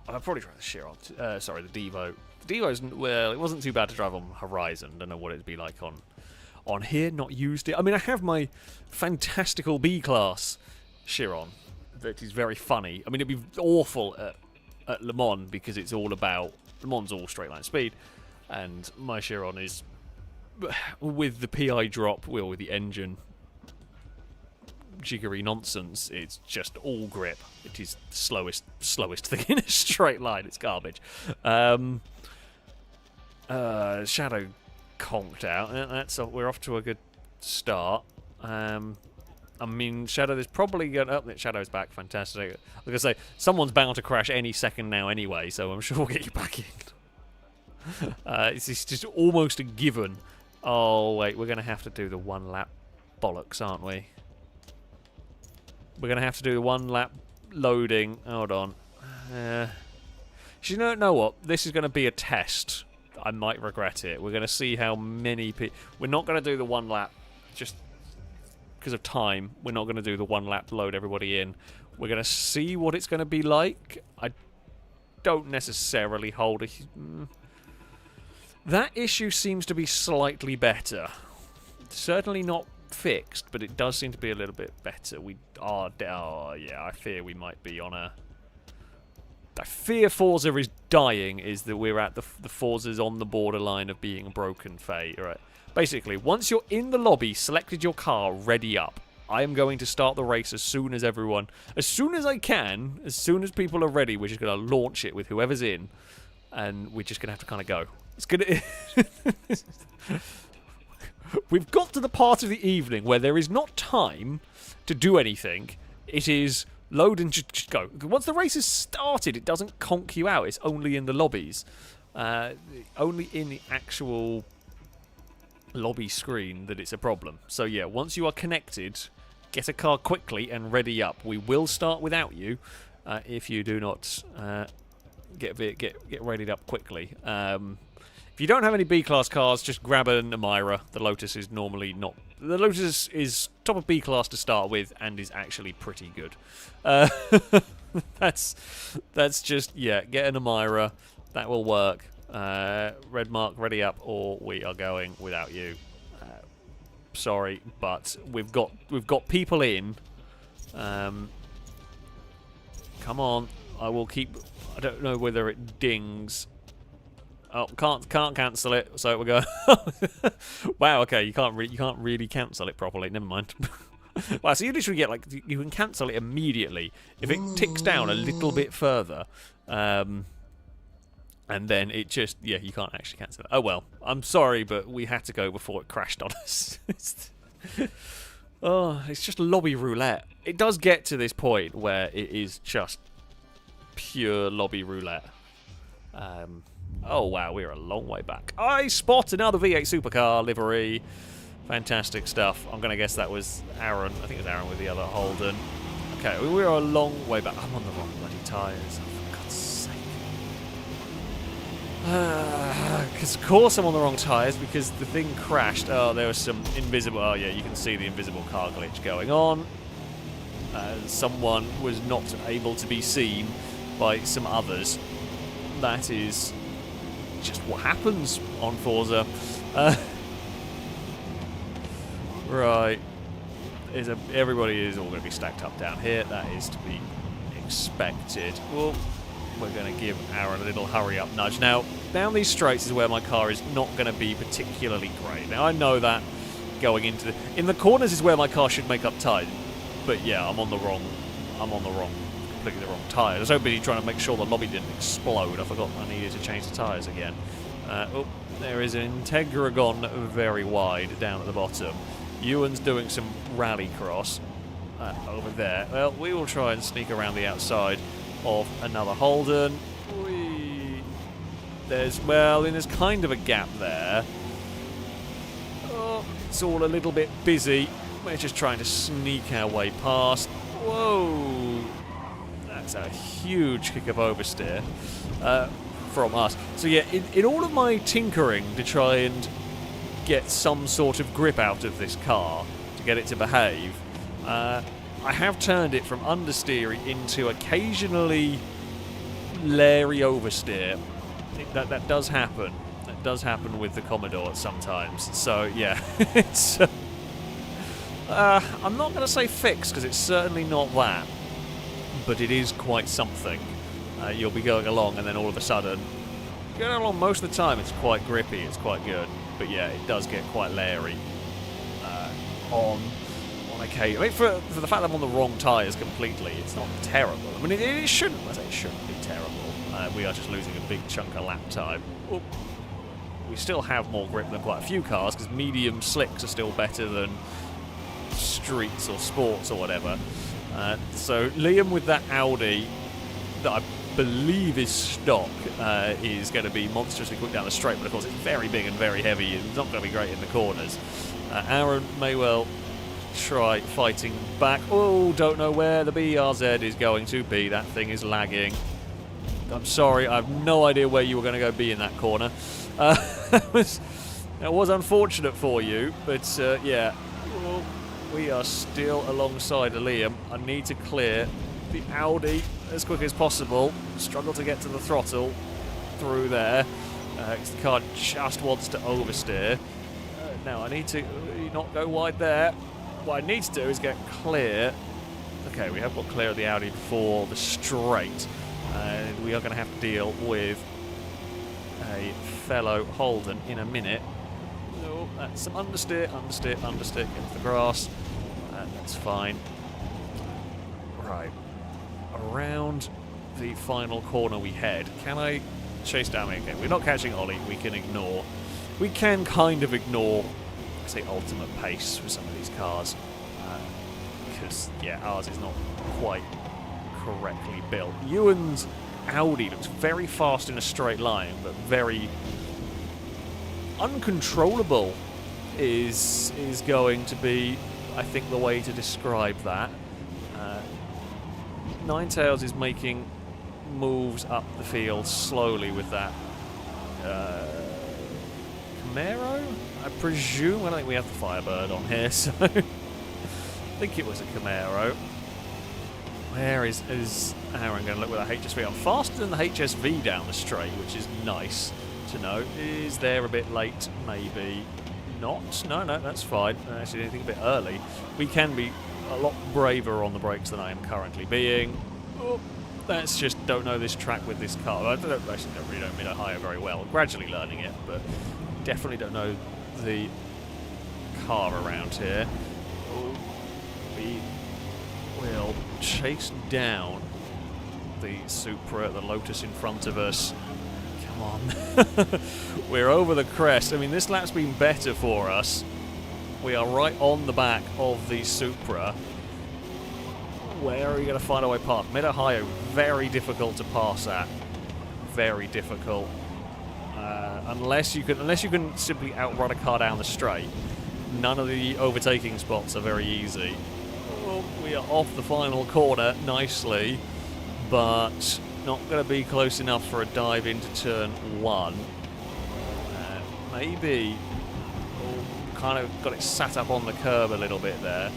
I'll probably try the Chiron. Sorry, the Devo. The Devo's, well, it wasn't too bad to drive on Horizon. Don't know what it'd be like on here. Not used it. I mean, I have my fantastical B-class Chiron that is very funny. I mean, it'd be awful at Le Mans because it's all about... Le Mans all straight line speed, and my Chiron is with the PI drop, well, with the engine jiggery nonsense, it's just all grip. It is the slowest thing in a straight line. It's garbage. Shadow conked out. We're off to a good start. I mean, Shadow is probably going to... Oh, Shadow's back. Fantastic. I was going to say, someone's bound to crash any second now anyway, so I'm sure we'll get you back in. It's just almost a given. Oh, wait, we're going to have to do the one-lap bollocks, aren't we? We're going to have to do the one-lap loading. Hold on. You know what? This is going to be a test. I might regret it. We're going to see how many people... We're not going to do the one-lap just because of time. We're not going to do the one-lap load everybody in. We're going to see what it's going to be like. I don't necessarily hold a... That issue seems to be slightly better. Certainly not fixed, but it does seem to be a little bit better. We are... Oh, yeah, I fear we might be on a... I fear Forza is dying, is that we're at the Forza's on the borderline of being broken phase. Right. Basically, once you're in the lobby, selected your car, ready up. I am going to start the race as soon as everyone... As soon as I can, as soon as people are ready, we're just going to launch it with whoever's in. And we're just going to have to kind of go. It's going to... We've got to the part of the evening where there is not time to do anything. It is load and just go. Once the race is started, it doesn't conk you out. It's only in the lobbies. Only in the actual lobby screen that it's a problem. So yeah, once you are connected, get a car quickly and ready up. We will start without you if you do not get readied up quickly. If you don't have any B-class cars, just grab an Amira. The Lotus is normally not... The Lotus is top of B-class to start with and is actually pretty good. That's just... Yeah, get an Amira. That will work. Red Mark, ready up, or we are going without you. Sorry, but we've got people in. Come on. I will keep... I don't know whether it dings... Oh, can't cancel it. So we're going. Wow. Okay, you can't really cancel it properly. Never mind. Wow. So you literally get you can cancel it immediately if it ticks down a little bit further, and then it just you can't actually cancel it. Oh well. I'm sorry, but we had to go before it crashed on us. It's just lobby roulette. It does get to this point where it is just pure lobby roulette. Oh wow, we're a long way back. I spot another V8 supercar livery. Fantastic stuff. I'm going to guess that was Aaron. I think it was Aaron with the other Holden. Okay, we're a long way back. I'm on the wrong bloody tyres. Oh, for God's sake. Because of course I'm on the wrong tyres because the thing crashed. Oh, there was some invisible... Oh yeah, you can see the invisible car glitch going on. Someone was not able to be seen by some others. that is just what happens on Forza. Right. Everybody is all going to be stacked up down here. That is to be expected. Well, we're going to give Aaron a little hurry-up nudge. Now, down these straights is where my car is not going to be particularly great. Now, I know that going into the... In the corners is where my car should make up time. But yeah, I'm on the wrong, completely the wrong tyre. I was hoping trying to make sure the lobby didn't explode. I forgot I needed to change the tyres again. Oh, there is an Integragon very wide down at the bottom. Ewan's doing some rallycross over there. Well, we will try and sneak around the outside of another Holden. There's kind of a gap there. Oh, it's all a little bit busy. We're just trying to sneak our way past. Whoa! That's a huge kick of oversteer from us. So yeah, in all of my tinkering to try and get some sort of grip out of this car, to get it to behave, I have turned it from understeery into occasionally Larry oversteer. That does happen. That does happen with the Commodore sometimes. So yeah, it's... I'm not going to say fixed, because it's certainly not that. But it is quite something. You'll be going along, and then all of a sudden, going along most of the time, it's quite grippy, it's quite good. But yeah, it does get quite Larry on occasion. I mean, for the fact that I'm on the wrong tyres completely, it's not terrible. I mean, it shouldn't. I say it shouldn't be terrible. We are just losing a big chunk of lap time. Well, we still have more grip than quite a few cars, because medium slicks are still better than streets or sports or whatever. So Liam with that Audi that I believe is stock is going to be monstrously quick down the straight, but of course it's very big and very heavy and it's not going to be great in the corners. Aaron may well try fighting back. Oh, don't know where the BRZ is going to be. That thing is lagging. I'm sorry, I have no idea where you were going to go be in that corner. That was unfortunate for you, but yeah. Well, we are still alongside Liam. I need to clear the Audi as quick as possible. Struggle to get to the throttle through there. The car just wants to oversteer. Now I need to not go wide there. What I need to do is get clear. Okay, we have got clear of the Audi before the straight. And we are going to have to deal with a fellow Holden in a minute. Oh, that's some understeer into the grass. That's fine. Right. Around the final corner we head. Can I chase down me again? We're not catching Ollie. We can ignore. We can kind of ignore, say, ultimate pace with some of these cars. Because, yeah, ours is not quite correctly built. Ewan's Audi looks very fast in a straight line, but very uncontrollable is going to be, I think, the way to describe that. Ninetails is making moves up the field slowly with that Camaro, I presume. I don't think we have the Firebird on here, so I think it was a Camaro. Where is Aaron going to look with that HSV? I'm faster than the HSV down the straight, which is nice to know. Is there a bit late? Maybe not. No, that's fine. Actually, anything a bit early. We can be a lot braver on the brakes than I am currently being. Oh, that's just don't know this track with this car. I don't really know mid-higher very well. Gradually learning it, but definitely don't know the car around here. Oh, we will chase down the Supra, the Lotus in front of us. Come on. We're over the crest. I mean, this lap's been better for us. We are right on the back of the Supra. Where are we going to find our way past? Mid-Ohio, very difficult to pass at. Very difficult. Unless you can simply outrun a car down the straight. None of the overtaking spots are very easy. Oh, we are off the final corner nicely, but not going to be close enough for a dive into turn one. Maybe kind of got it sat up on the curb a little bit there.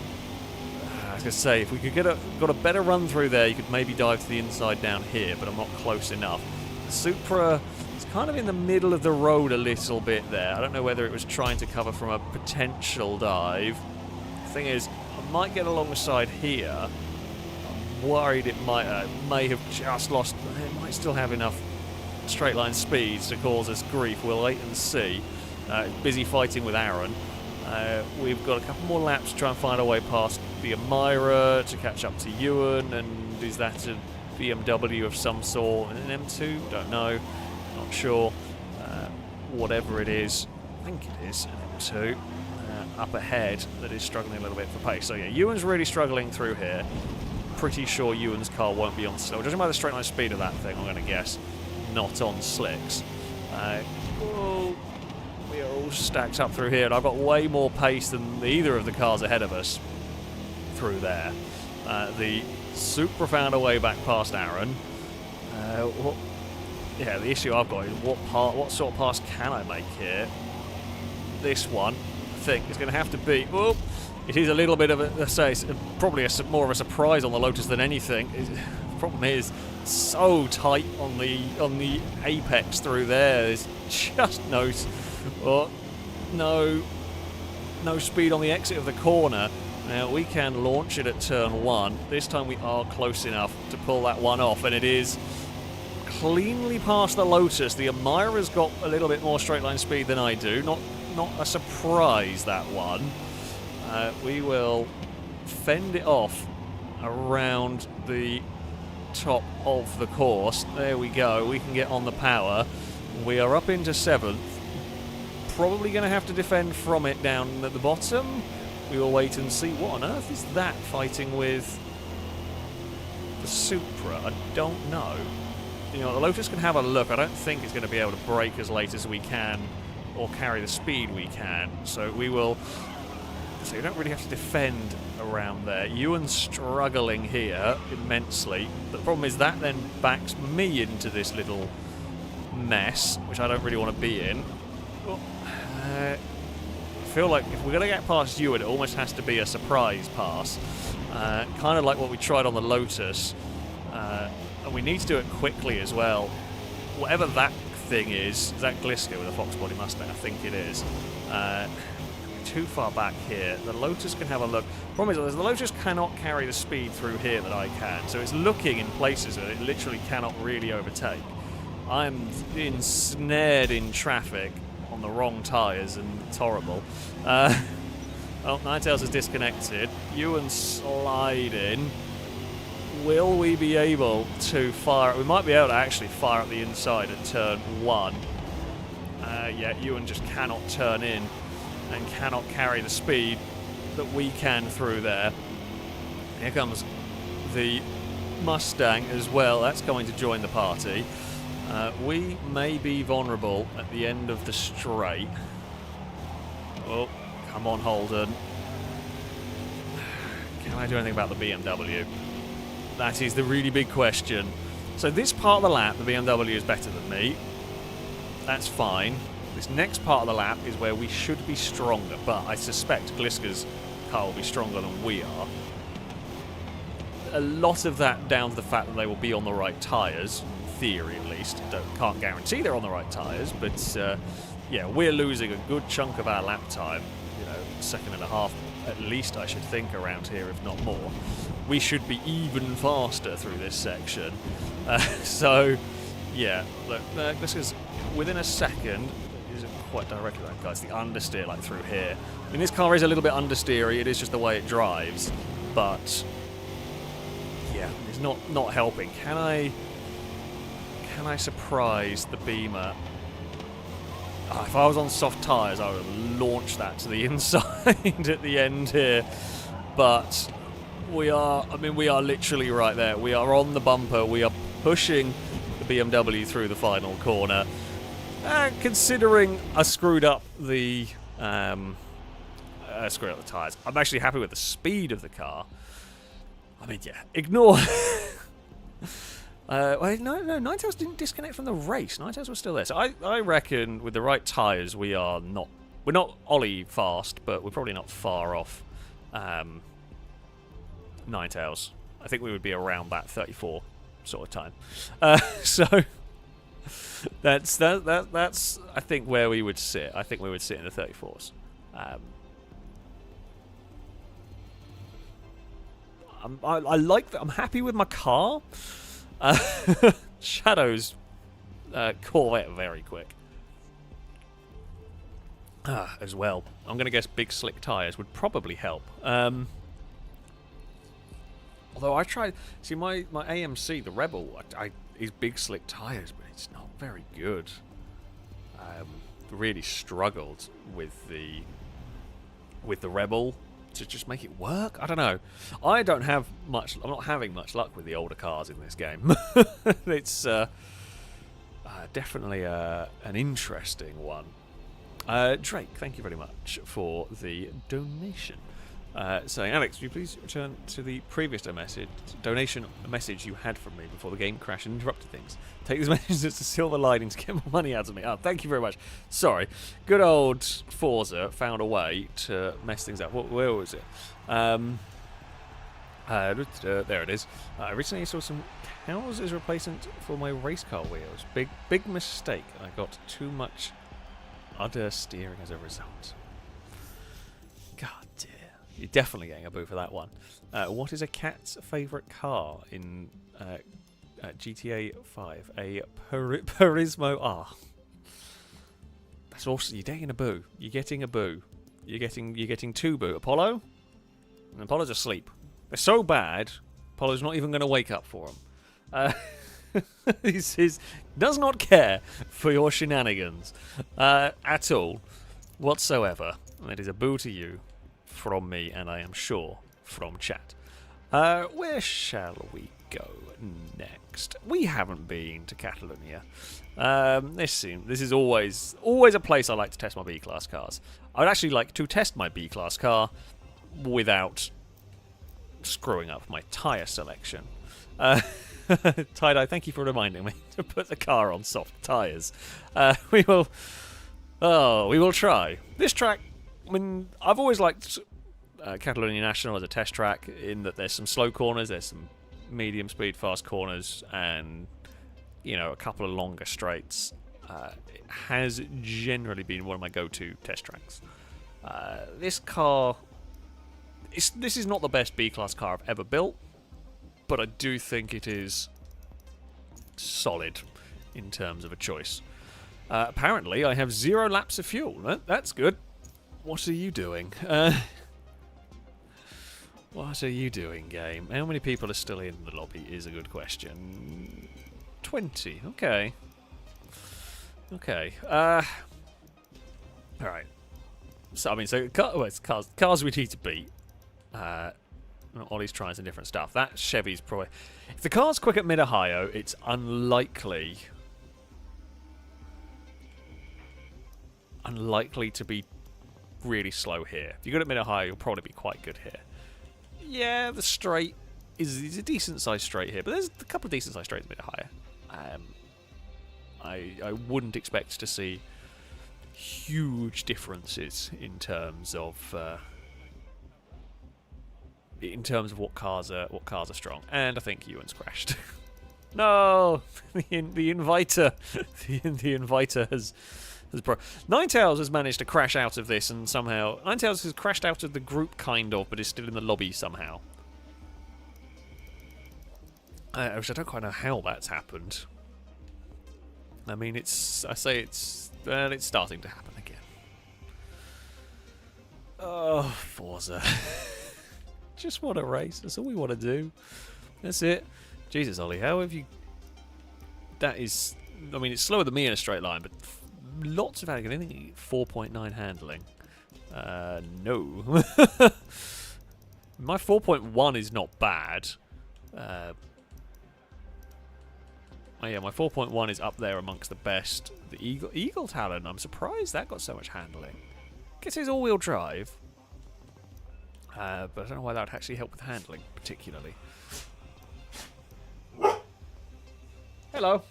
I was going to say, if we could got a better run through there, you could maybe dive to the inside down here, but I'm not close enough. Supra is kind of in the middle of the road a little bit there. I don't know whether it was trying to cover from a potential dive. The thing is, I might get alongside here. I'm worried it may have just lost. It might still have enough straight line speeds to cause us grief. We'll wait and see. Busy fighting with Aaron. We've got a couple more laps to try and find our way past the Amira to catch up to Ewan, and is that a BMW of some sort? An M2? Don't know. Not sure. Whatever it is, I think it is an M2 up ahead that is struggling a little bit for pace. So yeah, Ewan's really struggling through here. Pretty sure Ewan's car won't be on slick. Judging by the straight line speed of that thing, I'm going to guess not on slicks. We are all stacked up through here, and I've got way more pace than either of the cars ahead of us through there. The Supra found a way back past Aaron. Yeah, the issue I've got is what sort of pass can I make here? This one, I think, is going to have to be. Oh, it is a little bit of probably more of a surprise on the Lotus than anything. The problem is so tight on the apex through there. There's just no speed on the exit of the corner. Now we can launch it at turn 1. This time we are close enough to pull that one off, and it is cleanly past the Lotus. The Amira's got a little bit more straight line speed than I do. Not a surprise, that one. We will fend it off around the top of the course. There we go. We can get on the power. We are up into 7th. Probably going to have to defend from it down at the bottom. We will wait and see. What on earth is that fighting with the Supra? I don't know. You know, the Lotus can have a look. I don't think it's going to be able to brake as late as we can or carry the speed we can. So we will... So you don't really have to defend around there. Ewan's struggling here immensely. The problem is that then backs me into this little mess, which I don't really want to be in. I feel like if we're going to get past Ewan, it almost has to be a surprise pass. Kind of like what we tried on the Lotus. And we need to do it quickly as well. Whatever that thing is that Gliska with a Fox Body Mustang? I think it is. Too far back here. The Lotus can have a look. Problem is, the Lotus cannot carry the speed through here that I can, so it's looking in places that it literally cannot really overtake. I'm ensnared in traffic on the wrong tyres, and it's horrible. Well, Ninetales is disconnected. Ewan sliding. Will we be able to fire? We might be able to actually fire up the inside at turn 1. Yeah, Ewan just cannot turn in and cannot carry the speed that we can through there. Here comes the Mustang as well. That's going to join the party. We may be vulnerable at the end of the straight. Oh, come on, Holden. Can I do anything about the BMW? That is the really big question. So this part of the lap, the BMW is better than me. That's fine. This next part of the lap is where we should be stronger, but I suspect Gliska's car will be stronger than we are. A lot of that down to the fact that they will be on the right tyres, in theory at least. Can't guarantee they're on the right tyres, but yeah, we're losing a good chunk of our lap time. You know, second and a half at least, I should think, around here, if not more. We should be even faster through this section. So, yeah, look, Gliska's within a second. Isn't quite directly that, guys. The understeer, like through here. I mean, this car is a little bit understeery. It is just the way it drives, but yeah, it's not helping. Can I surprise the Beamer? Oh, if I was on soft tyres, I would launch that to the inside at the end here. But we are. I mean, we are literally right there. We are on the bumper. We are pushing the BMW through the final corner. Considering I screwed up the tyres, I'm actually happy with the speed of the car. I mean, yeah, ignore. No, Ninetales didn't disconnect from the race. Ninetales was still there. So I reckon with the right tyres, we're not Ollie fast, but we're probably not far off Ninetales. I think we would be around that 34 sort of time. So. That's I think where we would sit. I think we would sit in the 34s. I like that. I'm happy with my car. Shadow's Corvette very quick. As well. I'm going to guess big slick tyres would probably help. Although I tried... See, my AMC, the Rebel, is big slick tyres, but it's not very good. Really struggled with the Rebel to just make it work. I don't know. I don't have much... I'm not having much luck with the older cars in this game. It's definitely an interesting one. Drake, thank you very much for the donation. Saying, Alex, would you please return to the previous donation message you had from me before the game crashed and interrupted things? Take this message as a silver lining to get more money out of me. Oh, thank you very much. Sorry. Good old Forza found a way to mess things up. Where was it? There it is. I recently saw some cows as replacement for my race car wheels. Big mistake. I got too much udder steering as a result. God dear. You're definitely getting a boo for that one. What is a cat's favourite car in GTA 5? A Turismo R. That's awesome. You're getting a boo. You're getting a boo. You're getting two boo. Apollo? And Apollo's asleep. They're so bad, Apollo's not even going to wake up for them. He does not care for your shenanigans at all, whatsoever. It is a boo to you from me, and I am sure from chat. Where shall we go next? We haven't been to Catalonia. This is always a place I like to test my B-class cars. I would actually like to test my B-class car without screwing up my tyre selection. Tie-dye, thank you for reminding me to put the car on soft tyres. We will try. This track, I mean, I've always liked Catalonia National as a test track in that there's some slow corners, there's some medium speed fast corners, and a couple of longer straights. It has generally been one of my go-to test tracks. This car, this is not the best B-class car I've ever built, but I do think it is solid in terms of a choice. Apparently, I have 0 laps of fuel. That's good. What are you doing? What are you doing, game? How many people are still in the lobby is a good question. 20. Okay. Okay. Alright. So, I mean, it's cars we need to beat. Ollie's trying some different stuff. That Chevy's probably... If the car's quick at Mid-Ohio, it's unlikely to be really slow here. If you're good at Mid-Ohio, you'll probably be quite good here. Yeah, the straight is a decent-sized straight here, but there's a couple of decent-sized straights at Mid-Ohio. I wouldn't expect to see huge differences in terms of what cars are strong. And I think Ewan's crashed. No, the inviter, the inviter has Ninetales has managed to crash out of this, and somehow Ninetales has crashed out of the group kind of, but is still in the lobby somehow. Which I don't quite know how that's happened. I mean, it's starting to happen again. Oh, Forza. Just want to race. That's all we want to do. That's it. Jesus, Ollie, how have you... That is... I mean, it's slower than me in a straight line, but lots of handling. I think 4.9 handling. No. My 4.1 is not bad. Oh yeah, my 4.1 is up there amongst the best. The Eagle Talon, I'm surprised that got so much handling. Guess it's all-wheel drive. But I don't know why that would actually help with handling, particularly. Hello.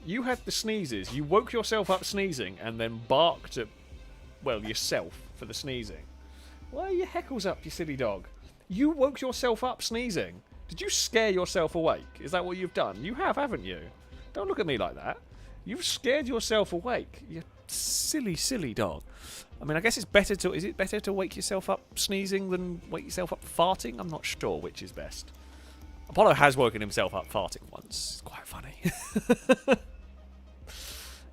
You had the sneezes. You woke yourself up sneezing and then barked at, well, yourself for the sneezing. Why are your heckles up, you silly dog? You woke yourself up sneezing. Did you scare yourself awake? Is that what you've done? You have, haven't you? Don't look at me like that. You've scared yourself awake. You silly, silly dog. I mean, I guess it's better to... Is it better to wake yourself up sneezing than wake yourself up farting? I'm not sure which is best. Apollo has woken himself up farting once. It's quite funny.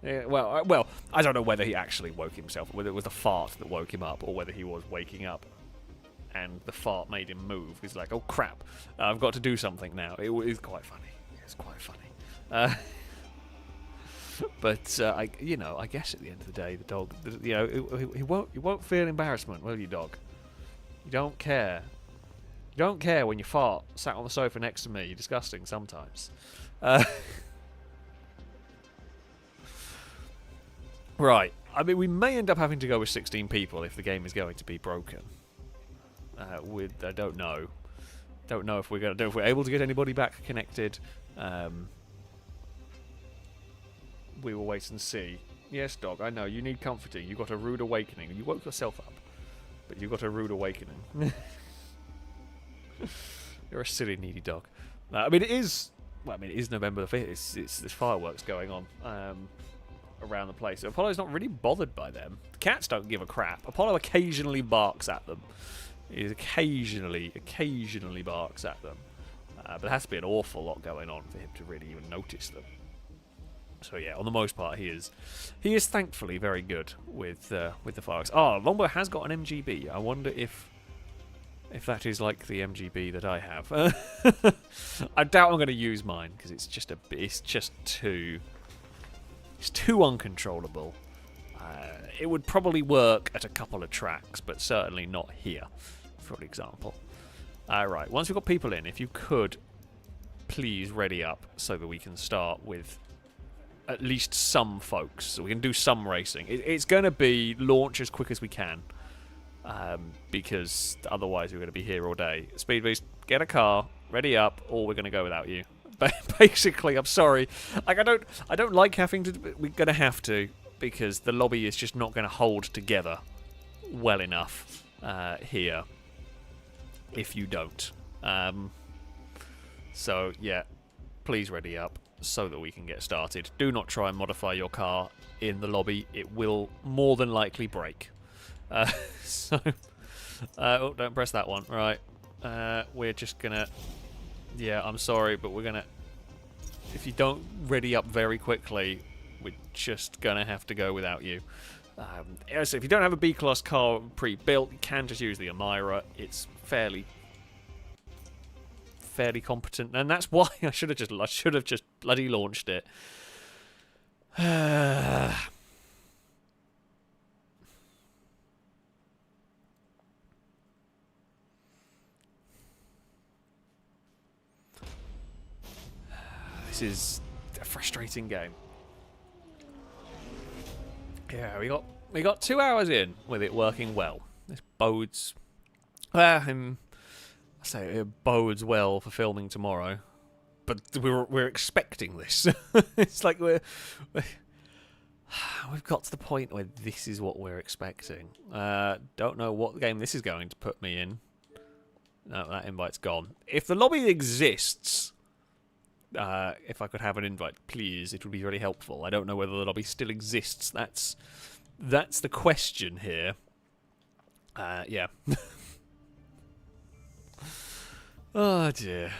Yeah, well, I don't know whether he actually woke himself, whether it was the fart that woke him up, or whether he was waking up and the fart made him move. He's like, oh crap, I've got to do something now. It is quite funny. It's quite funny. But I guess at the end of the day, the dog, he won't feel embarrassment, will you, dog? You don't care. You don't care when you fart sat on the sofa next to me. You're disgusting sometimes. Right. I mean, we may end up having to go with 16 people if the game is going to be broken. I don't know. Don't know if we're able to get anybody back connected. We will wait and see. Yes, dog. I know you need comforting. You got a rude awakening. You woke yourself up, but you got a rude awakening. You're a silly, needy dog. I mean, it is. Well, I mean, it is November the 5th. There's fireworks going on. Around the place. So Apollo's not really bothered by them. The cats don't give a crap. Apollo occasionally barks at them. He occasionally barks at them. But there has to be an awful lot going on for him to really even notice them. So yeah, on the most part, he is thankfully very good with the fireworks. Oh, Longbow has got an MGB. I wonder if that is like the MGB that I have. I doubt I'm going to use mine because it's just too uncontrollable. It would probably work at a couple of tracks, but certainly not here, for example. Right, once we've got people in, if you could please ready up so that we can start with at least some folks, so we can do some racing. It's going to be launch as quick as we can, because otherwise we're going to be here all day. Speed Beast, get a car, ready up, or we're going to go without you. Basically, I'm sorry. Like, I don't like having to. We're going to have to, because the lobby is just not going to hold together well enough here if you don't. So yeah, please ready up so that we can get started. Do not try and modify your car in the lobby. It will more than likely break. Oh, don't press that one. Right. We're just gonna... Yeah, I'm sorry, but we're gonna... If you don't ready up very quickly, we're just gonna have to go without you. So if you don't have a B-class car pre-built, you can just use the Amira. It's fairly competent, and that's why I should have just bloody launched it. This is a frustrating game. Yeah, we got 2 hours in with it working well. This bodes, I say it bodes well for filming tomorrow, but we're expecting this. It's like we've got to the point where this is what we're expecting. Don't know what game this is going to put me in. No, that invite's gone. If the lobby exists, if I could have an invite, please, it would be really helpful. I don't know whether the lobby still exists. That's the question here. Yeah. Oh dear.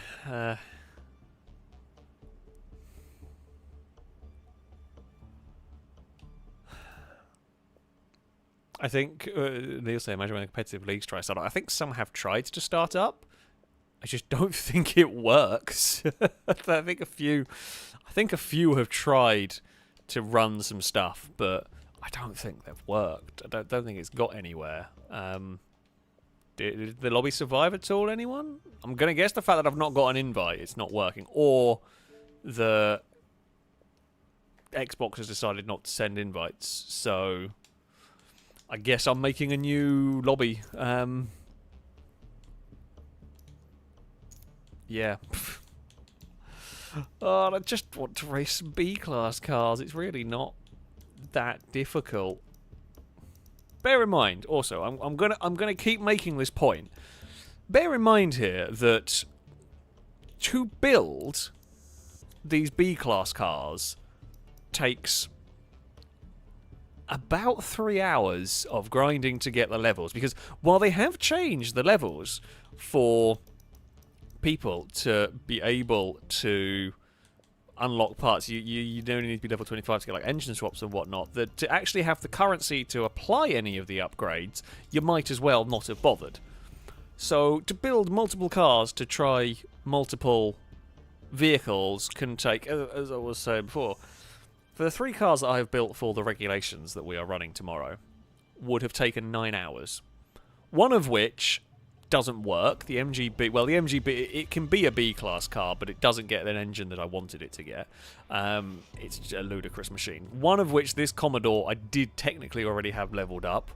I think Neil say, imagine when competitive leagues try to start up. I think some have tried to start up. I just don't think it works. I think a few have tried to run some stuff, but I don't think they've worked. I don't think it's got anywhere. Did the lobby survive at all, anyone? I'm going to guess the fact that I've not got an invite, it's not working. Or the Xbox has decided not to send invites. So I guess I'm making a new lobby. Yeah. Oh, I just want to race some B-class cars. It's really not that difficult. Bear in mind, also, I'm gonna keep making this point. Bear in mind here that to build these B-class cars takes about 3 hours of grinding to get the levels, because while they have changed the levels for people to be able to unlock parts, you don't need to be level 25 to get like engine swaps and whatnot, that to actually have the currency to apply any of the upgrades, you might as well not have bothered. So to build multiple cars to try multiple vehicles can take, as I was saying before, for the 3 cars that I have built for the regulations that we are running tomorrow, would have taken 9 hours. One of which doesn't work. The MGB, well, the MGB, it can be a B-class car, but it doesn't get an engine that I wanted it to get. It's a ludicrous machine. One of which, this Commodore, I did technically already have leveled up,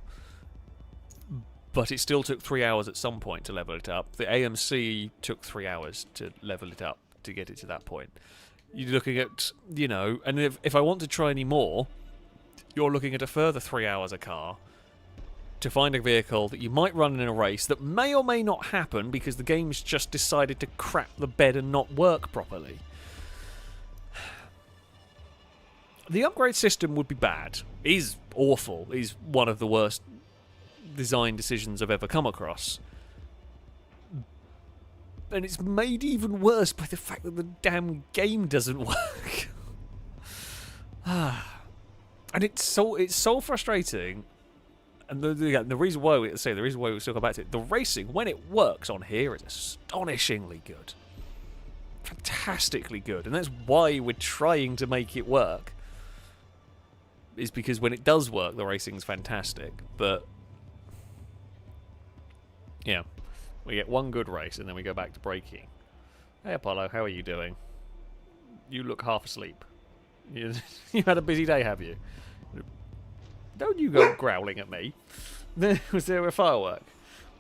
but it still took 3 hours at some point to level it up. The AMC took 3 hours to level it up to get it to that point. You're looking at, you know, and if I want to try any more, you're looking at a further 3 hours a car to find a vehicle that you might run in a race that may or may not happen because the game's just decided to crap the bed and not work properly. The upgrade system would be bad. Is awful. Is one of the worst design decisions I've ever come across. And it's made even worse by the fact that the damn game doesn't work. And it's so frustrating. And the reason why we still come back to it, the racing when it works on here is astonishingly good, fantastically good, and that's why we're trying to make it work. Is because when it does work, the racing's fantastic. But yeah. We get one good race, and then we go back to braking. Hey, Apollo, how are you doing? You look half asleep. You had a busy day, have you? Don't you go growling at me. Was there a firework?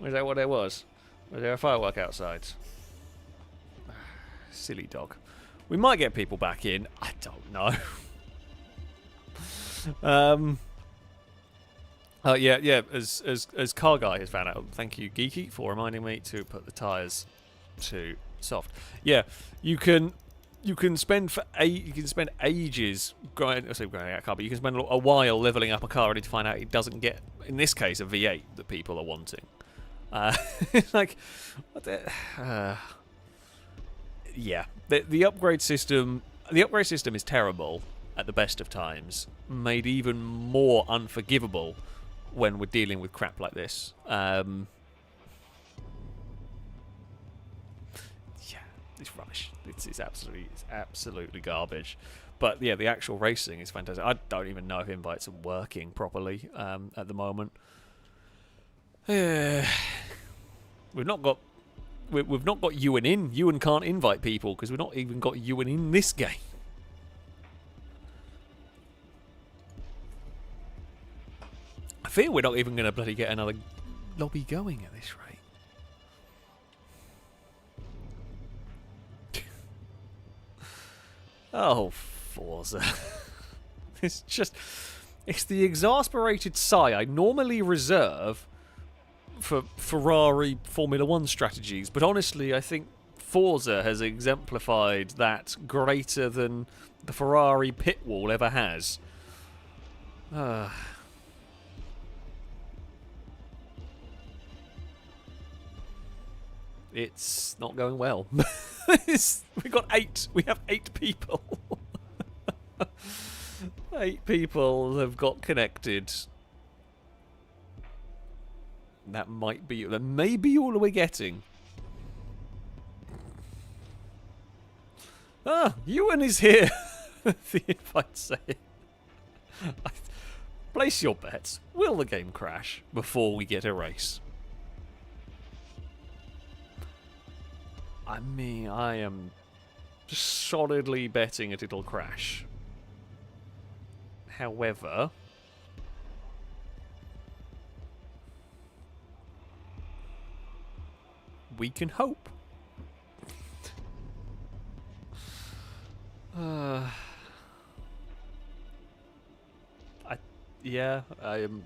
Was that what there was? Was there a firework outside? Silly dog. We might get people back in. I don't know. Yeah. As Car Guy has found out. Thank you, Geeky, for reminding me to put the tyres to soft. Yeah, you can spend ages grinding out a car, but you can spend a while leveling up a car only to find out it doesn't get, in this case, a V8 that people are wanting. It's like, what the, yeah, the upgrade system. The upgrade system is terrible at the best of times, made even more unforgivable when we're dealing with crap like this. Yeah, it's rubbish. It's absolutely garbage. But yeah, the actual racing is fantastic. I don't even know if invites are working properly at the moment. We've not got Ewan in. Ewan can't invite people because we've not even got Ewan in this game. I feel we're not even going to bloody get another lobby going at this rate. Oh, Forza. It's the exasperated sigh I normally reserve for Ferrari Formula 1 strategies, but honestly, I think Forza has exemplified that greater than the Ferrari pit wall ever has. It's not going well. We have 8 people. 8 people have got connected. That may be all we're getting. Ewan is here. The invite saying. Place your bets. Will the game crash before we get a race? I mean, I am solidly betting that it'll crash. However, we can hope.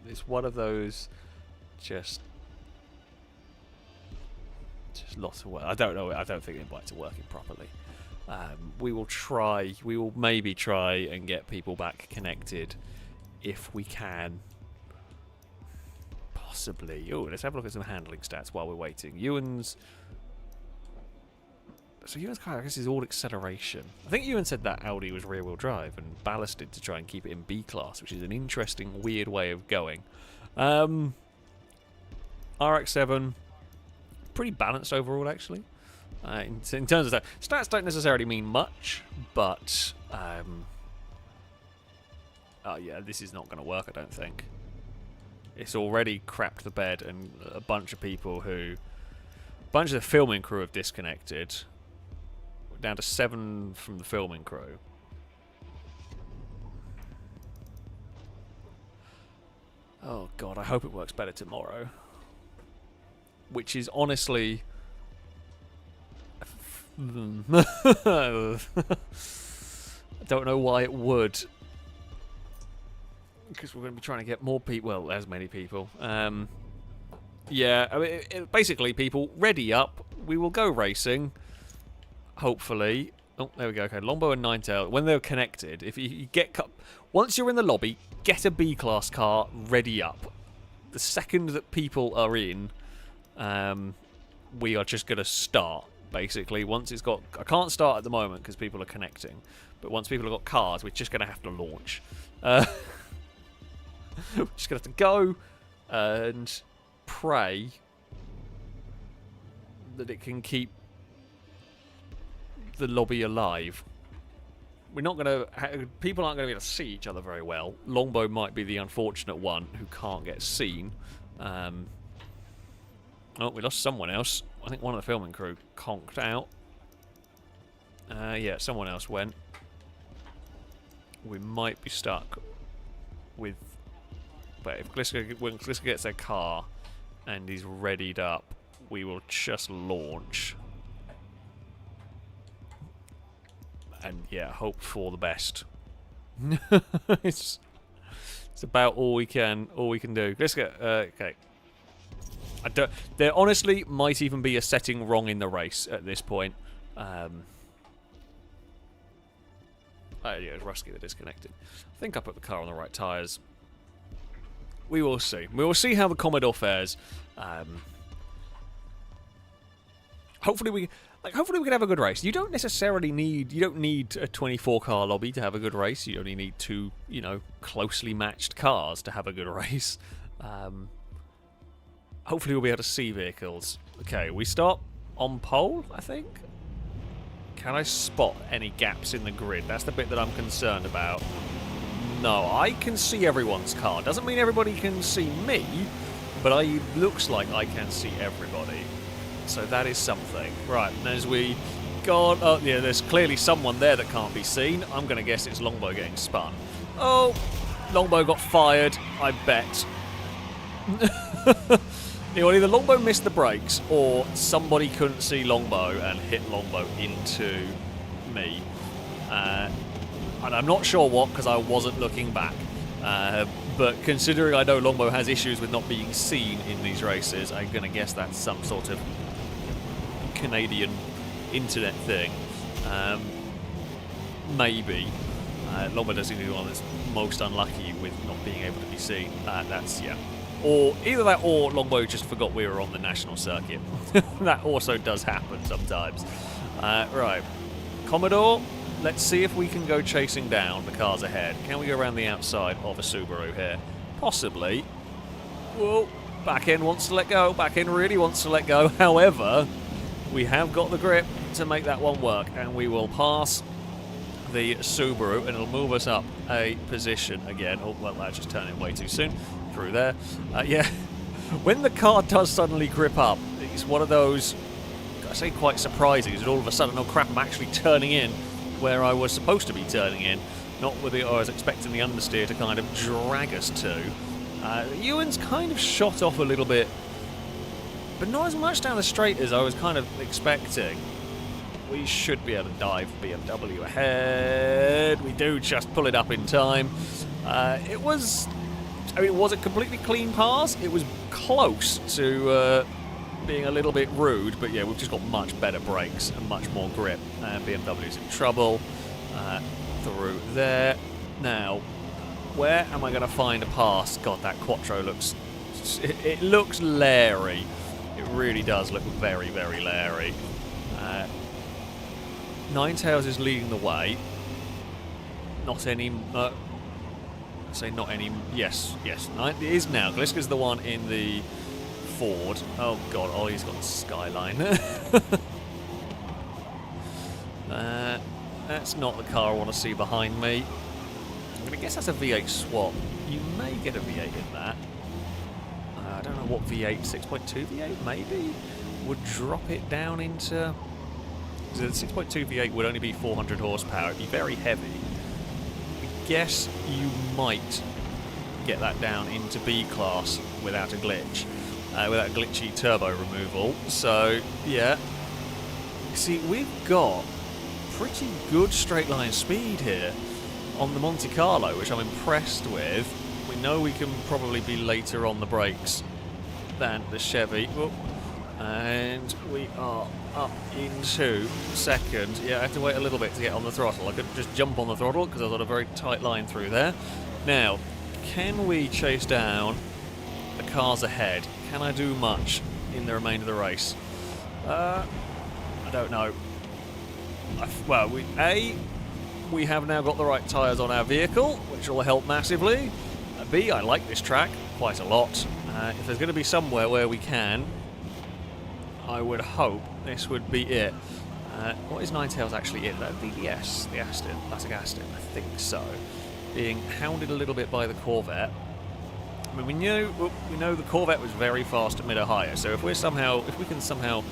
It's one of those just lots of work. I don't know. I don't think the invites are working properly. We will maybe try and get people back connected if we can. Possibly. Oh, let's have a look at some handling stats while we're waiting. Ewan's car, I guess, is all acceleration. I think Ewan said that Audi was rear-wheel drive and ballasted to try and keep it in B class, which is an interesting, weird way of going. RX-7, pretty balanced overall, actually. In terms of that, stats don't necessarily mean much, but oh yeah, this is not going to work, I don't think. It's already crapped the bed, and a bunch of the filming crew have disconnected. We're down to 7 from the filming crew. Oh god, I hope it works better tomorrow. Which is honestly... I don't know why it would. Because we're going to be trying to get more people, well, as many people. Yeah, I mean, basically, people, ready up. We will go racing, hopefully. Oh, there we go. Okay, Longbow and Ninetail, when they're connected, if you get... Once you're in the lobby, get a B-class car ready up. The second that people are in, we are just going to start, basically. Once it's got... I can't start at the moment because people are connecting. But once people have got cars, we're just going to have to launch. We're just going to have to go and pray that it can keep the lobby alive. We're not going to... People aren't going to be able to see each other very well. Longbow might be the unfortunate one who can't get seen. Oh, we lost someone else. I think one of the filming crew conked out. Yeah, someone else went. We might be stuck with... But if when Gliska gets their car and he's readied up, we will just launch. And yeah, hope for the best. it's about all we can do. Gliska, okay. There honestly might even be a setting wrong in the race at this point. Oh yeah, it's Rusky that disconnected. I think I put the car on the right tyres. We will see. We will see how the Commodore fares. Hopefully we can have a good race. You don't necessarily need... You don't need a 24-car lobby to have a good race. You only need 2, closely matched cars to have a good race. Hopefully we'll be able to see vehicles. Okay, we start on pole, I think. Can I spot any gaps in the grid? That's the bit that I'm concerned about. No, I can see everyone's car. Doesn't mean everybody can see me, but it looks like I can see everybody. So that is something. Right, and as we go on... Oh, yeah, there's clearly someone there that can't be seen. I'm going to guess it's Longbow getting spun. Oh, Longbow got fired, I bet. Either Longbow missed the brakes, or somebody couldn't see Longbow and hit Longbow into me. And I'm not sure what, because I wasn't looking back. But considering I know Longbow has issues with not being seen in these races, I'm going to guess that's some sort of Canadian internet thing. Maybe. Longbow does seem to be the one that's most unlucky with not being able to be seen. That's, yeah. Or either that or Longbow just forgot we were on the national circuit. That also does happen sometimes. Right. Commodore, let's see if we can go chasing down the cars ahead. Can we go around the outside of a Subaru here? Possibly. Whoa. Back end wants to let go. Back end really wants to let go. However, we have got the grip to make that one work. And we will pass the Subaru and it'll move us up a position again. Oh, well, that just turned in way too soon. Through there. Yeah. When the car does suddenly grip up, it's one of those, I say quite surprising, is that all of a sudden, oh crap, I'm actually turning in where I was supposed to be turning in. Not where I was expecting the understeer to kind of drag us to. Ewan's kind of shot off a little bit, but not as much down the straight as I was kind of expecting. We should be able to dive BMW ahead. We do just pull it up in time. It was... I mean, was it completely clean pass? It was close to being a little bit rude, but yeah, we've just got much better brakes and much more grip. And BMW's in trouble. Through there. Now, where am I going to find a pass? God, that Quattro looks... It looks leery. It really does look very, very leery. Ninetales is leading the way. Not any... say not any... Yes. It is now. Gliska's the one in the Ford. Oh, God. Oh, he's got the Skyline. That's not the car I want to see behind me. I'm going to guess that's a V8 swap. You may get a V8 in that. I don't know what V8, 6.2 V8 maybe, would drop it down into... The 6.2 V8 would only be 400 horsepower. It'd be very heavy. I guess you might get that down into B class without a glitch, without glitchy turbo removal. So, yeah. See, we've got pretty good straight line speed here on the Monte Carlo, which I'm impressed with. We know we can probably be later on the brakes than the Chevy. Whoop. And we are up into second. Yeah, I have to wait a little bit to get on the throttle. I could just jump on the throttle because I've got a very tight line through there. Now, can we chase down the cars ahead? Can I do much in the remainder of the race? I don't know. Well, we have now got the right tyres on our vehicle, which will help massively. B, I like this track quite a lot. If there's going to be somewhere where we can, I would hope this would be it. What is Ninetales actually in? That would be the Aston, classic Aston, I think so. Being hounded a little bit by the Corvette. I mean, we know the Corvette was very fast at Mid-Ohio, so if we can somehow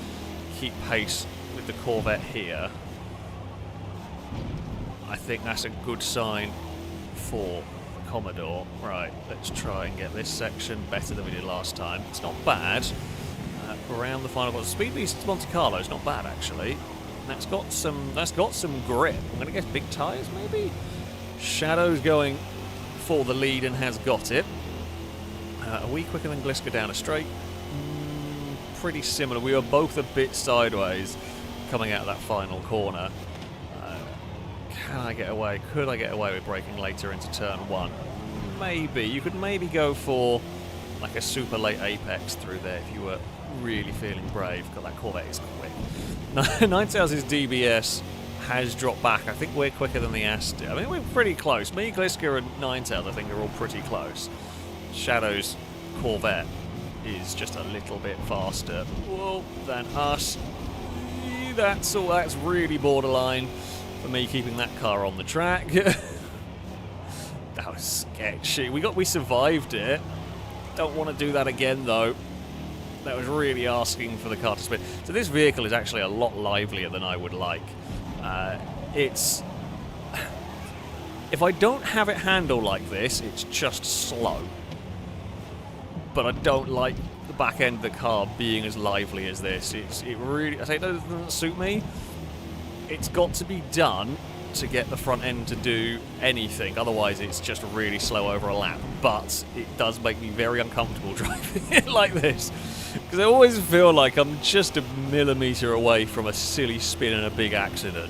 keep pace with the Corvette here, I think that's a good sign for Commodore. Right, let's try and get this section better than we did last time. It's not bad. Around the final, Speed Beast Monte Carlo is not bad actually. That's got some grip. I'm going to guess big tyres maybe. Shadow's going for the lead and has got it. Are we quicker than Gliska down a straight? Pretty similar. We were both a bit sideways coming out of that final corner. Can I get away? Could I get away with braking later into turn one? Maybe. You could maybe go for like a super late apex through there if you were really feeling brave. God, that Corvette is quick. Ninetales' DBS has dropped back. I think we're quicker than the Aston. I mean, we're pretty close. Me, Gliska, and Ninetales, I think, are all pretty close. Shadow's Corvette is just a little bit faster than us. That's really borderline for me keeping that car on the track. That was sketchy. We survived it. Don't want to do that again though. That was really asking for the car to spin. So this vehicle is actually a lot livelier than I would like. If I don't have it handle like this, it's just slow. But I don't like the back end of the car being as lively as this. It really, I say, it doesn't suit me. It's got to be done to get the front end to do anything. Otherwise, it's just really slow over a lap. But it does make me very uncomfortable driving it like this. Because I always feel like I'm just a millimetre away from a silly spin and a big accident.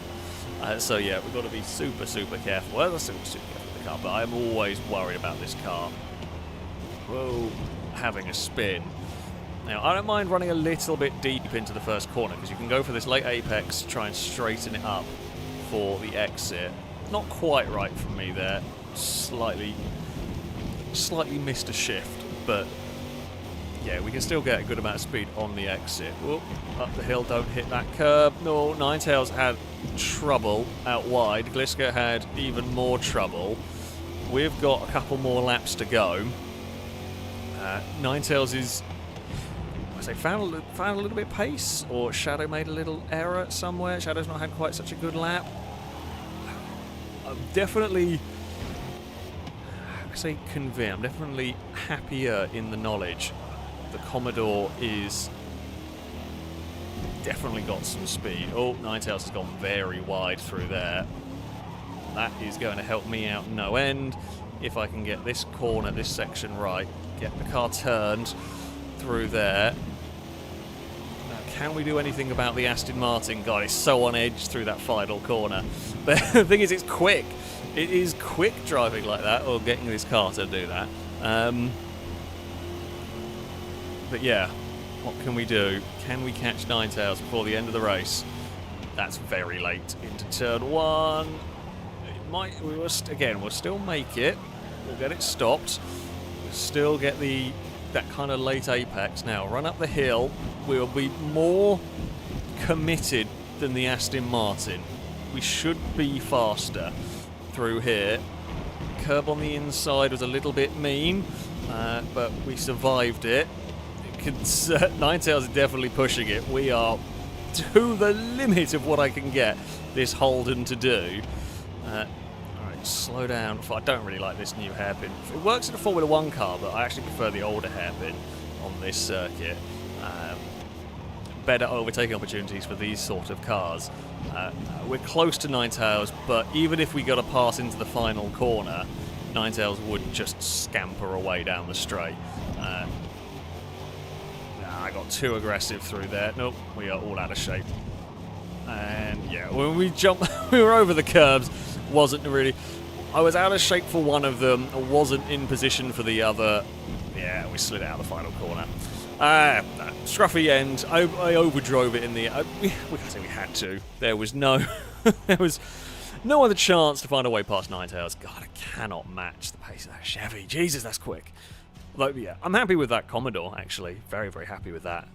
So yeah, we've got to be super, super careful. Well, that's super careful with the car, but I'm always worried about this car. Whoa, having a spin. Now, I don't mind running a little bit deep into the first corner, because you can go for this late apex, try and straighten it up for the exit. Not quite right from me there. Slightly missed a shift, but yeah, we can still get a good amount of speed on the exit. Whoop, up the hill, don't hit that curb. No, Ninetales had trouble out wide. Gliska had even more trouble. We've got a couple more laps to go. Ninetales is, I say, found a little bit pace, or Shadow made a little error somewhere. Shadow's not had quite such a good lap. I'm definitely, I say convinced, I'm definitely happier in the knowledge the Commodore is definitely got some speed. Oh, Ninetales has gone very wide through there. That is going to help me out no end. If I can get this corner, this section right, get the car turned through there. can we do anything about the Aston Martin? God, it's so on edge through that final corner. But the thing is, it's quick. It is quick driving like that, or getting this car to do that. But yeah, what can we do? Can we catch Ninetales before the end of the race? That's very late into turn 1. It might. We'll still make it. We'll get it stopped. We'll still get that kind of late apex. Now run up the hill. We'll be more committed than the Aston Martin. We should be faster through here. Curb on the inside was a little bit mean, but we survived it. Ninetales is definitely pushing it. We are to the limit of what I can get this Holden to do. Alright, slow down. I don't really like this new hairpin. It works in a Formula 1 car, but I actually prefer the older hairpin on this circuit. Better overtaking opportunities for these sort of cars. We're close to Ninetales, but even if we got a pass into the final corner, Ninetales would just scamper away down the straight. I got too aggressive through there. Nope, we are all out of shape. And yeah, when we jumped, we were over the curbs. Wasn't really. I was out of shape for one of them. I wasn't in position for the other. Yeah, we slid out the final corner. Scruffy end. I overdrove it in the. We had to. There was no other chance to find a way past Ninetales. God, I cannot match the pace of that Chevy. Jesus, that's quick. Like, yeah, I'm happy with that Commodore, actually. Very, very happy with that.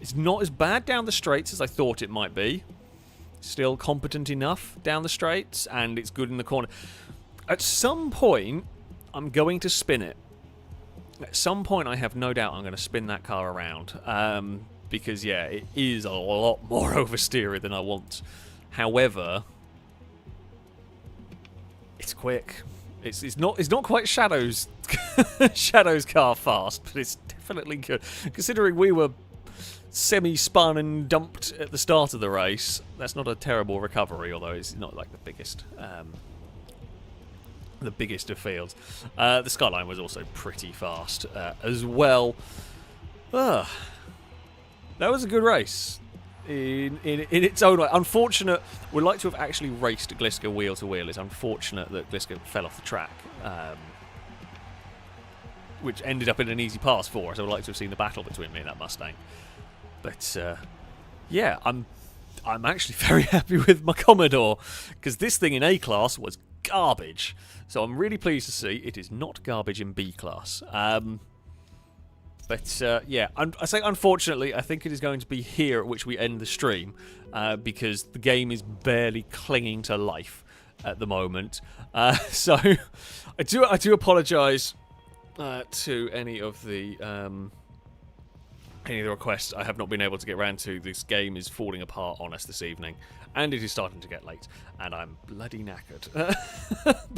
It's not as bad down the straights as I thought it might be. Still competent enough down the straights, and it's good in the corner. At some point, I'm going to spin it. At some point, I have no doubt I'm going to spin that car around. Because, yeah, it is a lot more oversteery than I want. However, it's quick. It's not quite Shadow's car fast, but it's definitely good. Considering we were semi-spun and dumped at the start of the race, that's not a terrible recovery, although it's not like the biggest of fields. The Skyline was also pretty fast as well. That was a good race. In its own way. Unfortunate, we'd like to have actually raced Gliska wheel to wheel. It's unfortunate that Gliska fell off the track, which ended up in an easy pass for us. I would like to have seen the battle between me and that Mustang. But yeah, I'm actually very happy with my Commodore, because this thing in A class was garbage. So I'm really pleased to see it is not garbage in B class. But yeah, I say unfortunately, I think it is going to be here at which we end the stream, because the game is barely clinging to life at the moment. So I do apologise to any of the requests I have not been able to get around to. This game is falling apart on us this evening, and it is starting to get late, and I'm bloody knackered.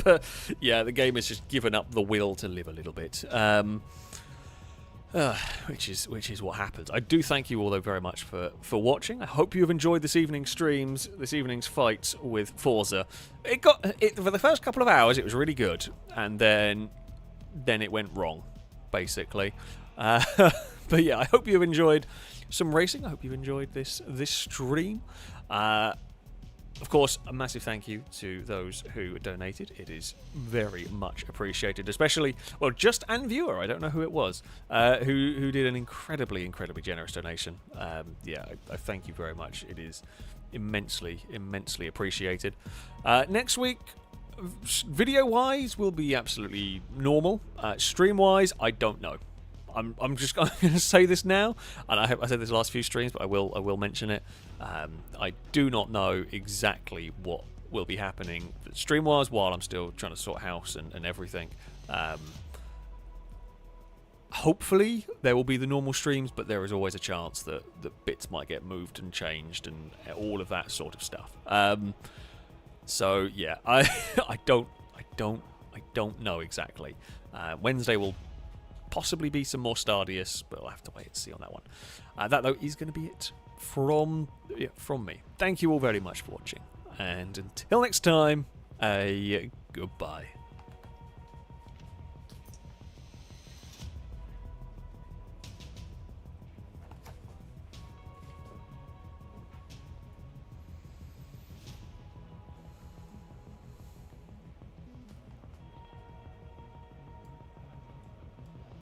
But yeah, the game has just given up the will to live a little bit. Which is what happens. I do thank you all though very much for watching. I hope you have enjoyed this evening's streams, this evening's fight with Forza. It for the first couple of hours it was really good, and then it went wrong, basically. But yeah, I hope you've enjoyed some racing. I hope you've enjoyed this stream. Of course, a massive thank you to those who donated. It is very much appreciated, especially, well, just and viewer, I don't know who it was, who did an incredibly, incredibly generous donation. Yeah, I thank you very much. It is immensely, immensely appreciated. Next week, video-wise, will be absolutely normal. Stream-wise, I don't know. I'm just going to say this now, and I said this last few streams, but I will mention it. I do not know exactly what will be happening stream-wise while I'm still trying to sort house and everything. Hopefully there will be the normal streams, but there is always a chance that bits might get moved and changed and all of that sort of stuff. So yeah, I don't know exactly. Wednesday will possibly be some more Stardust, but I'll have to wait and see on that one. That though is going to be it from me. Thank you all very much for watching, and until next time, goodbye.